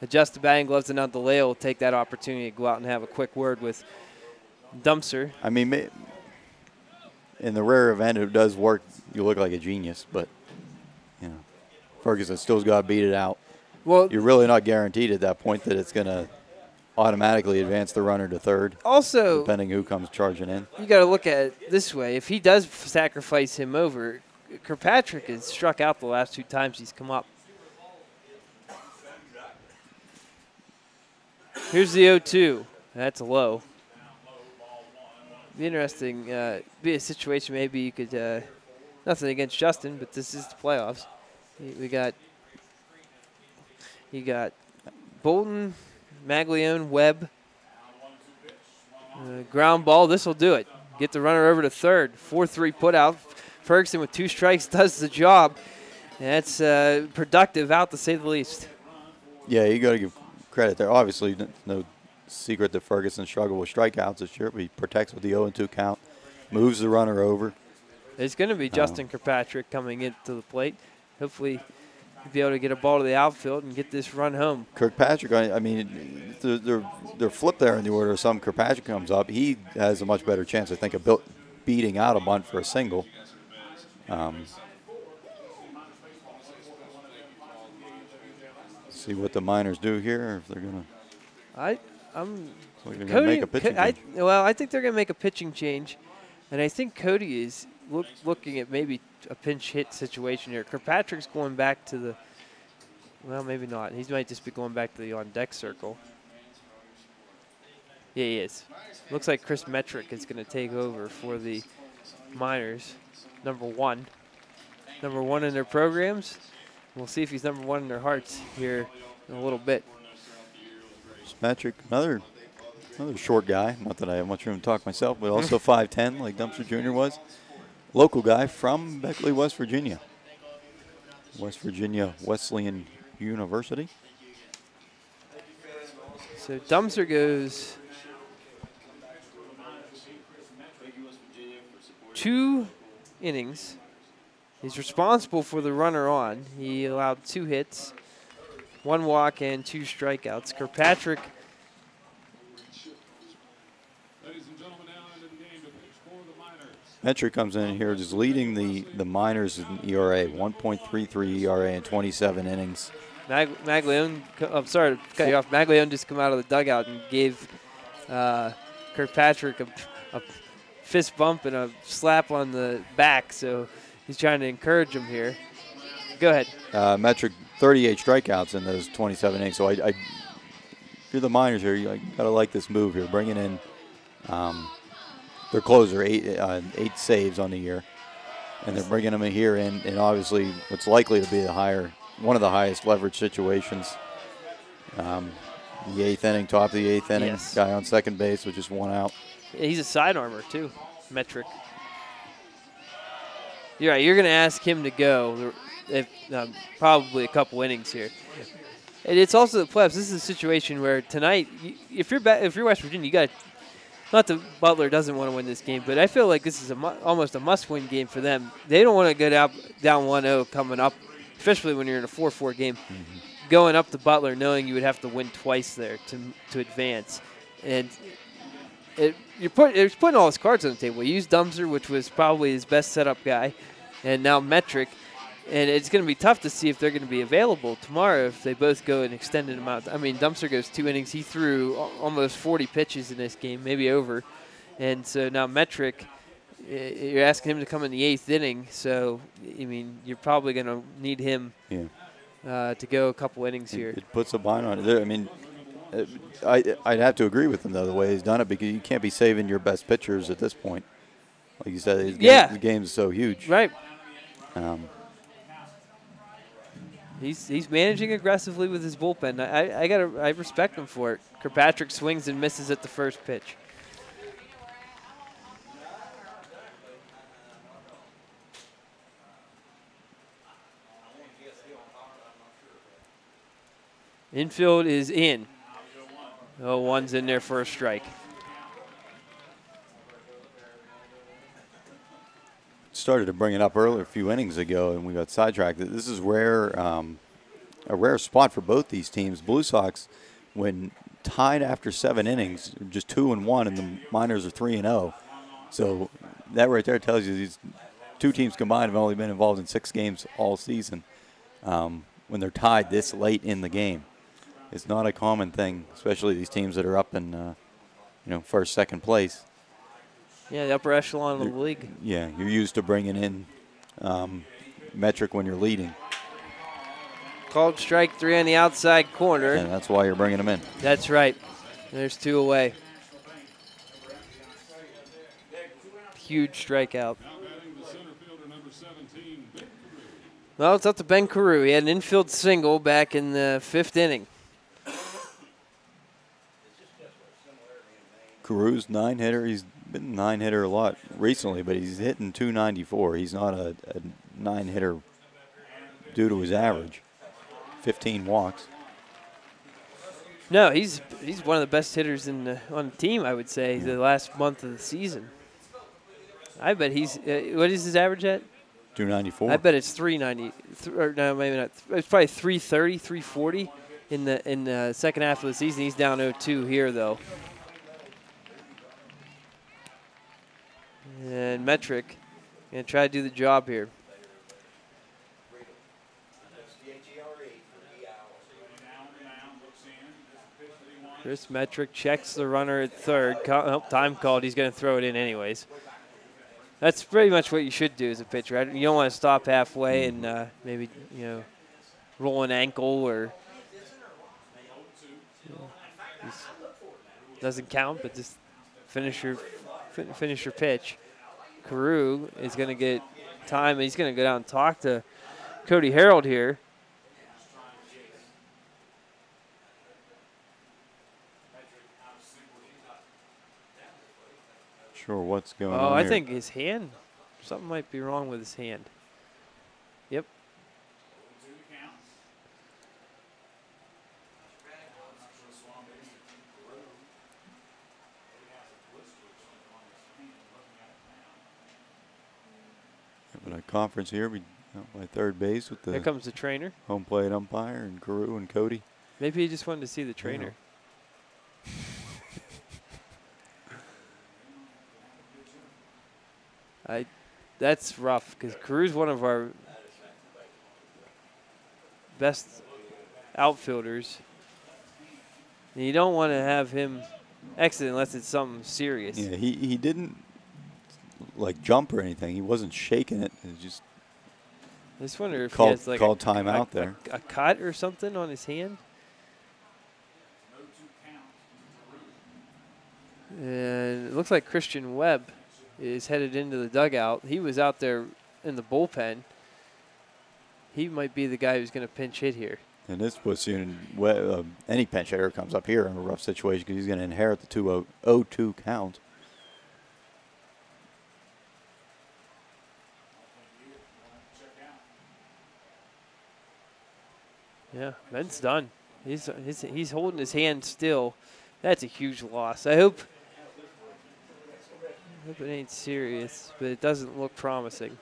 adjust the batting gloves, and now DeLeo will take that opportunity to go out and have a quick word with Dumpster. I mean, in the rare event it does work, you look like a genius. But, Ferguson still's got to beat it out. Well, You're really not guaranteed at that point that it's going to automatically advance the runner to third. Also, depending who comes charging in. You got to look at it this way. If he does sacrifice him over, Kirkpatrick has struck out the last 2 times he's come up. Here's the 0-2. That's low. Be interesting. Be a situation maybe you could. Nothing against Justin, but this is the playoffs. You got Bolton, Maglione, Webb. Ground ball. This will do it. Get the runner over to third. 4-3 put out. Ferguson with 2 strikes does the job. That's productive out to say the least. Yeah, you got to give credit there. Obviously, no secret that Ferguson struggled with strikeouts this year, but he protects with the 0-2 count, moves the runner over. It's going to be Justin Kirkpatrick coming into the plate. Hopefully, he'll be able to get a ball to the outfield and get this run home. Kirkpatrick, I mean, they're flipped there in the order. Some Kirkpatrick comes up. He has a much better chance, I think, of beating out a bunt for a single. See what the Miners do here, if they're going to. Cody, make a pitching change. I think they're going to make a pitching change, and I think Cody is looking at maybe a pinch hit situation here. Kirkpatrick's going back to the. Well, maybe not. He might just be going back to the on-deck circle. Yeah, he is. Looks like Chris Metrick is going to take over for the Miners. Number 1. Number 1 in their programs. We'll see if he's number 1 in their hearts here in a little bit. Metrick, another short guy. Not that I have much room to talk myself, but also 5'10", like Dumpster Jr. was. Local guy from Beckley, West Virginia. West Virginia Wesleyan University. So Dumpster goes 2 innings. He's responsible for the runner on. He allowed 2 hits, 1 walk, and 2 strikeouts. Kirkpatrick. Metrick comes in here just leading the Miners in ERA, 1.33 ERA in 27 innings. Maglione, I'm sorry to cut you off. Maglione just come out of the dugout and gave Kirkpatrick a fist bump and a slap on the back, so he's trying to encourage him here. Go ahead. Metrick, 38 strikeouts in those 27 innings. So if you're the Miners here, you got to like this move here, bringing in their closer, 8 saves on the year, and they're bringing him in here in obviously what's likely to be one of the highest leverage situations. The 8th inning, top of the 8th inning, yes. Guy on second base with just 1 out. Yeah, he's a side armor too, Metrick. You're right. You're going to ask him to go, probably a couple innings here. And it's also the playoffs. This is a situation where tonight, if you're West Virginia, you got. Not that Butler doesn't want to win this game, but I feel like this is almost a must-win game for them. They don't want to go down 1-0 coming up, especially when you're in a 4-4 game. Mm-hmm. Going up to Butler, knowing you would have to win twice there to advance, and you're putting all his cards on the table. You used Dumpster, which was probably his best setup guy, and now Metrick. And it's going to be tough to see if they're going to be available tomorrow if they both go an extended amount. I mean, Dumpster goes 2 innings. He threw almost 40 pitches in this game, maybe over. And so now Metrick, you're asking him to come in the 8th inning. So, I mean, you're probably going to need him to go a couple innings here. It puts a bind on it. I mean, I'd have to agree with him, though, the way he's done it, because you can't be saving your best pitchers at this point. Like you said, the game's so huge. Right. He's managing aggressively with his bullpen. I respect him for it. Kirkpatrick swings and misses at the first pitch. Infield is in. 1's in there for a strike. Started to bring it up earlier a few innings ago, and we got sidetracked. This is a rare spot for both these teams. Blue Sox, when tied after 7 innings, just 2-1, and the Miners are 3-0. So that right there tells you these 2 teams combined have only been involved in 6 games all season. when they're tied this late in the game. It's not a common thing, especially these teams that are up in, first, second place. Yeah, the upper echelon of the league. Yeah, you're used to bringing in Metric when you're leading. Called strike 3 on the outside corner. And that's why you're bringing them in. That's right. There's 2 away. Huge strikeout. Well, it's up to Ben Carew. He had an infield single back in the 5th inning. Carew's 9-hitter. He's been 9-hitter a lot recently, but he's hitting .294. He's not a 9-hitter due to his average. 15 walks. No, he's one of the best hitters on the team, I would say, the last month of the season. I bet he's what is his average at? 294. I bet it's 390. Or no, maybe not. It's probably 330, 340 in the second half of the season. He's down 0-2 here though. And Metric gonna try to do the job here. Chris Metric checks the runner at third. Time called. He's going to throw it in anyways. That's pretty much what you should do as a pitcher. You don't want to stop halfway and maybe roll an ankle or doesn't count, but just finish your pitch. Carew is going to get time. He's going to go down and talk to Cody Harold here. Sure, what's going on Oh, I here. think his hand. Something might be wrong with his hand. Yep. Having a conference here by third base with Here the comes the trainer. home plate umpire and Carew and Cody. Maybe he just wanted to see the trainer. That's rough because Carew's one of our best outfielders. And you don't want to have him exit unless it's something serious. Yeah, he didn't like jump or anything. He wasn't shaking it. It just I just wonder if called, he has like called time out there. A cut or something on his hand. And it looks like Christian Webb is headed into the dugout. He was out there in the bullpen. He might be the guy who's going to pinch hit here. And this puts you in any pinch hitter comes up here in a rough situation because he's going to inherit the 0-2 count. Yeah, Ben's done. He's holding his hand still. That's a huge loss. I hope it ain't serious, but it doesn't look promising.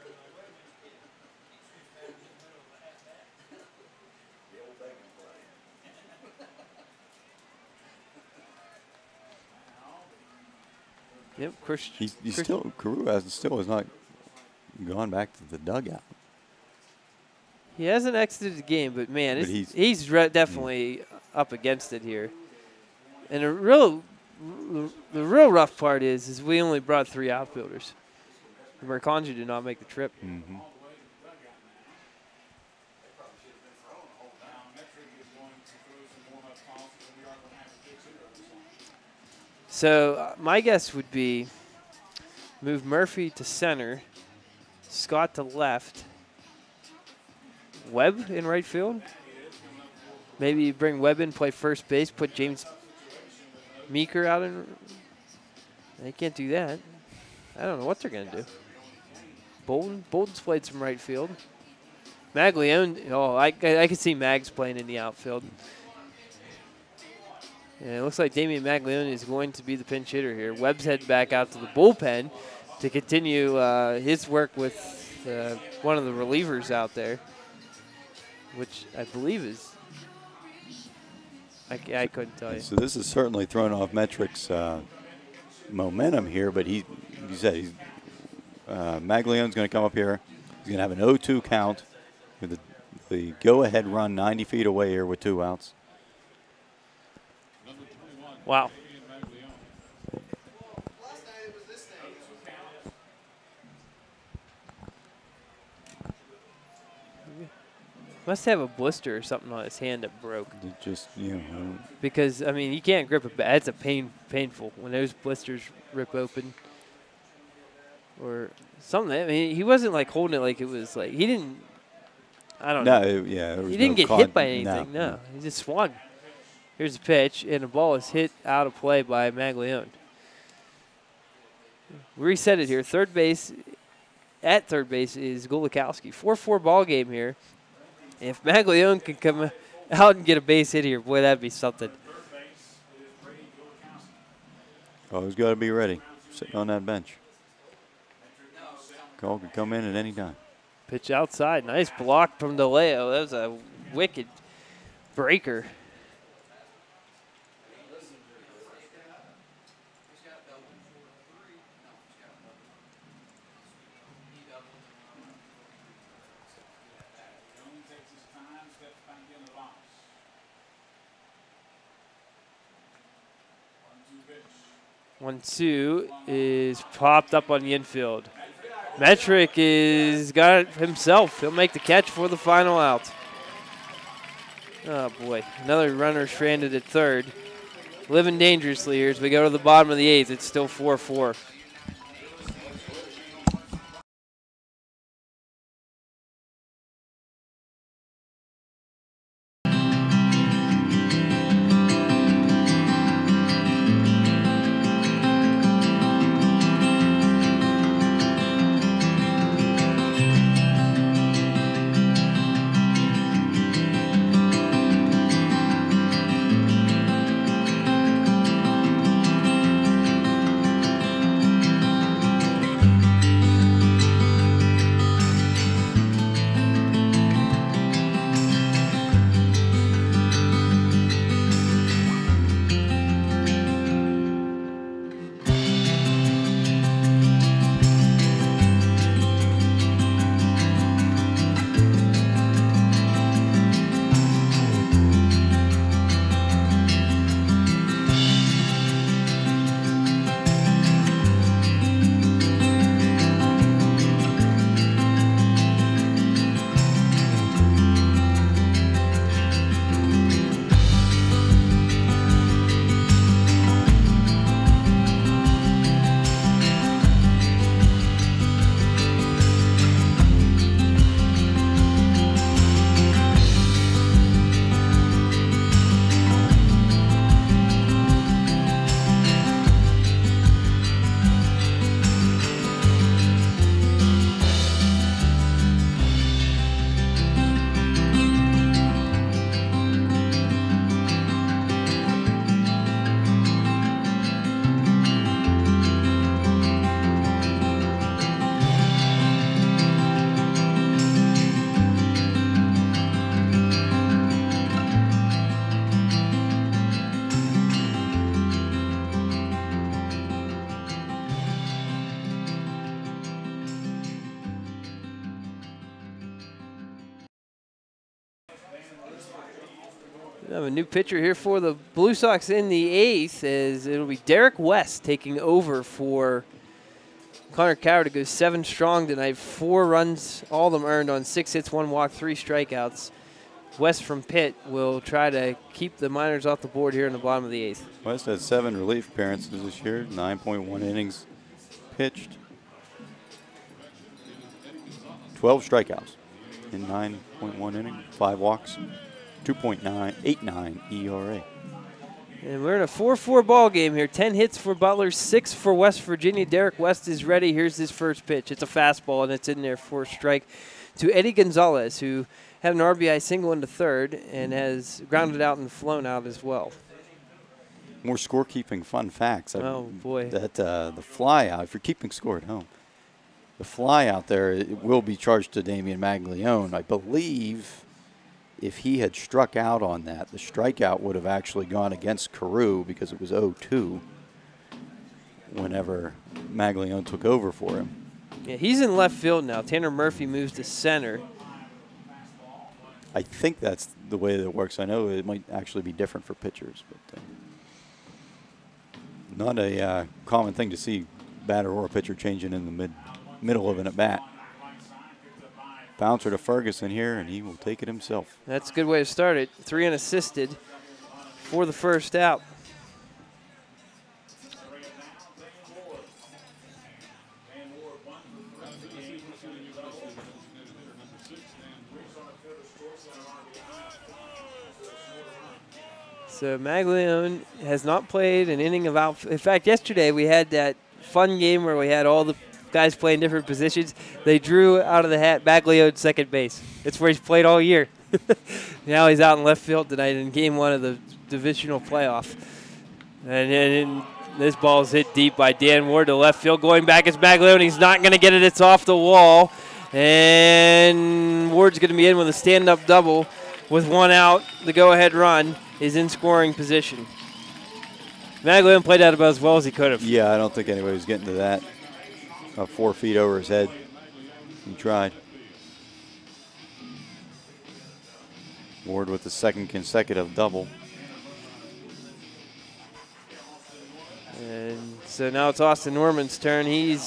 Yep, Christian. He's still Carew has not gone back to the dugout. He hasn't exited the game, but man, But he's definitely up against it here. And the real rough part is we only brought 3 outfielders. Mercanji did not make the trip. Mm-hmm. So my guess would be move Murphy to center, Scott to left, Webb in right field. Maybe bring Webb in, play first base, put James Meeker out in. They can't do that. I don't know what they're going to do. Bolden's played some right field. Maglione, I could see Mags playing in the outfield. And it looks like Damian Maglione is going to be the pinch hitter here. Webb's headed back out to the bullpen to continue his work with one of the relievers out there, which I believe is, I couldn't tell you. So this is certainly thrown off Metric's momentum here, but Maglione's going to come up here. He's going to have an 0-2 count with the the go-ahead run 90 feet away here with 2 outs. Wow. Must have a blister or something on his hand that broke. It just, you know. Because, I mean, you can't grip it. That's a painful when those blisters rip open. Or something. I mean, he wasn't like holding it like it was like, he didn't, I don't know. No, yeah. He didn't get hit by anything, no. He just swung. Here's a pitch, and the ball is hit out of play by Maglione. We reset it here. At third base is Golikowski. 4-4 ball game here. If Maglione can come out and get a base hit here, boy, that'd be something. Always got to be ready, sitting on that bench. Call could come in at any time. Pitch outside. Nice block from DeLeo. That was a wicked breaker. One, two is popped up on the infield. Metric is got it himself. He'll make the catch for the final out. Oh, boy. Another runner stranded at third. Living dangerously here as we go to the bottom of the 8th. It's still 4-4. We have a new pitcher here for the Blue Sox in the 8th, as it'll be Derek West taking over for Connor Coward to go 7 strong tonight. 4 runs, all of them earned on 6 hits, 1 walk, 3 strikeouts. West from Pitt will try to keep the Miners off the board here in the bottom of the 8th. West has 7 relief appearances this year, 9.1 innings pitched, 12 strikeouts in 9.1 innings, 5 walks, 2.989 ERA. And we're in a 4-4 ball game here. 10 hits for Butler, 6 for West Virginia. Derek West is ready. Here's his first pitch. It's a fastball, and it's in there for a strike to Eddie Gonzalez, who had an RBI single into third and has grounded out and flown out as well. More scorekeeping fun facts. Oh, boy. That the fly out, if you're keeping score at home, the fly out there, it will be charged to Damian Maglione. I believe if he had struck out on that, the strikeout would have actually gone against Carew because it was 0-2 whenever Maglione took over for him. Yeah, he's in left field now. Tanner Murphy moves to center. I think that's the way that it works. I know it might actually be different for pitchers, but not a common thing to see batter or a pitcher changing in the middle of an at-bat. Bouncer to Ferguson here, and he will take it himself. That's a good way to start it. 3 unassisted for the first out. So Maglione has not played an inning of outfield. In fact, yesterday we had that fun game where we had all the guys playing different positions. They drew out of the hat Maglione second base. It's where he's played all year. Now he's out in left field tonight in game 1 of the divisional playoff. And this ball is hit deep by Dan Ward to left field. Going back is Maglione. He's not going to get it. It's off the wall. And Ward's going to be in with a stand-up double with 1 out. The go-ahead run is in scoring position. Maglione played that about as well as he could have. Yeah, I don't think anybody was getting to that. 4 feet over his head. He tried. Ward with the second consecutive double. And so now it's Austin Norman's turn. He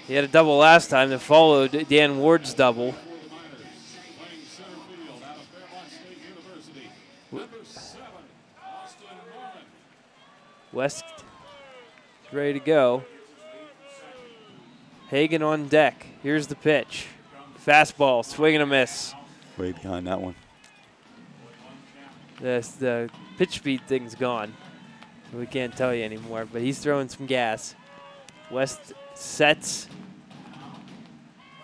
had a double last time that followed Dan Ward's double. West is ready to go. Hagan on deck. Here's the pitch. Fastball, swing and a miss. Way behind that one. The pitch speed thing's gone. We can't tell you anymore, but he's throwing some gas. West sets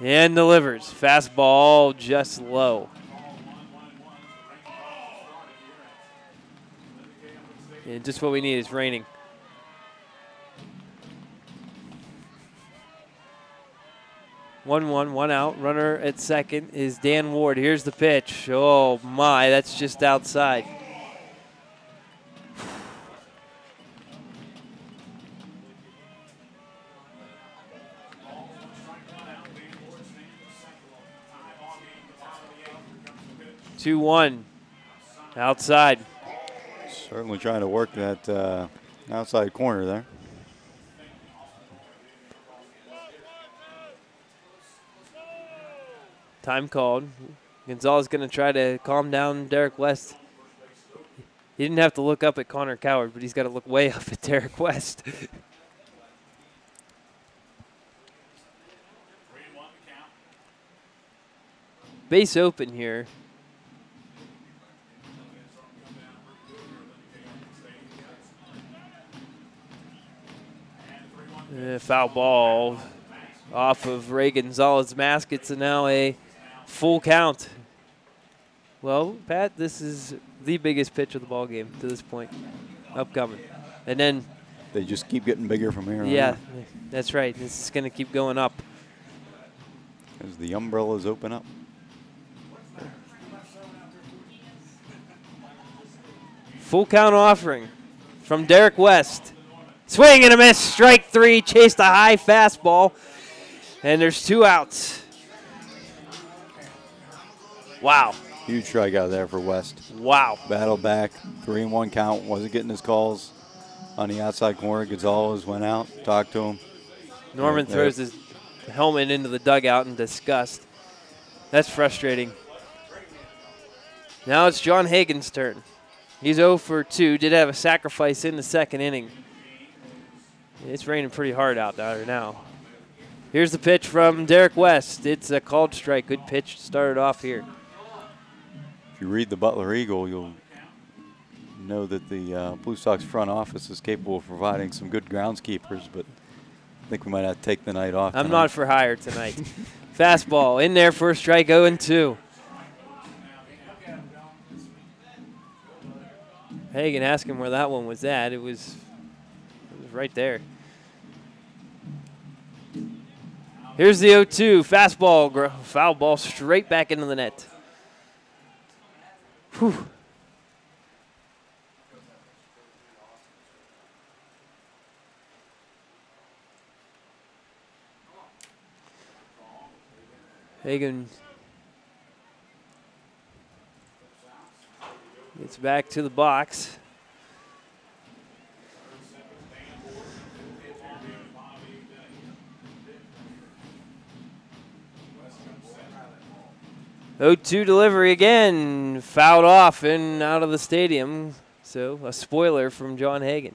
and delivers. Fastball just low. And just what we need is raining. One out. Runner at second is Dan Ward. Here's the pitch. Oh my, that's just outside. Two one, outside. Certainly trying to work that outside corner there. Time called. Gonzalez going to try to calm down Derek West. He didn't have to look up at Connor Coward, but he's got to look way up at Derek West. Base open here. Foul ball off of Ray Gonzalez's mask. It's now a full count. Well, Pat, this is the biggest pitch of the ball game to this point, upcoming. And then they just keep getting bigger from here on. Yeah, that's right. This is going to keep going up as the umbrellas open up. Full count offering from Derek West. Swing and a miss, strike 3, chased a high fastball, and there's 2 outs. Wow. Huge strikeout there for West. Wow. Battle back, 3-1 count, wasn't getting his calls on the outside corner. Gonzalez went out, talked to him. Norman throws his helmet into the dugout in disgust. That's frustrating. Now it's John Hagan's turn. He's 0 for 2, did have a sacrifice in the second inning. It's raining pretty hard out there now. Here's the pitch from Derek West. It's a called strike. Good pitch started off here. If you read the Butler Eagle, you'll know that the Blue Sox front office is capable of providing some good groundskeepers, but I think we might have to take the night off tonight. I'm not for hire tonight. Fastball in there for a strike, 0-2. Hagan asked him where that one was at. It was right there. Here's the 0-2. Fastball, foul ball straight back into the net. Whew. Hagan Gets back to the box. O2 delivery again, fouled off and out of the stadium. So a spoiler from John Hagan.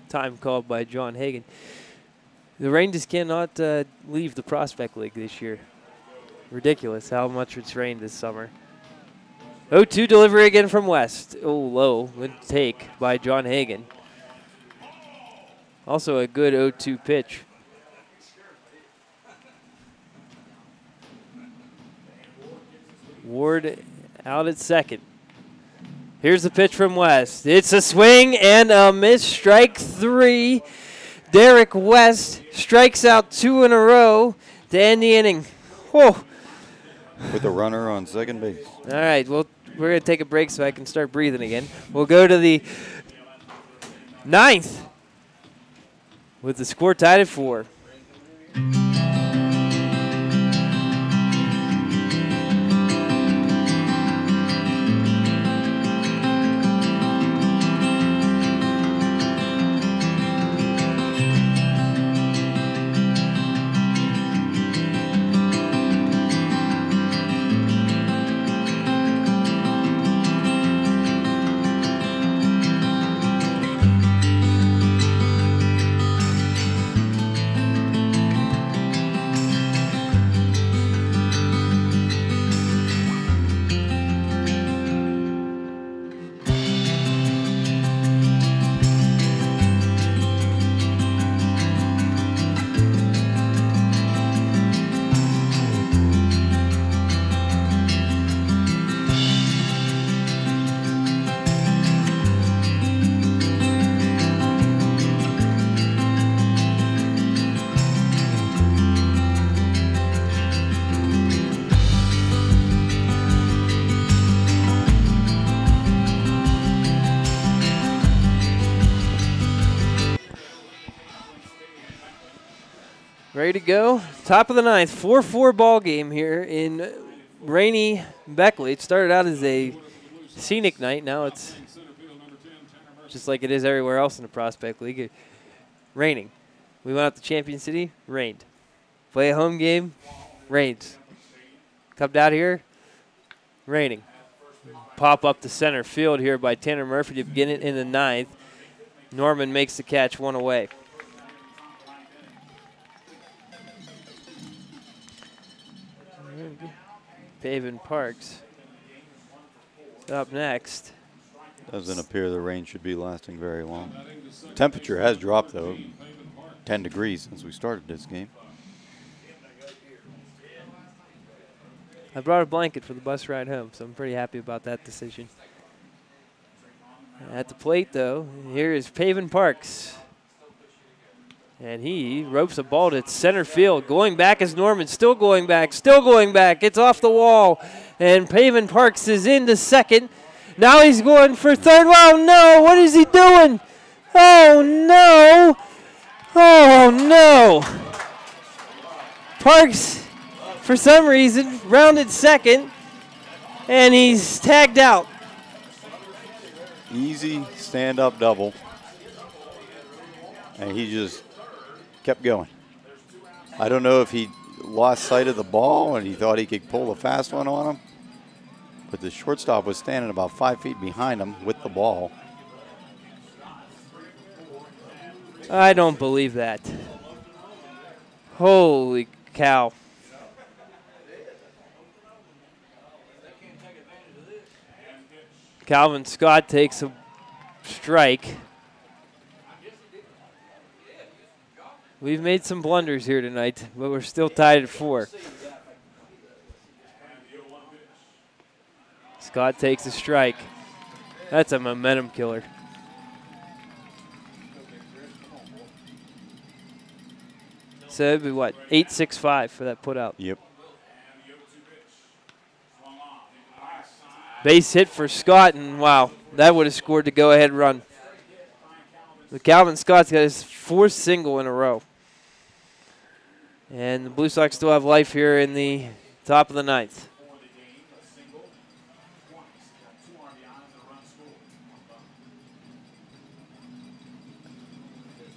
Time called by John Hagan. The Rangers cannot leave the Prospect League this year. Ridiculous how much it's rained this summer. 0-2 delivery again from West. Oh, low. Good take by John Hagan. Also a good 0-2 pitch. Ward out at second. Here's the pitch from West. It's a swing and a miss. Strike 3. Derek West strikes out 2 in a row to end the inning. Whoa. With a runner on second base. All right, well, we're going to take a break so I can start breathing again. We'll go to the 9th with the score tied at 4. Ready to go. Top of the 9th, 4-4 ball game here in rainy Beckley. It started out as a scenic night. Now it's just like it is everywhere else in the Prospect League. Raining. We went out to Champion City, rained. Play a home game, rains. Come down here, raining. Pop up to center field here by Tanner Murphy to begin it in the 9th. Norman makes the catch, 1 away. Pavin Parks up next. Doesn't appear the rain should be lasting very long. Temperature has dropped, though, 10 degrees since we started this game. I brought a blanket for the bus ride home, so I'm pretty happy about that decision. At the plate, though, here is Pavin Parks. And he ropes a ball to center field. Going back is Norman. Still going back. Still going back. It's off the wall. And Pavin Parks is into second. Now he's going for third. Oh, no. What is he doing? Oh, no. Oh, no. Parks, for some reason, rounded second. And he's tagged out. Easy stand-up double. And he just kept going. I don't know if he lost sight of the ball and he thought he could pull a fast one on him, but the shortstop was standing about 5 feet behind him with the ball. I don't believe that. Holy cow. Calvin Scott takes a strike. We've made some blunders here tonight, but we're still tied at 4. Scott takes a strike. That's a momentum killer. So it'd be what, 8-6-5 for that put out. Yep. Base hit for Scott, and wow, that would have scored the go-ahead run. The Calvin Scott's got his 4th single in a row. And the Blue Sox still have life here in the top of the 9th.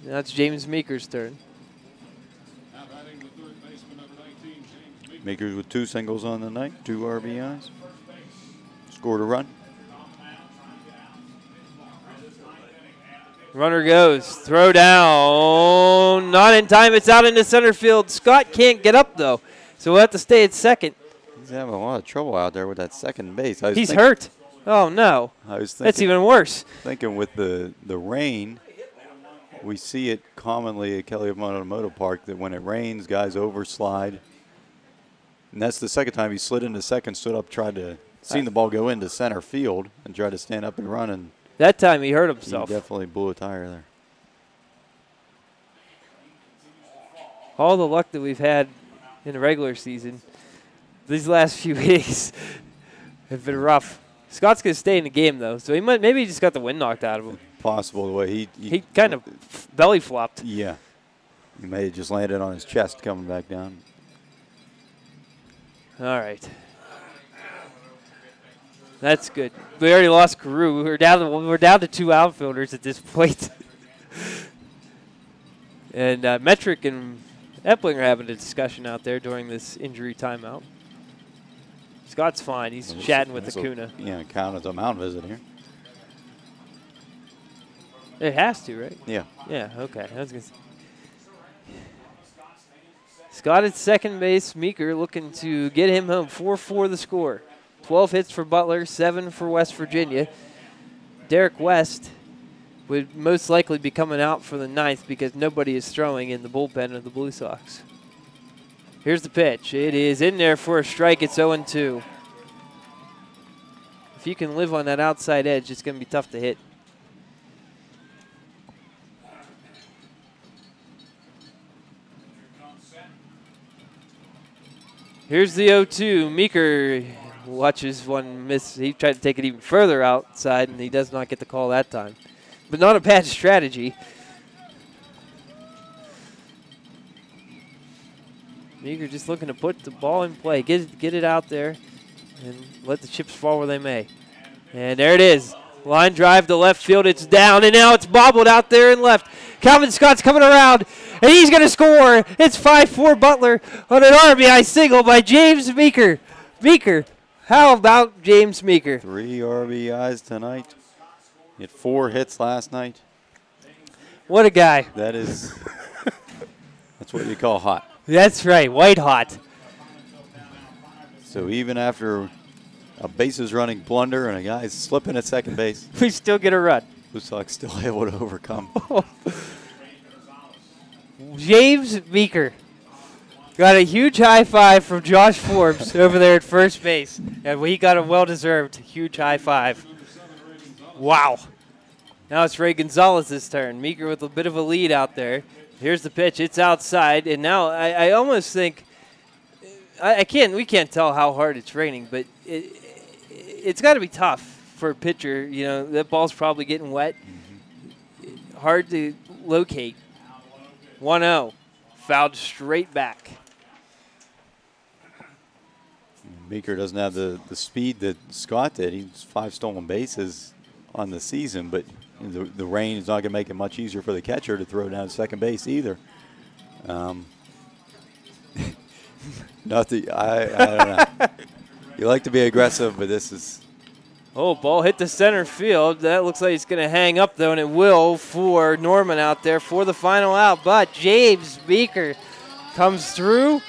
That's James Meeker's turn. Meekers with 2 singles on the night, 2 RBIs. Scored a run. Runner goes. Throw down. Not in time. It's out into center field. Scott can't get up, though, so we'll have to stay at second. He's having a lot of trouble out there with that second base. He's hurt. Oh, no. That's even worse. Thinking with the rain, we see it commonly at Kelly Automotive Park that when it rains, guys overslide. And that's the second time he slid into second, stood up, tried to seen the ball go into center field and tried to stand up and run, and that time he hurt himself. He definitely blew a tire there. All the luck that we've had in the regular season, these last few weeks have been rough. Scott's going to stay in the game, though, so maybe he just got the wind knocked out of him. Possible the way he kind of belly flopped. Yeah. He may have just landed on his chest coming back down. All right. That's good. We already lost Carew. We're down to 2 outfielders at this point. And Metric and Epling are having a discussion out there during this injury timeout. Scott's fine. He's chatting with Acuna. Yeah, count as a mound visit here. It has to, right? Yeah. Yeah, okay. I was gonna say. Scott at second base. Meeker looking to get him home. 4-4 the score. 12 hits for Butler, 7 for West Virginia. Derek West would most likely be coming out for the 9th because nobody is throwing in the bullpen of the Blue Sox. Here's the pitch. It is in there for a strike. It's 0-2. If you can live on that outside edge, it's going to be tough to hit. Here's the 0-2. Meeker watches one miss. He tried to take it even further outside, and he does not get the call that time. But not a bad strategy. Meeker just looking to put the ball in play. Get it out there and let the chips fall where they may. And there it is. Line drive to left field. It's down, and now it's bobbled out there in left. Calvin Scott's coming around, and he's going to score. It's 5-4 Butler on an RBI single by James Meeker. Meeker, how about James Meeker? 3 RBIs tonight. He had 4 hits last night. What a guy. That is, that's what you call hot. That's right, white hot. So even after a bases running blunder and a guy slipping at second base, we still get a run. Blue Sox still able to overcome. James Meeker got a huge high five from Josh Forbes over there at first base. And he got a well-deserved huge high five. Wow. Now it's Ray Gonzalez's turn. Meeker with a bit of a lead out there. Here's the pitch. It's outside. And now I almost think we can't tell how hard it's raining, but it's got to be tough for a pitcher. You know, that ball's probably getting wet. Mm-hmm. Hard to locate. 1-0. Fouled straight back. Meeker doesn't have the speed that Scott did. He's 5 stolen bases on the season, but the rain is not going to make it much easier for the catcher to throw down second base either. Nothing. I don't know. You like to be aggressive, but this is. Oh, ball hit the center field. That looks like it's going to hang up, though, and it will for Norman out there for the final out. But James Meeker comes through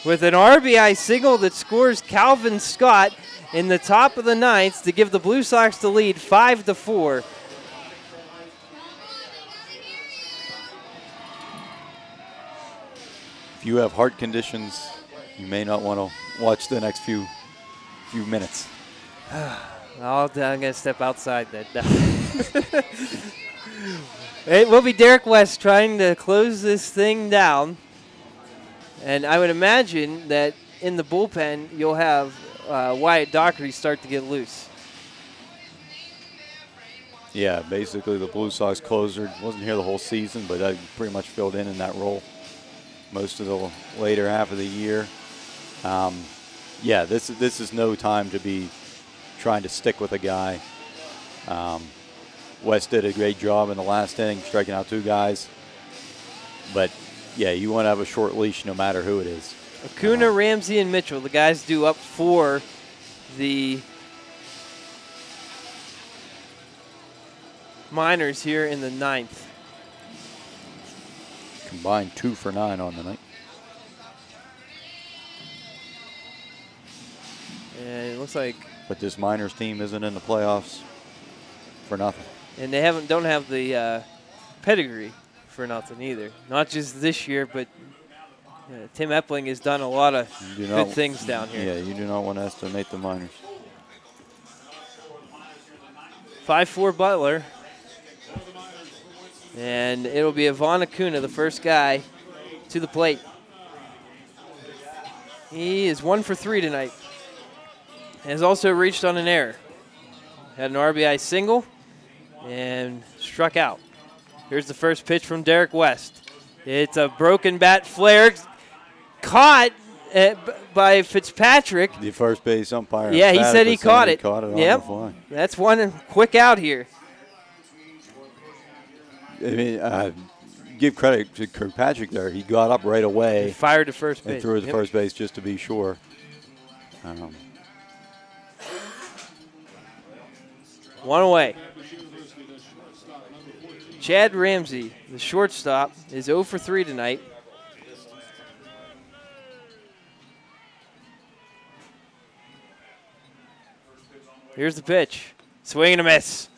with an RBI single that scores Calvin Scott in the top of the 9th to give the Blue Sox the lead 5-4. If you have heart conditions, you may not want to watch the next few minutes. I'm going to step outside then. It will be Derek West trying to close this thing down. And I would imagine that in the bullpen, you'll have Wyatt Doherty start to get loose. Yeah, basically the Blue Sox closer. Wasn't here the whole season, but I pretty much filled in that role most of the later half of the year. Yeah, this is no time to be trying to stick with a guy. West did a great job in the last inning, striking out 2 guys. But, yeah, you want to have a short leash no matter who it is. Acuna, Ramsey, and Mitchell, the guys due up for the Miners here in the 9th. Combined 2 for 9 on the night. And it looks like. But this Miners team isn't in the playoffs for nothing. And they don't have the pedigree for nothing either. Not just this year, but Tim Epling has done a lot of good things down here. Yeah, you do not want to estimate the Miners. 5-4 Butler. And it'll be Ivan Acuna, the first guy to the plate. He is 1 for 3 tonight. Has also reached on an error. Had an RBI single and struck out. Here's the first pitch from Derek West. It's a broken bat flare. Caught by Fitzpatrick. The first base umpire. Yeah, he said he caught it. Caught it yep. on the fly. That's one quick out here. I mean, give credit to Kirkpatrick there. He got up right away. He fired to first base. And threw it to first base just to be sure. One away. Chad Ramsey, the shortstop, is 0 for 3 tonight. Here's the pitch. Swing and a miss.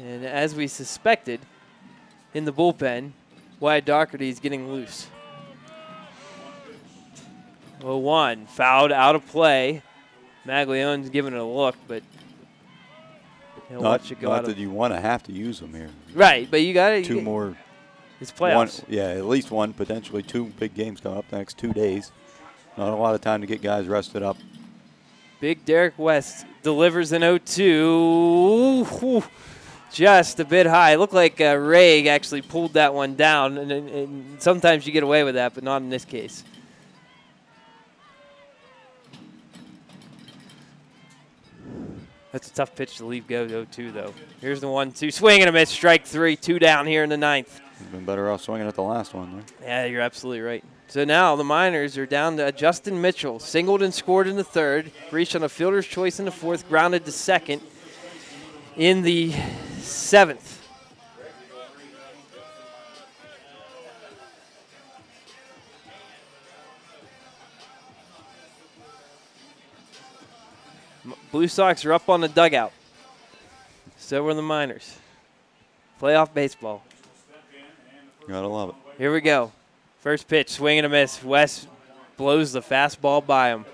And as we suspected, in the bullpen, Wyatt Doherty is getting loose. 0-1, fouled out of play. Maglione's giving it a look, but he'll watch it go out. Not that you want to have to use them here. Right, but you got to. 2 more. It's playoffs. At least 1, potentially 2 big games coming up the next 2 days. Not a lot of time to get guys rested up. Big Derek West delivers an 0-2. Just a bit high. It looked like Ray actually pulled that one down, and sometimes you get away with that, but not in this case. That's a tough pitch to leave go 0-2, though. Here's the 1-2. Swing and a miss. Strike 3. 2 down here in the 9th. You've been better off swinging at the last one there. Yeah, you're absolutely right. So now the Miners are down to Justin Mitchell. Singled and scored in the 3rd. Reached on a fielder's choice in the 4th. Grounded to 2nd in the 7th. Blue Sox are up on the dugout. So were the Miners. Playoff baseball. Gotta love it. Here we go. First pitch, swing and a miss. West blows the fastball by him.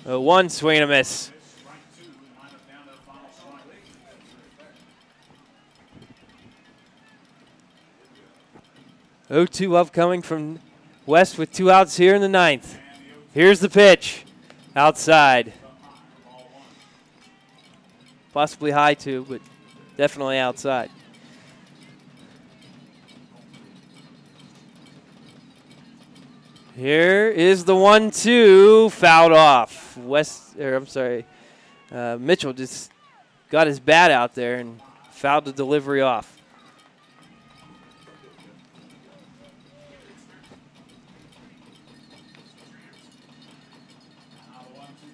A 1 swing and a miss. Oh, 2 upcoming from West with 2 outs here in the 9th. Here's the pitch. Outside. Possibly high too, but definitely outside. Here is the 1-2, fouled off. Mitchell just got his bat out there and fouled the delivery off.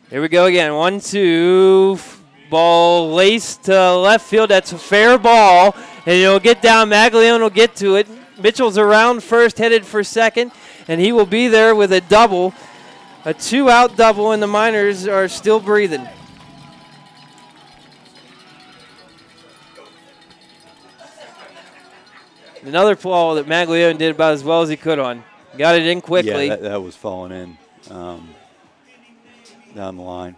Here we go again. 1-2. Ball laced to left field. That's a fair ball. And it'll get down. Maglione will get to it. Mitchell's around first, headed for second. And he will be there with a double. A 2-out double, and the Miners are still breathing. Another ball that Maglione did about as well as he could on. Got it in quickly. Yeah, that was falling in. Down the line.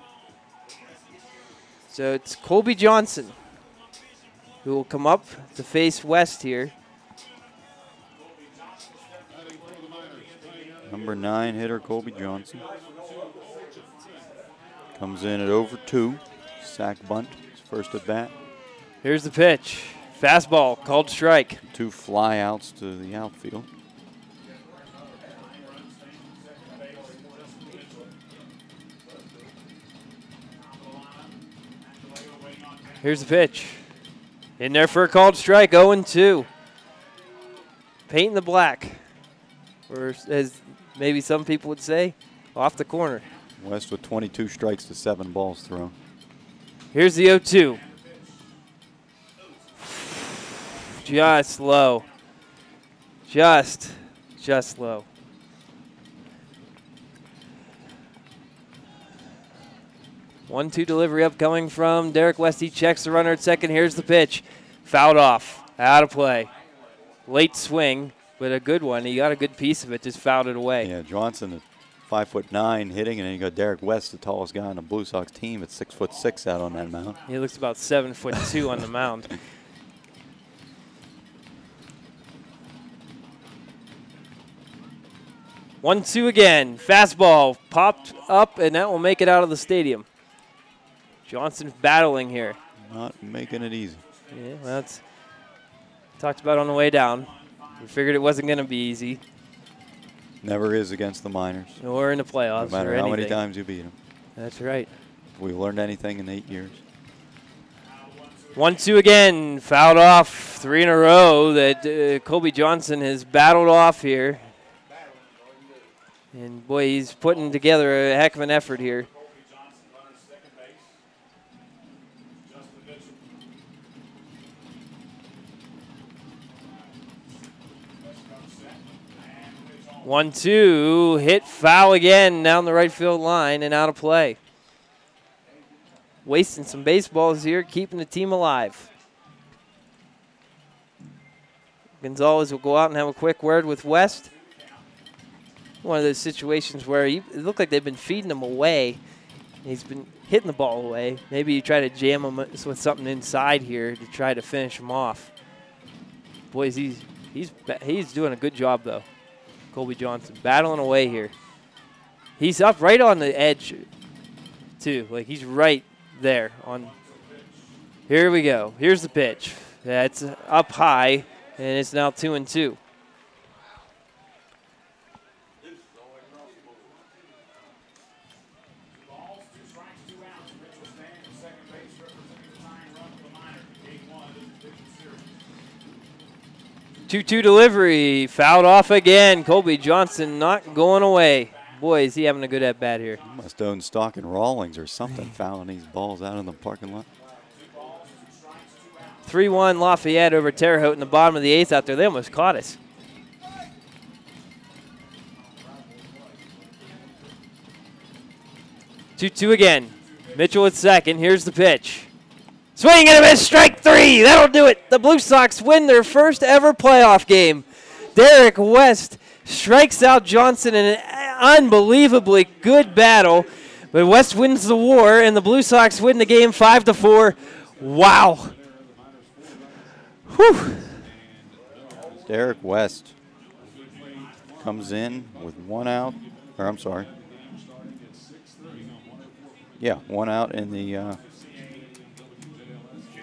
So it's Colby Johnson. who will come up to face West here. Number 9 hitter Colby Johnson. Comes in at over 2. Sack bunt, his first at bat. Here's the pitch. Fastball, called strike. 2 flyouts to the outfield. Here's the pitch. In there for a called strike, 0-2. Painting the black. Or as maybe some people would say, off the corner. West with 22 strikes to 7 balls thrown. Here's the 0-2. Just low. Just low. One-two delivery upcoming from Derek West. He checks the runner at second. Here's the pitch. Fouled off. Out of play. Late swing, but a good one. He got a good piece of it, just fouled it away. Yeah, Johnson at 5'9" hitting, and then you got Derek West, the tallest guy on the Blue Sox team, at 6'6" out on that mound. He looks about 7'2" on the mound. 1-2 again. Fastball popped up, and that will make it out of the stadium. Johnson's battling here. Not making it easy. Yeah, well, that's talked about on the way down. We figured it wasn't going to be easy. Never is against the minors. Or in the playoffs. No matter or how many anything. times you beat them. That's right. We've learned anything in 8 years. 1-2 again. Fouled off 3 in a row that Colby Johnson has battled off here. And, boy, he's putting together a heck of an effort here. One-two, hit foul again down the right field line and out of play. Wasting some baseballs here, keeping the team alive. Gonzalez will go out and have a quick word with West. One of those situations where it looked like they've been feeding him away. He's been hitting the ball away. Maybe you try to jam him with something inside here to try to finish him off. Boys, he's doing a good job though. Colby Johnson battling away here. He's up right on the edge too. Like he's right there on. Here we go. Here's the pitch. That's up high, and it's now 2-2. Two-two delivery, fouled off again. Colby Johnson not going away. Boy, is he having a good at-bat here. He must own stock in Rawlings or something, fouling these balls out in the parking lot. 3-1 Lafayette over Terre Haute in the bottom of the 8th out there. They almost caught us. Two-two again. Mitchell at second. Here's the pitch. Swing and a miss, strike 3. That'll do it. The Blue Sox win their first ever playoff game. Derek West strikes out Johnson in an unbelievably good battle. But West wins the war, and the Blue Sox win the game 5-4. Wow. Whew. Derek West comes in with 1 out. Or I'm sorry. Yeah, 1 out in the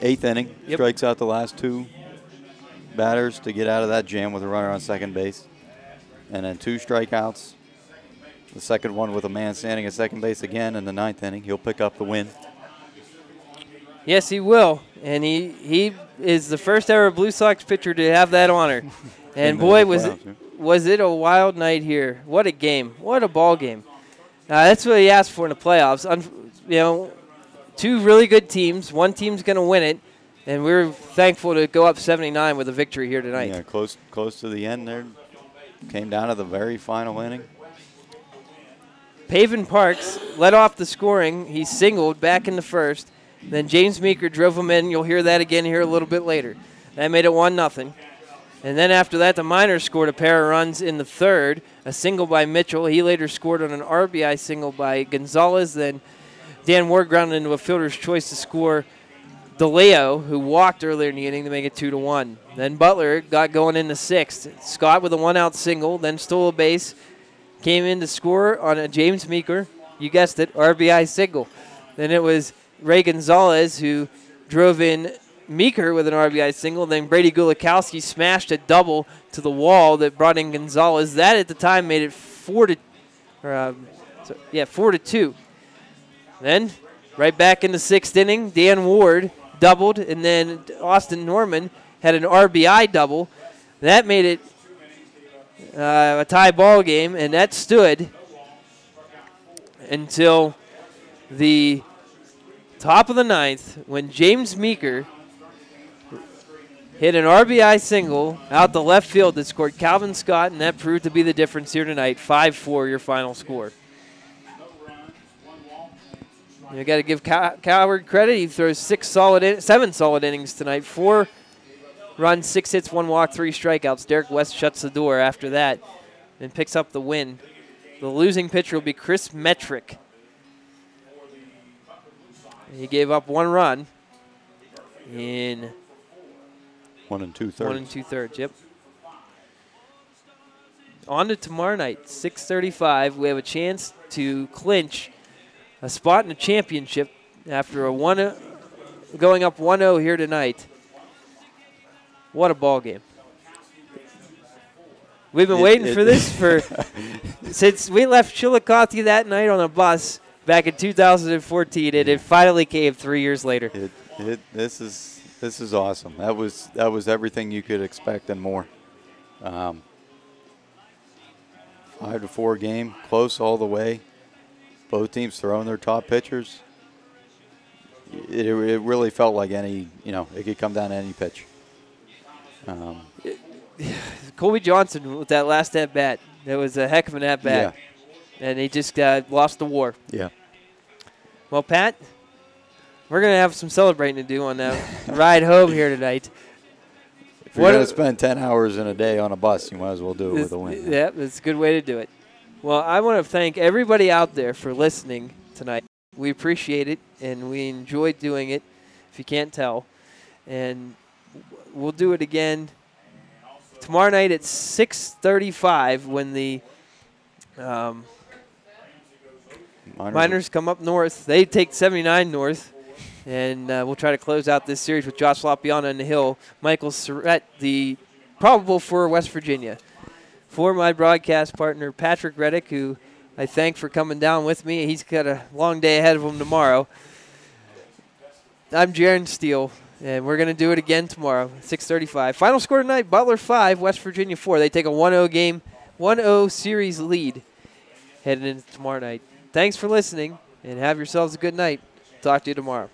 8th inning. Yep. Strikes out the last 2 batters to get out of that jam with a runner on second base. And then 2 strikeouts. The second one with a man standing at second base again in the 9th inning. He'll pick up the win. Yes, he will. And he is the first ever Blue Sox pitcher to have that honor. And boy, was it a wild night here. What a game. What a ball game. That's what he asked for in the playoffs. You know, 2 really good teams. One team's going to win it. And we're thankful to go up 79 with a victory here tonight. Yeah, close to the end there. Came down to the very final inning. Pavin Parks led off the scoring. He singled back in the first. Then James Meeker drove him in. You'll hear that again here a little bit later. That made it 1-0. And then after that, the Miners scored a pair of runs in the third. A single by Mitchell. He later scored on an RBI single by Gonzalez. Then Dan Ward grounded into a fielder's choice to score DeLeo, who walked earlier in the inning to make it 2-1. Then Butler got going in the 6th. Scott with a 1-out single, then stole a base, came in to score on a James Meeker, you guessed it, RBI single. Then it was Ray Gonzalez who drove in Meeker with an RBI single. Then Brady Gulikowski smashed a double to the wall that brought in Gonzalez. That at the time made it 4-2. Then right back in the 6th inning, Dan Ward doubled, and then Austin Norman had an RBI double. That made it a tie ball game, and that stood until the top of the 9th when James Meeker hit an RBI single out the left field that scored Calvin Scott, and that proved to be the difference here tonight. 5-4 your final score. You got to give Coward credit. He throws 7 solid innings tonight. 4 runs, 6 hits, 1 walk, 3 strikeouts. Derek West shuts the door after that and picks up the win. The losing pitcher will be Chris Metrick. He gave up 1 run in 1 2/3. 1 2/3. Yep. On to tomorrow night, 6:35. We have a chance to clinch a spot in the championship after going up 1-0 here tonight. What a ball game. We've been waiting for this since we left Chillicothe that night on a bus back in 2014, and it finally came 3 years later. This is awesome. That was everything you could expect and more. 5-4 game, close all the way. Both teams throwing their top pitchers. It really felt like it could come down to any pitch. Colby Johnson with that last at-bat. That was a heck of an at-bat. Yeah. And he just lost the war. Yeah. Well, Pat, we're going to have some celebrating to do on that ride home here tonight. If you're going to spend 10 hours in a day on a bus, you might as well do it with a win. Yeah, that's a good way to do it. Well, I want to thank everybody out there for listening tonight. We appreciate it, and we enjoy doing it, if you can't tell. And we'll do it again tomorrow night at 6:35 when the Miners come up north. They take 79 north, and we'll try to close out this series with Josh Lapiana in the hill. Michael Surratt, the probable for West Virginia. For my broadcast partner, Patrick Reddick, who I thank for coming down with me. He's got a long day ahead of him tomorrow. I'm Jaron Steele, and we're going to do it again tomorrow, 6:35. Final score tonight, Butler 5, West Virginia 4. They take a 1-0 game, 1-0 series lead heading into tomorrow night. Thanks for listening, and have yourselves a good night. Talk to you tomorrow.